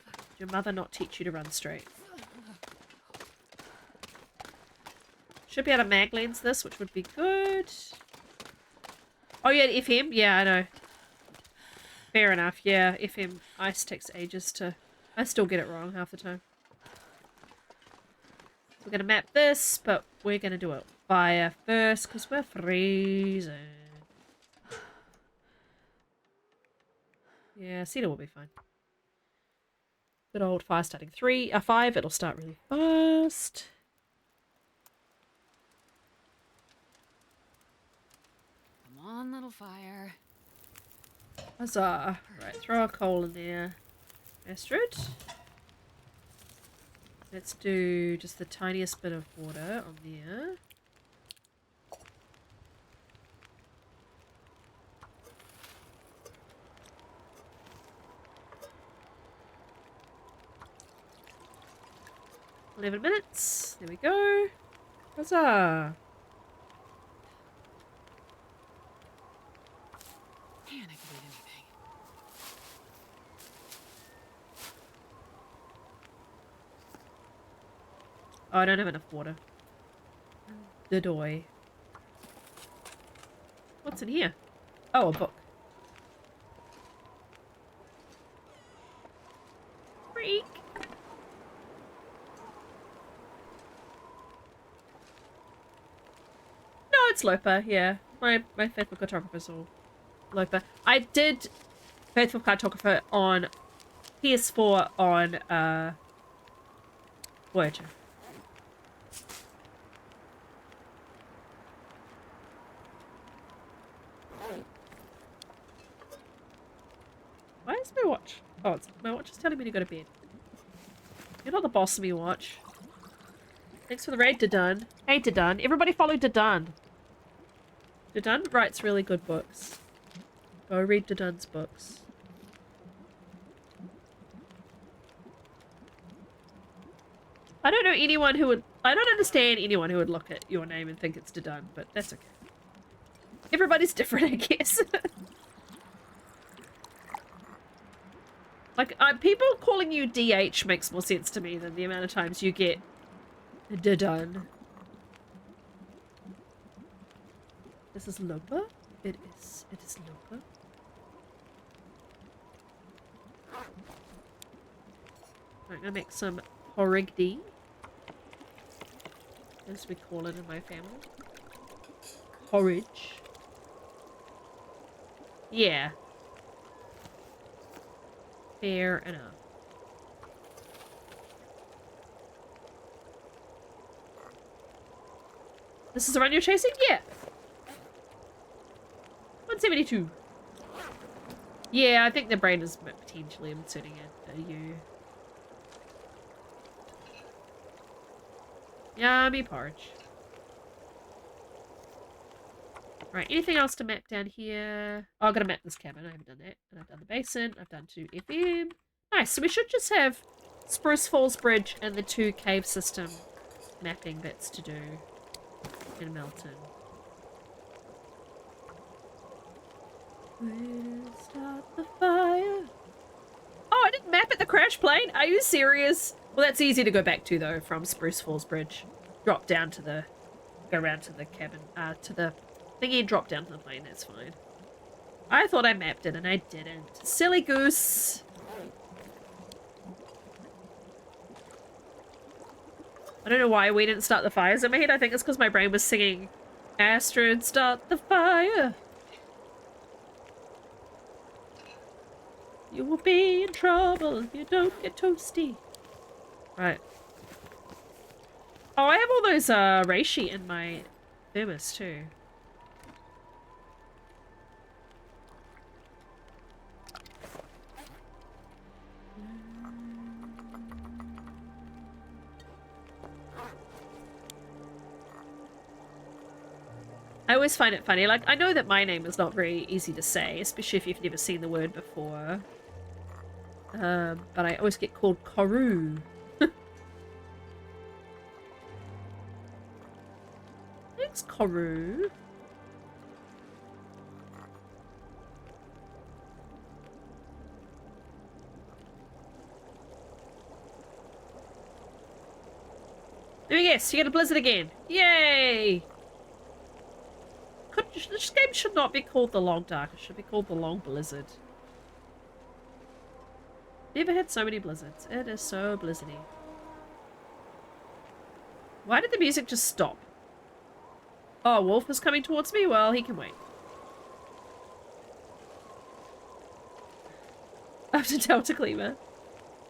Did your mother not teach you to run straight? Should be able to mag lens this, which would be good. Oh, yeah, FM? Yeah, I know. Fair enough. Yeah, FM ice takes ages to... I still get it wrong half the time. We're going to map this, but we're going to do it fire first because we're freezing. Yeah, cedar will be fine. Good old fire starting 5. It'll start really fast. Come on, little fire. Huzzah. Right, throw a coal in there. Astrid. Let's do just the tiniest bit of water on there. "11 minutes. There we go. Huzzah. Man, I could eat anything. Oh, I don't have enough water. The doy. What's in here? Oh, a book. Freak. No, it's Lopa, yeah. My faithful cartographer's all Lopa. I did faithful cartographer on PS4 on Voyager. Why is my watch? Oh, my watch is telling me to go to bed. You're not the boss of me, watch. Thanks for the raid, Dadun. Hey, Dadun. Everybody follow Dadun. Dadun writes really good books. Go read Dadun's books. I don't know anyone who would... I don't understand anyone who would look at your name and think it's Dadun, but that's okay. Everybody's different, I guess. Like, people calling you DH makes more sense to me than the amount of times you get Dadun. This is Lopa? It is. It is Lopa. I'm gonna make some porridge, as we call it in my family. Porridge. Yeah. Fair enough. This is the run you're chasing? Yeah. 172. Yeah, I think the brain is potentially inserting a U. Yummy porridge. Right, anything else to map down here? Oh, I've got to map this cabin. I haven't done that. And I've done the basin. I've done 2 FM. Nice. So we should just have Spruce Falls Bridge and the 2 cave system mapping bits to do in Milton. We'll start the fire. Oh, I didn't map at the crash plane? Are you serious? Well, that's easy to go back to, though, from Spruce Falls Bridge. Drop down to the... Go around to the cabin, to the thingy and drop down to the plane. That's fine. I thought I mapped it, and I didn't. Silly goose. I don't know why we didn't start the fires in my head. I think it's because my brain was singing Astrid, start the fire. You will be in trouble if you don't get toasty. Right. Oh, I have all those reishi in my thermos too. I always find it funny. Like, I know that my name is not very easy to say, especially if you've never seen the word before. But I always get called Koru. Thanks, Koru. Let me guess, you get a blizzard again. Yay! This game should not be called the Long Dark. It should be called the Long Blizzard. Never had so many blizzards. It is so blizzardy. Why did the music just stop? Oh, Wolf is coming towards me? Well, he can wait. After Delta Cleaver.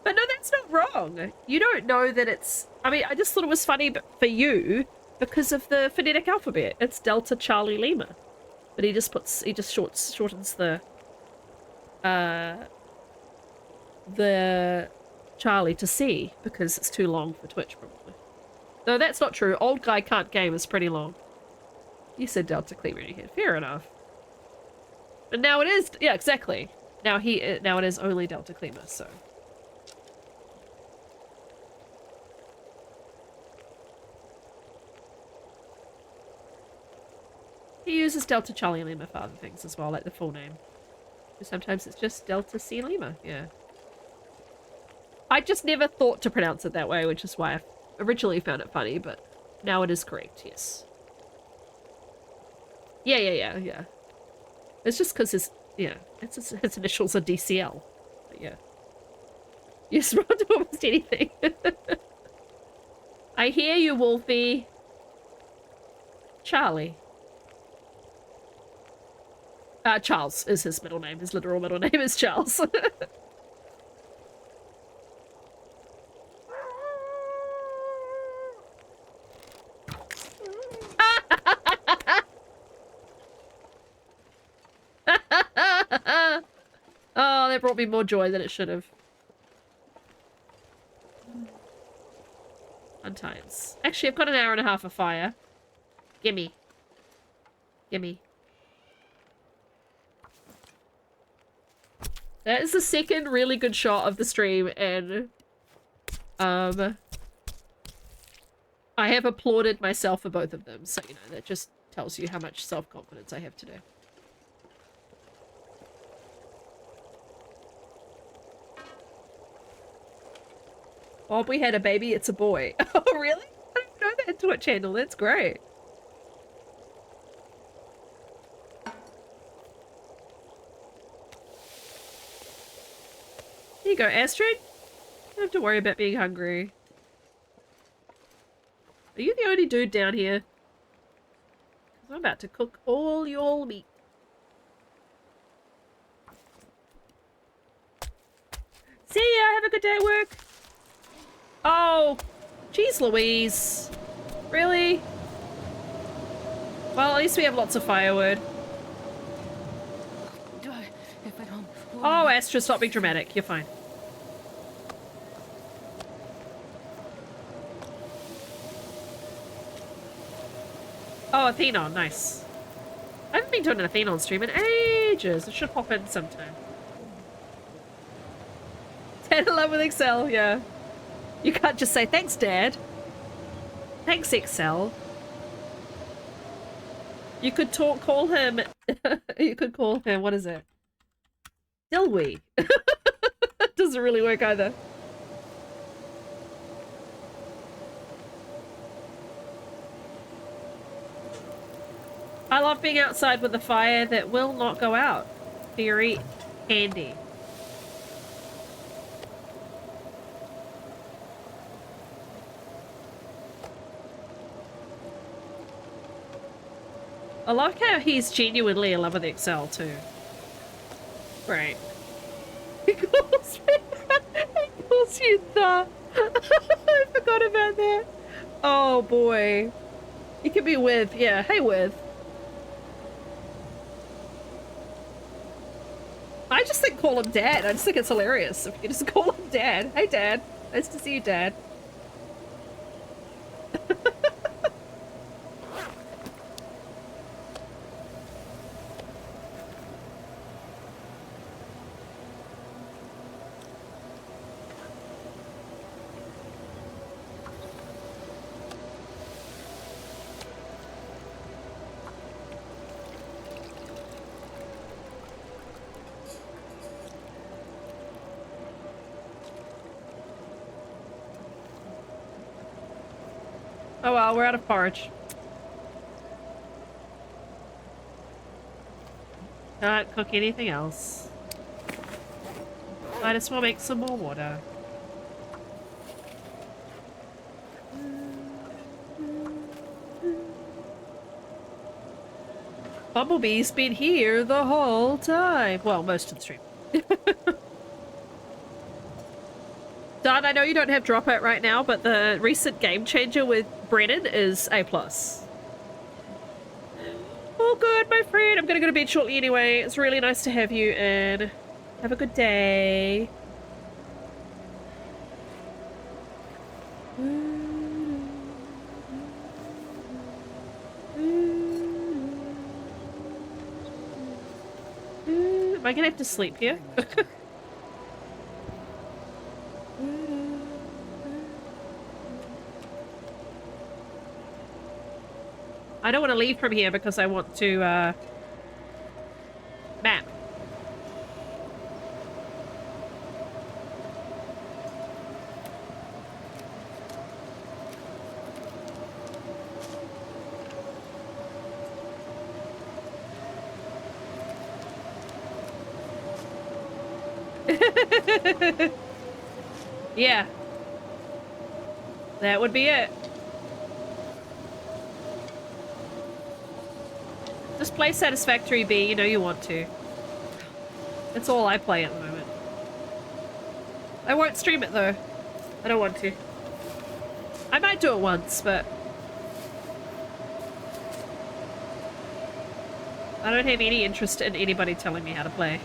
But no, that's not wrong. You don't know that it's... I mean, I just thought it was funny for you because of the phonetic alphabet. It's Delta Charlie Lima. But he just shortens the Charlie to C because it's too long for Twitch, probably. No, that's not true. Old Guy Can't Game is pretty long. You said Delta Cleaver in your head. Fair enough. But now it is... Yeah, exactly. Now it is only Delta Cleaver, so... He uses Delta Charlie Lima for other things as well, like the full name. But sometimes it's just Delta C Lima, yeah. I just never thought to pronounce it that way, which is why originally found it funny, but now it is correct, yes. Yeah. It's just because its initials are DCL. But yeah. You spawn to almost anything. I hear you, Wolfie. Charlie. Charles is his middle name. His literal middle name is Charles. Oh, that brought me more joy than it should have. Fun times. Actually, I've got an hour and a half of fire. Gimme. Gimme. That is the second really good shot of the stream, and I have applauded myself for both of them, so you know, that just tells you how much self-confidence I have today. Bob, we had a baby, it's a boy. Oh, really? I didn't know that Twitch channel, that's great. Here you go, Astrid. You don't have to worry about being hungry. Are you the only dude down here? 'Cause I'm about to cook all your meat. See ya! Have a good day at work! Oh! Jeez Louise! Really? Well, at least we have lots of firewood. Oh, Astra, stop being dramatic. You're fine. Oh, Athenon, nice. I haven't been doing an Athenon stream in ages. I should hop in sometime. 10 in love with Excel, yeah. You can't just say, thanks, Dad. Thanks, Excel. You could call him, you could call him, what is it? Dilwee. Doesn't really work either. I love being outside with a fire that will not go out. Very handy. I like how he's genuinely in love with Excel too. Great. He calls you the. I forgot about that. Oh boy. He could be with, yeah, hey with. I just think call him Dad. I just think it's hilarious if you just call him Dad. Hey Dad. Nice to see you, Dad. Oh well, we're out of porridge. Can't cook anything else. Might as well make some more water. Bumblebee's been here the whole time. Well, most of the stream. Don, I know you don't have Dropout right now, but the recent game changer with Brennan is A+. All good, my friend. I'm gonna go to bed shortly anyway. It's really nice to have you, and have a good day. Am I gonna have to sleep here? I don't want to leave from here because I want to, map. Yeah. That would be it. Just play Satisfactory B, you know you want to. That's all I play at the moment. I won't stream it though. I don't want to. I might do it once, but I don't have any interest in anybody telling me how to play.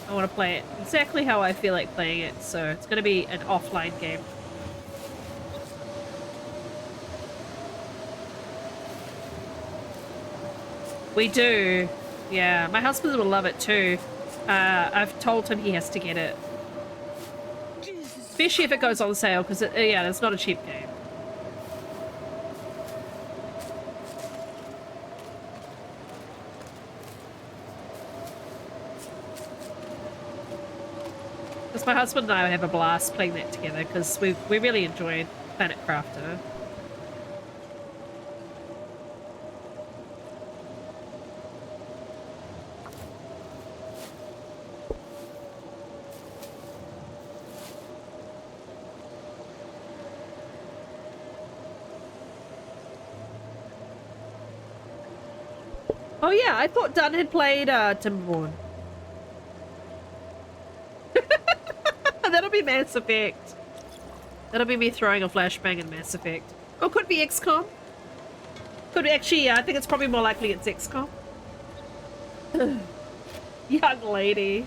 I want to play it exactly how I feel like playing it, so it's going to be an offline game. We do. Yeah, my husband will love it too. I've told him he has to get it. Especially if it goes on sale, because yeah, it's not a cheap game. Because my husband and I have a blast playing that together, because we really enjoyed Planet Crafter. Oh yeah, I thought Dunn had played Timberborn. That'll be Mass Effect. That'll be me throwing a flashbang in Mass Effect. Or could be XCOM. Could be, actually, yeah, I think it's probably more likely it's XCOM. Young lady.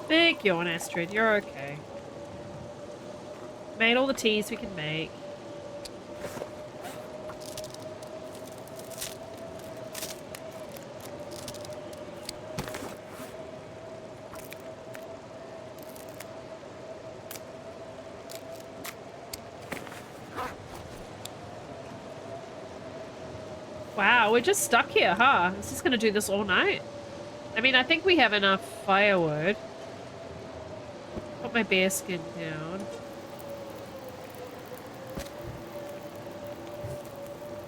Big yawn, Astrid. You're okay. Made all the teas we can make. Wow, we're just stuck here, huh? Is this gonna do this all night? I mean, I think we have enough firewood. Put my bear skin down.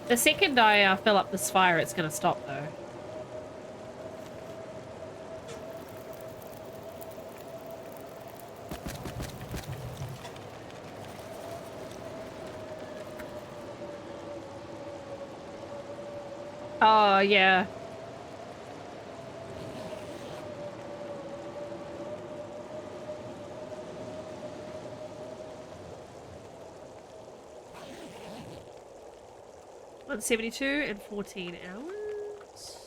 The second I fill up this fire, it's gonna stop though. Oh, yeah. $172 and 14 hours.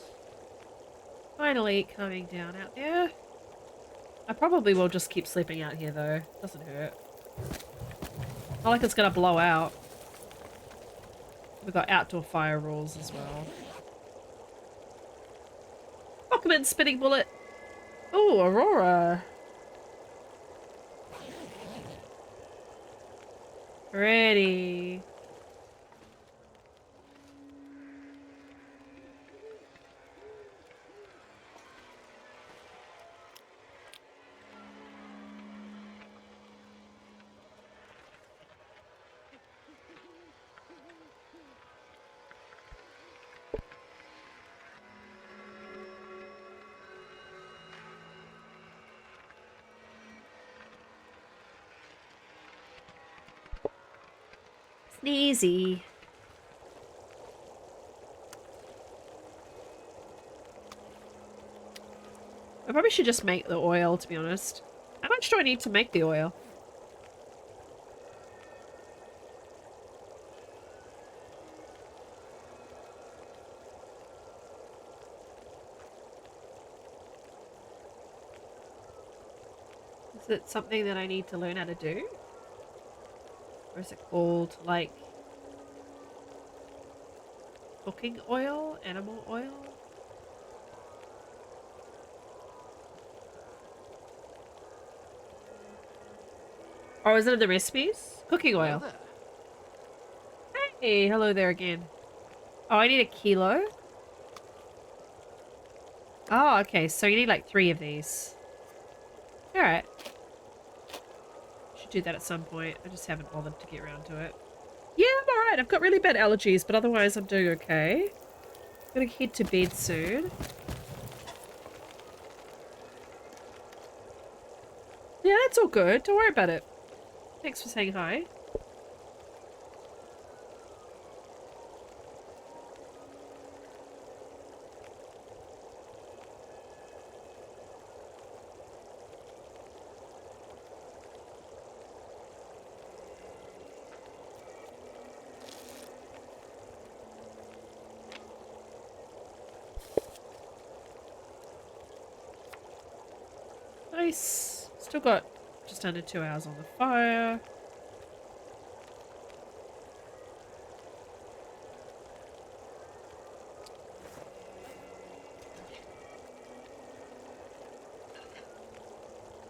Finally coming down out there. I probably will just keep sleeping out here though. Doesn't hurt. Not like it's gonna blow out. We've got outdoor fire rules as well. Welcome in, spinning bullet. Oh, Aurora. Ready. Sneezy. I probably should just make the oil, to be honest. How much do I need to make the oil? Is it something that I need to learn how to do? Or is it called, like... Cooking oil? Animal oil? Or is it in the recipes? Cooking oil. Well, Hey, hello there again. Oh, I need a kilo. Oh, okay. So you need like 3 of these. Alright. Should do that at some point. I just haven't bothered to get around to it. Yeah, I'm alright. I've got really bad allergies, but otherwise I'm doing okay. I'm gonna head to bed soon. Yeah, that's all good. Don't worry about it. Thanks for saying hi. Nice. Still got just under 2 hours on the fire.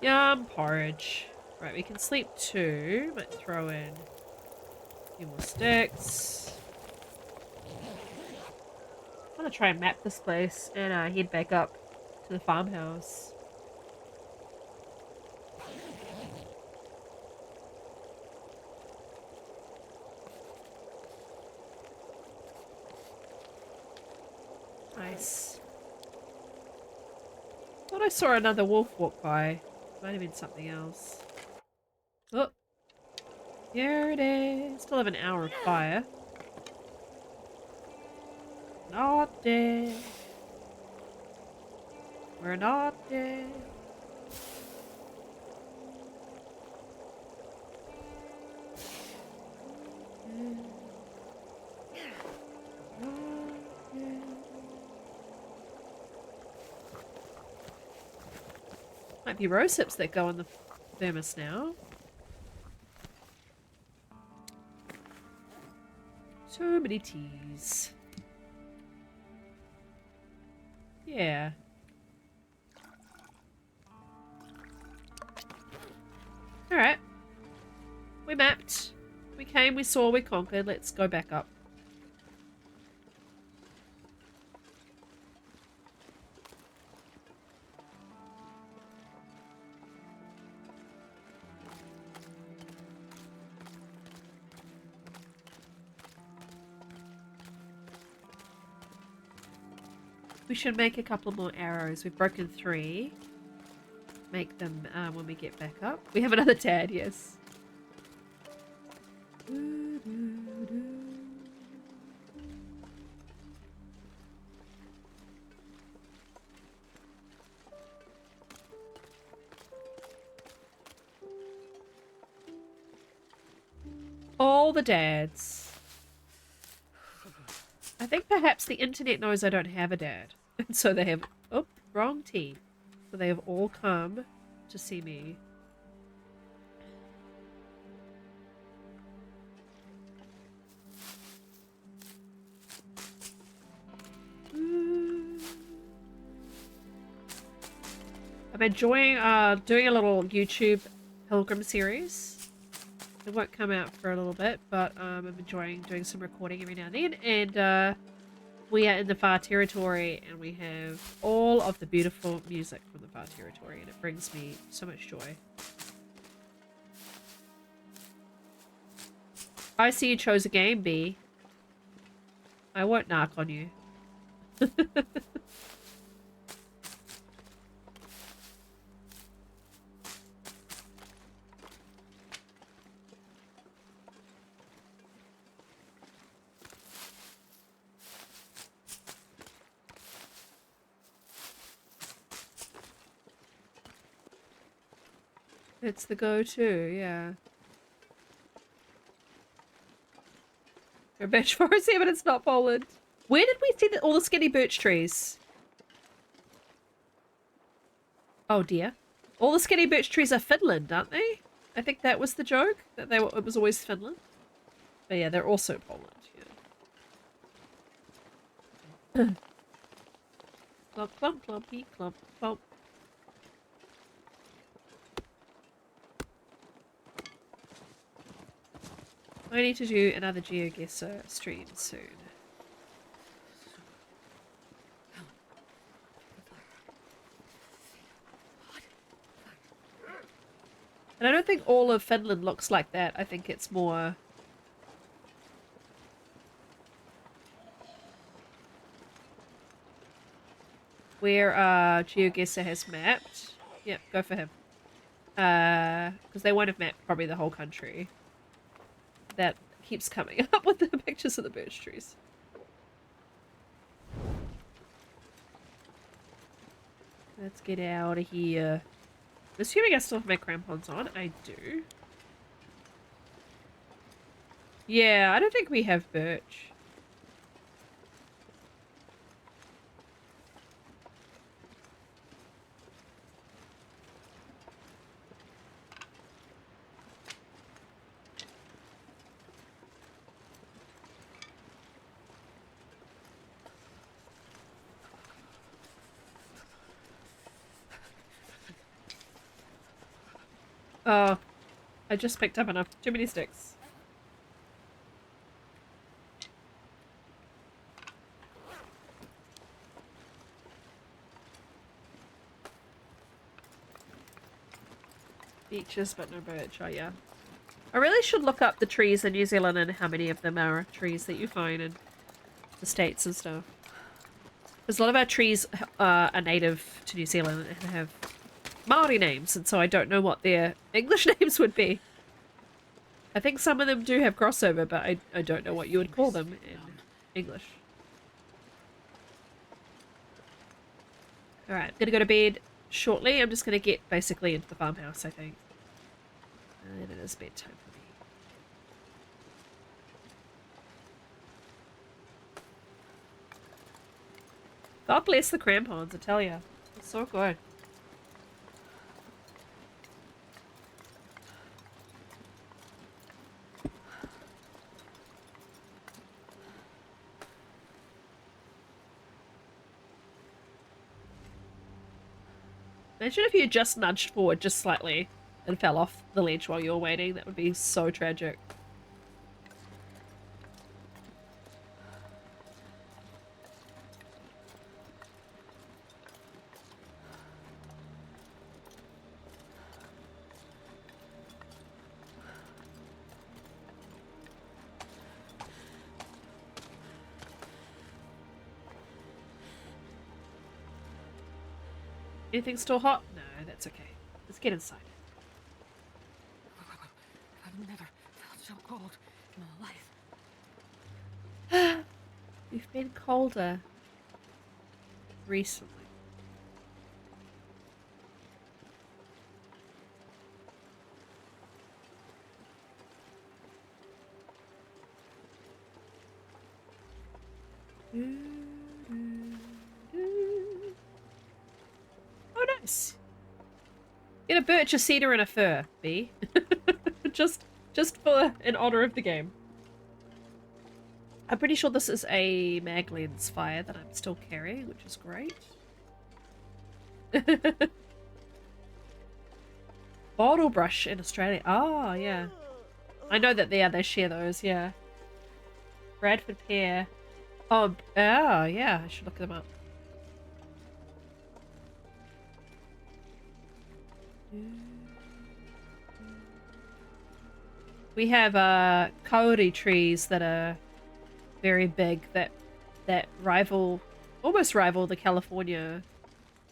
Yum, porridge. Right, we can sleep 2. Might throw in a few more sticks. I'm gonna try and map this place and head back up to the farmhouse. Nice. Thought I saw another wolf walk by. Might have been something else. Oh, here it is. Still have an hour of fire. Not dead. We're not dead. Might be rose hips that go in the thermos now. So many teas. Yeah. Alright. We mapped. We came, we saw, we conquered. Let's go back up. We should make a couple more arrows. We've broken 3. Make them when we get back up. We have another dad, yes. All the dads. I think perhaps the internet knows I don't have a dad. And so they have... Oh, wrong team. So they have all come to see me. I'm enjoying doing a little YouTube pilgrim series. It won't come out for a little bit, but I'm enjoying doing some recording every now and then. And we are in the Far Territory, and we have all of the beautiful music from the Far Territory, and it brings me so much joy. I see you chose a game, B. I won't knock on you. It's the go-to, yeah. A birch forest here, but it's not Poland. Where did we see all the skinny birch trees? Oh dear. All the skinny birch trees are Finland, aren't they? I think that was the joke, that it was always Finland. But yeah, they're also Poland, yeah. Clump, clump, clumpy, clump, clump. I need to do another GeoGuessr stream soon. And I don't think all of Finland looks like that. I think it's more... where GeoGuessr has mapped. Yep, go for him. Because they won't have mapped probably the whole country. That keeps coming up with the pictures of the birch trees. Let's get out of here. I'm assuming I still have my crampons on. I do. Yeah, I don't think we have birch. Oh, I just picked up enough. Too many sticks. Beaches, but no birch. Oh, yeah. I really should look up the trees in New Zealand and how many of them are trees that you find in the States and stuff. Because a lot of our trees are native to New Zealand and have Māori names, and so I don't know what their English names would be. I think some of them do have crossover, but I don't know what you would call them in English. Alright, I'm gonna go to bed shortly. I'm just gonna get basically into the farmhouse, I think. And it is bedtime for me. God bless the crampons, I tell ya. It's so good. Imagine if you just nudged forward just slightly and fell off the ledge while you were waiting. That would be so tragic. Anything still hot? No, that's okay. Let's get inside. I've never felt so cold in my life. We've been colder recently. Oh, nice. Get a birch, a cedar, and a fir, B. just for in honor of the game. I'm pretty sure this is a mag lens fire that I'm still carrying, which is great. Bottle brush in Australia. Oh, yeah. I know that they share those, yeah. Bradford pear. Oh, yeah, I should look them up. We have kauri trees that are very big that almost rival the California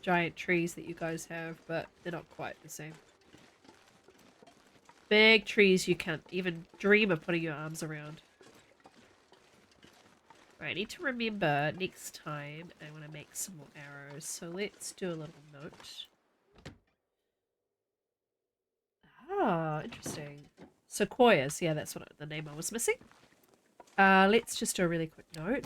giant trees that you guys have, but they're not quite the same. Big trees you can't even dream of putting your arms around. Right, I need to remember next time I want to make some more arrows, so let's do a little note. Ah, interesting. Sequoias, yeah, that's what the name I was missing. Let's just do a really quick note.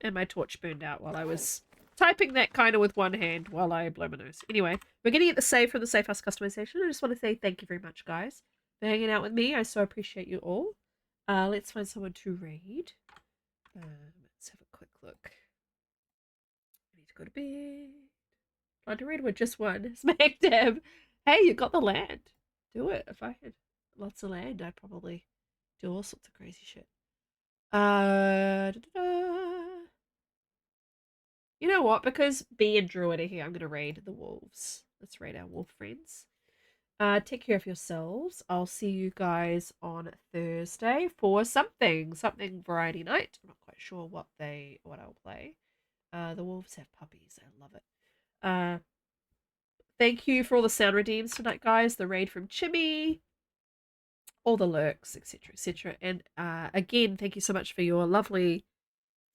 And my torch burned out while I was typing that kind of with one hand while I blow my nose. Anyway, we're getting at the save from the Safe House customization. I just want to say thank you very much, guys, for hanging out with me. I so appreciate you all. Let's find someone to raid. Let's have a quick look. I need to go to bed. Trying to raid with just one. Smack dab. Hey, you got the land. Do it. If I had lots of land, I'd probably do all sorts of crazy shit. You know what? Because B and Druid are here, I'm gonna raid the wolves. Let's raid our wolf friends. Take care of yourselves. I'll see you guys on Thursday for something variety night. I'm not quite sure what I'll play. The wolves have puppies. I love it. Thank you for all the sound redeems tonight, guys. The raid from Chimmy, all the lurks, etc., etc. And again, thank you so much for your lovely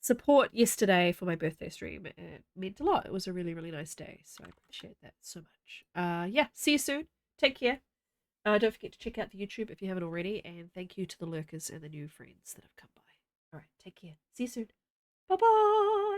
support yesterday for my birthday stream. It meant a lot. It was a really, really nice day, so I appreciate that so much. Yeah, see you soon. Take care. Don't forget to check out the YouTube if you haven't already, and thank you to the lurkers and the new friends that have come by. All right, take care. See you soon. Bye-bye.